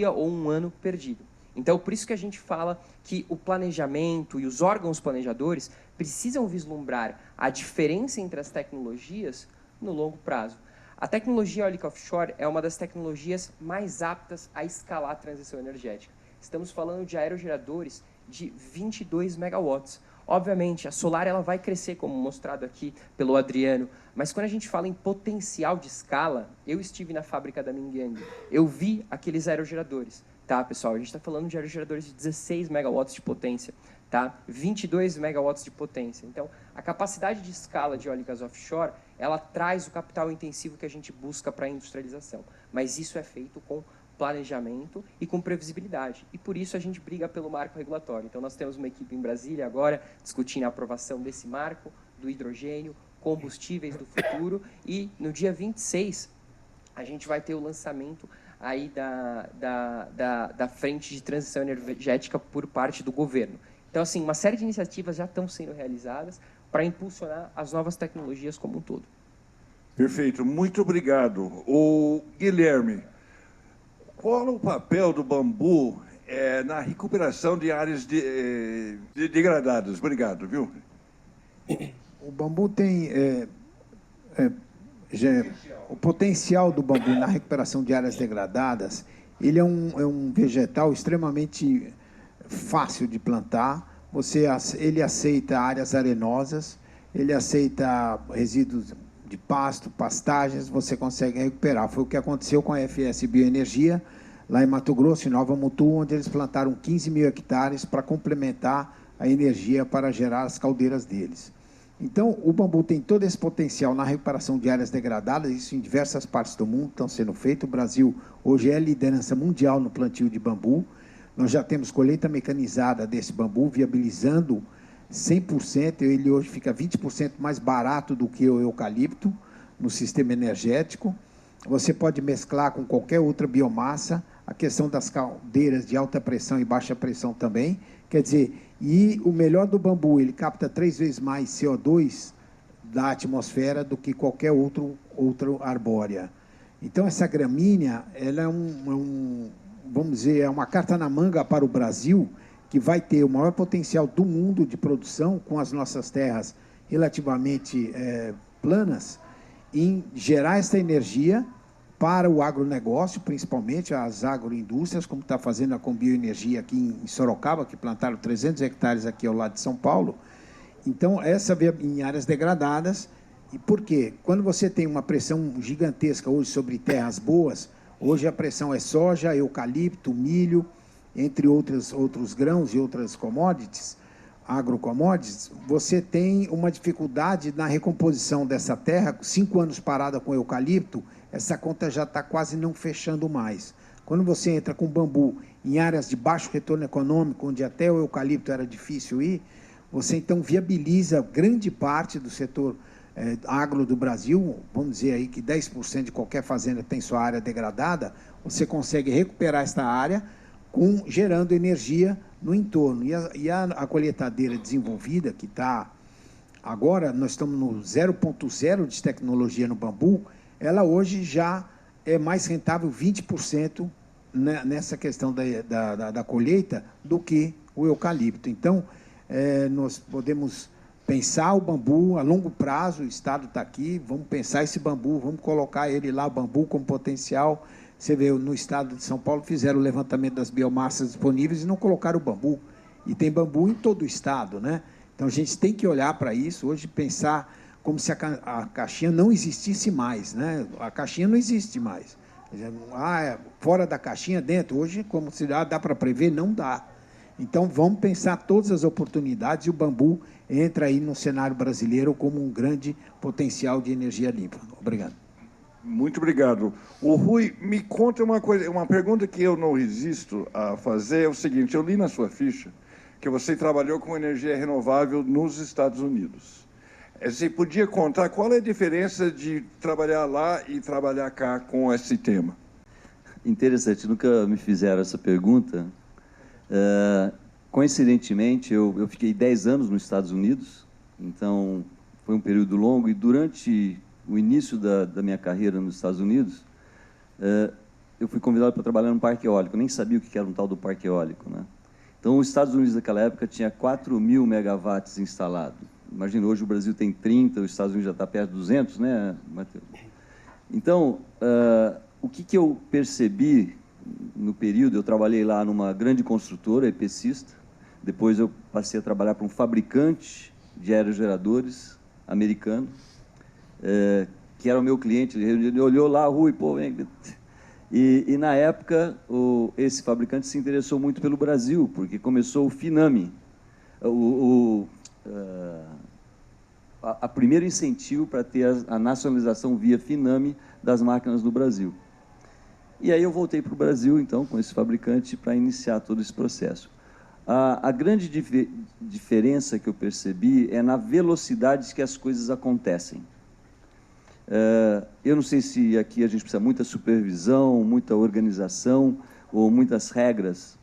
ou um ano perdido. Então, por isso que a gente fala que o planejamento e os órgãos planejadores precisam vislumbrar a diferença entre as tecnologias no longo prazo. A tecnologia eólica offshore é uma das tecnologias mais aptas a escalar a transição energética. Estamos falando de aerogeradores de 22 megawatts. Obviamente, a solar ela vai crescer, como mostrado aqui pelo Adriano, mas quando a gente fala em potencial de escala, eu estive na fábrica da Mingyang, eu vi aqueles aerogeradores. tá, pessoal? A gente está falando de aerogeradores de 16 megawatts de potência, tá? 22 megawatts de potência. Então, a capacidade de escala de eólicas offshore, ela traz o capital intensivo que a gente busca para a industrialização. Mas isso é feito com planejamento e com previsibilidade. E por isso a gente briga pelo marco regulatório. Então, nós temos uma equipe em Brasília agora discutindo a aprovação desse marco, do hidrogênio, combustíveis do futuro. E no dia 26, a gente vai ter o lançamento aí da frente de transição energética por parte do governo. Então, assim, uma série de iniciativas já estão sendo realizadas para impulsionar as novas tecnologias como um todo. Perfeito, muito obrigado. O Guilherme, qual é o papel do bambu na recuperação de áreas degradadas? Obrigado, viu? O bambu tem... o potencial do bambu na recuperação de áreas degradadas, ele é um vegetal extremamente fácil de plantar. Ele aceita áreas arenosas, ele aceita resíduos de pasto, pastagens, você consegue recuperar. Foi o que aconteceu com a FS Bioenergia, lá em Mato Grosso, em Nova Mutum, onde eles plantaram 15 mil hectares para complementar a energia para gerar as caldeiras deles. Então, o bambu tem todo esse potencial na recuperação de áreas degradadas, isso em diversas partes do mundo estão sendo feito. O Brasil hoje é a liderança mundial no plantio de bambu. Nós já temos colheita mecanizada desse bambu, viabilizando 100%, ele hoje fica 20% mais barato do que o eucalipto no sistema energético. Você pode mesclar com qualquer outra biomassa, a questão das caldeiras de alta pressão e baixa pressão também. Quer dizer, e o melhor do bambu, ele capta 3 vezes mais CO2 da atmosfera do que qualquer outro arbórea. Então, essa gramínea, ela vamos dizer, é uma carta na manga para o Brasil, que vai ter o maior potencial do mundo de produção, com as nossas terras relativamente planas, em gerar essa energia para o agronegócio, principalmente as agroindústrias, como está fazendo a Combioenergia aqui em Sorocaba, que plantaram 300 hectares aqui ao lado de São Paulo. Então, essa em áreas degradadas. E por quê? Quando você tem uma pressão gigantesca hoje sobre terras boas, hoje a pressão é soja, eucalipto, milho, entre outros grãos e outras commodities, agrocommodities, você tem uma dificuldade na recomposição dessa terra. 5 anos parada com eucalipto, essa conta já está quase não fechando mais. Quando você entra com bambu em áreas de baixo retorno econômico, onde até o eucalipto era difícil ir, você então viabiliza grande parte do setor agro do Brasil. Vamos dizer aí que 10% de qualquer fazenda tem sua área degradada, você consegue recuperar esta área gerando energia no entorno. E a colheitadeira desenvolvida, que está agora, nós estamos no 0.0 de tecnologia no bambu, ela hoje já é mais rentável 20% nessa questão da colheita do que o eucalipto. Então, nós podemos pensar o bambu a longo prazo, o Estado está aqui, vamos pensar esse bambu, vamos colocar ele lá, o bambu como potencial. Você vê, no estado de São Paulo fizeram o levantamento das biomassas disponíveis e não colocaram o bambu. E tem bambu em todo o estado, né? Então, a gente tem que olhar para isso, hoje pensar como se a caixinha não existisse mais, né? A caixinha não existe mais. Fora da caixinha, dentro. Hoje, como se dá para prever, não dá. Então, vamos pensar todas as oportunidades e o bambu entra aí no cenário brasileiro como um grande potencial de energia limpa. Obrigado. Muito obrigado. O Rui, me conta uma coisa, uma pergunta que eu não resisto a fazer é o seguinte: eu li na sua ficha que você trabalhou com energia renovável nos Estados Unidos. Você podia contar qual é a diferença de trabalhar lá e trabalhar cá com esse tema? Interessante, nunca me fizeram essa pergunta. Coincidentemente, eu fiquei 10 anos nos Estados Unidos, então foi um período longo, e durante o início da minha carreira nos Estados Unidos, eu fui convidado para trabalhar num parque eólico. Eu nem sabia o que era um tal do parque eólico, né? Então, os Estados Unidos naquela época tinha 4.000 megawatts instalados. Imagina, hoje o Brasil tem 30, os Estados Unidos já está perto de 200, né, Matheus? Então, o que eu percebi no período, eu trabalhei lá numa grande construtora, epecista, depois eu passei a trabalhar para um fabricante de aerogeradores americano, que era o meu cliente. Ele olhou lá, Rui, pô, vem. E na época, esse fabricante se interessou muito pelo Brasil, porque começou o Finame, a primeiro incentivo para ter a nacionalização via Finame das máquinas do Brasil. E aí eu voltei para o Brasil, então, com esse fabricante, para iniciar todo esse processo. A grande diferença que eu percebi é na velocidade que as coisas acontecem. Eu não sei se aqui a gente precisa de muita supervisão, muita organização ou muitas regras.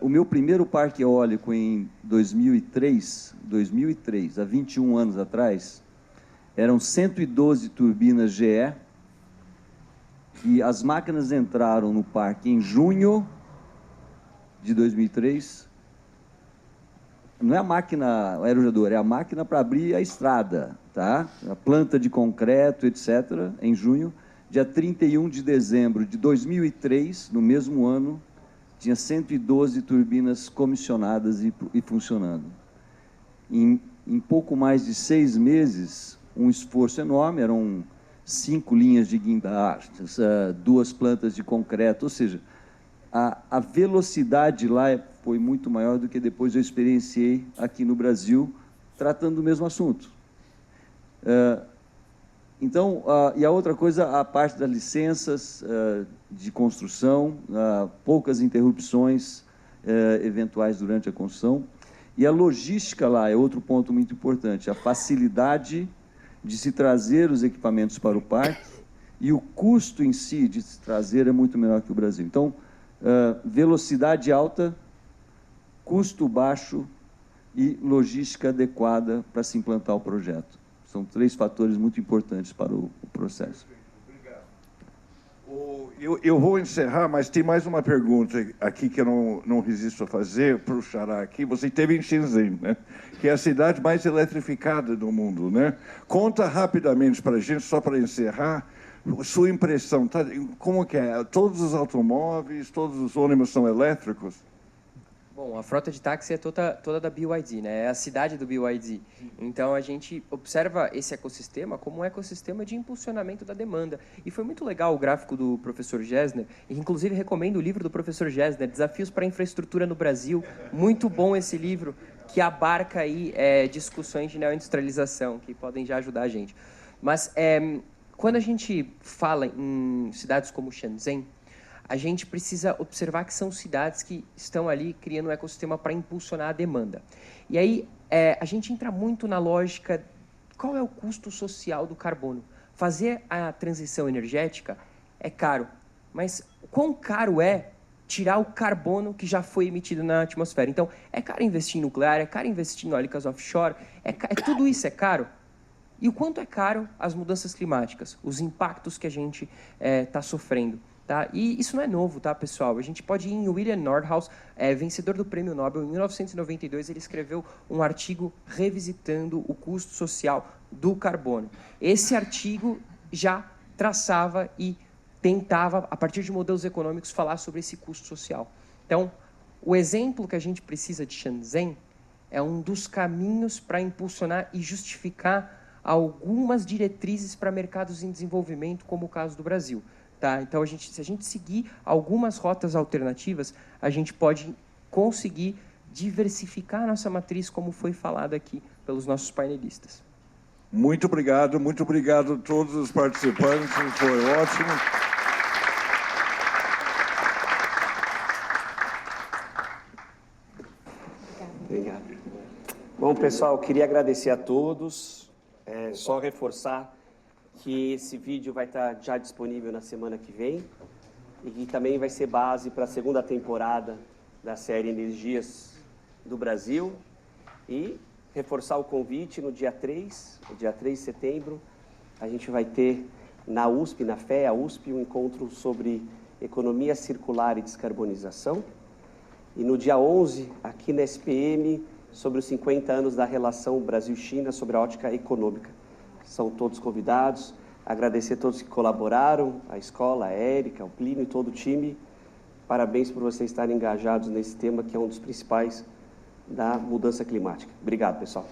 O meu primeiro parque eólico em 2003, há 21 anos atrás, eram 112 turbinas GE, e as máquinas entraram no parque em junho de 2003. Não é a máquina aerogeradora, é a máquina para abrir a estrada, tá? A planta de concreto, etc., em junho. Dia 31 de dezembro de 2003, no mesmo ano, tinha 112 turbinas comissionadas e funcionando. Em pouco mais de 6 meses, um esforço enorme, eram 5 linhas de guindaste, 2 plantas de concreto, ou seja, a velocidade lá foi muito maior do que depois eu experienciei aqui no Brasil, tratando do mesmo assunto. Então, e a outra coisa, a parte das licenças de construção, poucas interrupções eventuais durante a construção. E a logística lá é outro ponto muito importante, a facilidade de se trazer os equipamentos para o parque e o custo em si de se trazer é muito menor que o Brasil. Então, velocidade alta, custo baixo e logística adequada para se implantar o projeto. São 3 fatores muito importantes para o processo. Eu vou encerrar, mas tem mais uma pergunta aqui que eu não resisto a fazer para o Xará aqui. Você esteve em Shenzhen, né? Que é a cidade mais eletrificada do mundo, né? Conta rapidamente para a gente, só para encerrar, sua impressão. Tá? Como que é? Todos os automóveis, todos os ônibus são elétricos? Bom, a frota de táxi é toda da BYD, né? É a cidade do BYD. Então, a gente observa esse ecossistema como um ecossistema de impulsionamento da demanda. E foi muito legal o gráfico do professor Gessner, e inclusive recomendo o livro do professor Gessner, Desafios para a Infraestrutura no Brasil. Muito bom esse livro, que abarca aí discussões de neoindustrialização, que podem já ajudar a gente. Mas, quando a gente fala em cidades como Shenzhen, a gente precisa observar que são cidades que estão ali criando um ecossistema para impulsionar a demanda. E aí, a gente entra muito na lógica, qual é o custo social do carbono? Fazer a transição energética é caro, mas quão caro é tirar o carbono que já foi emitido na atmosfera? Então, é caro investir em nuclear, é caro investir em eólicas offshore, tudo isso é caro. E o quanto é caro as mudanças climáticas, os impactos que a gente está sofrendo. Tá? E isso não é novo, tá, pessoal? A gente pode ir em William Nordhaus, vencedor do Prêmio Nobel. Em 1992, ele escreveu um artigo revisitando o custo social do carbono. Esse artigo já traçava e tentava, a partir de modelos econômicos, falar sobre esse custo social. Então, o exemplo que a gente precisa de Shenzhen é um dos caminhos para impulsionar e justificar algumas diretrizes para mercados em desenvolvimento, como o caso do Brasil. Tá? Então, se a gente seguir algumas rotas alternativas, a gente pode conseguir diversificar a nossa matriz, como foi falado aqui pelos nossos painelistas. Muito obrigado a todos os participantes, foi ótimo. Obrigado. Bom, pessoal, queria agradecer a todos, só reforçar que esse vídeo vai estar já disponível na semana que vem e que também vai ser base para a segunda temporada da série Energias do Brasil. E reforçar o convite no dia 3 de setembro, a gente vai ter na USP, na FEA USP, um encontro sobre economia circular e descarbonização. E no dia 11, aqui na SPM, sobre os 50 anos da relação Brasil-China sobre a ótica econômica. São todos convidados. Agradecer a todos que colaboraram, a escola, a Érica, o Plínio e todo o time. Parabéns por vocês estarem engajados nesse tema, que é um dos principais da mudança climática. Obrigado, pessoal.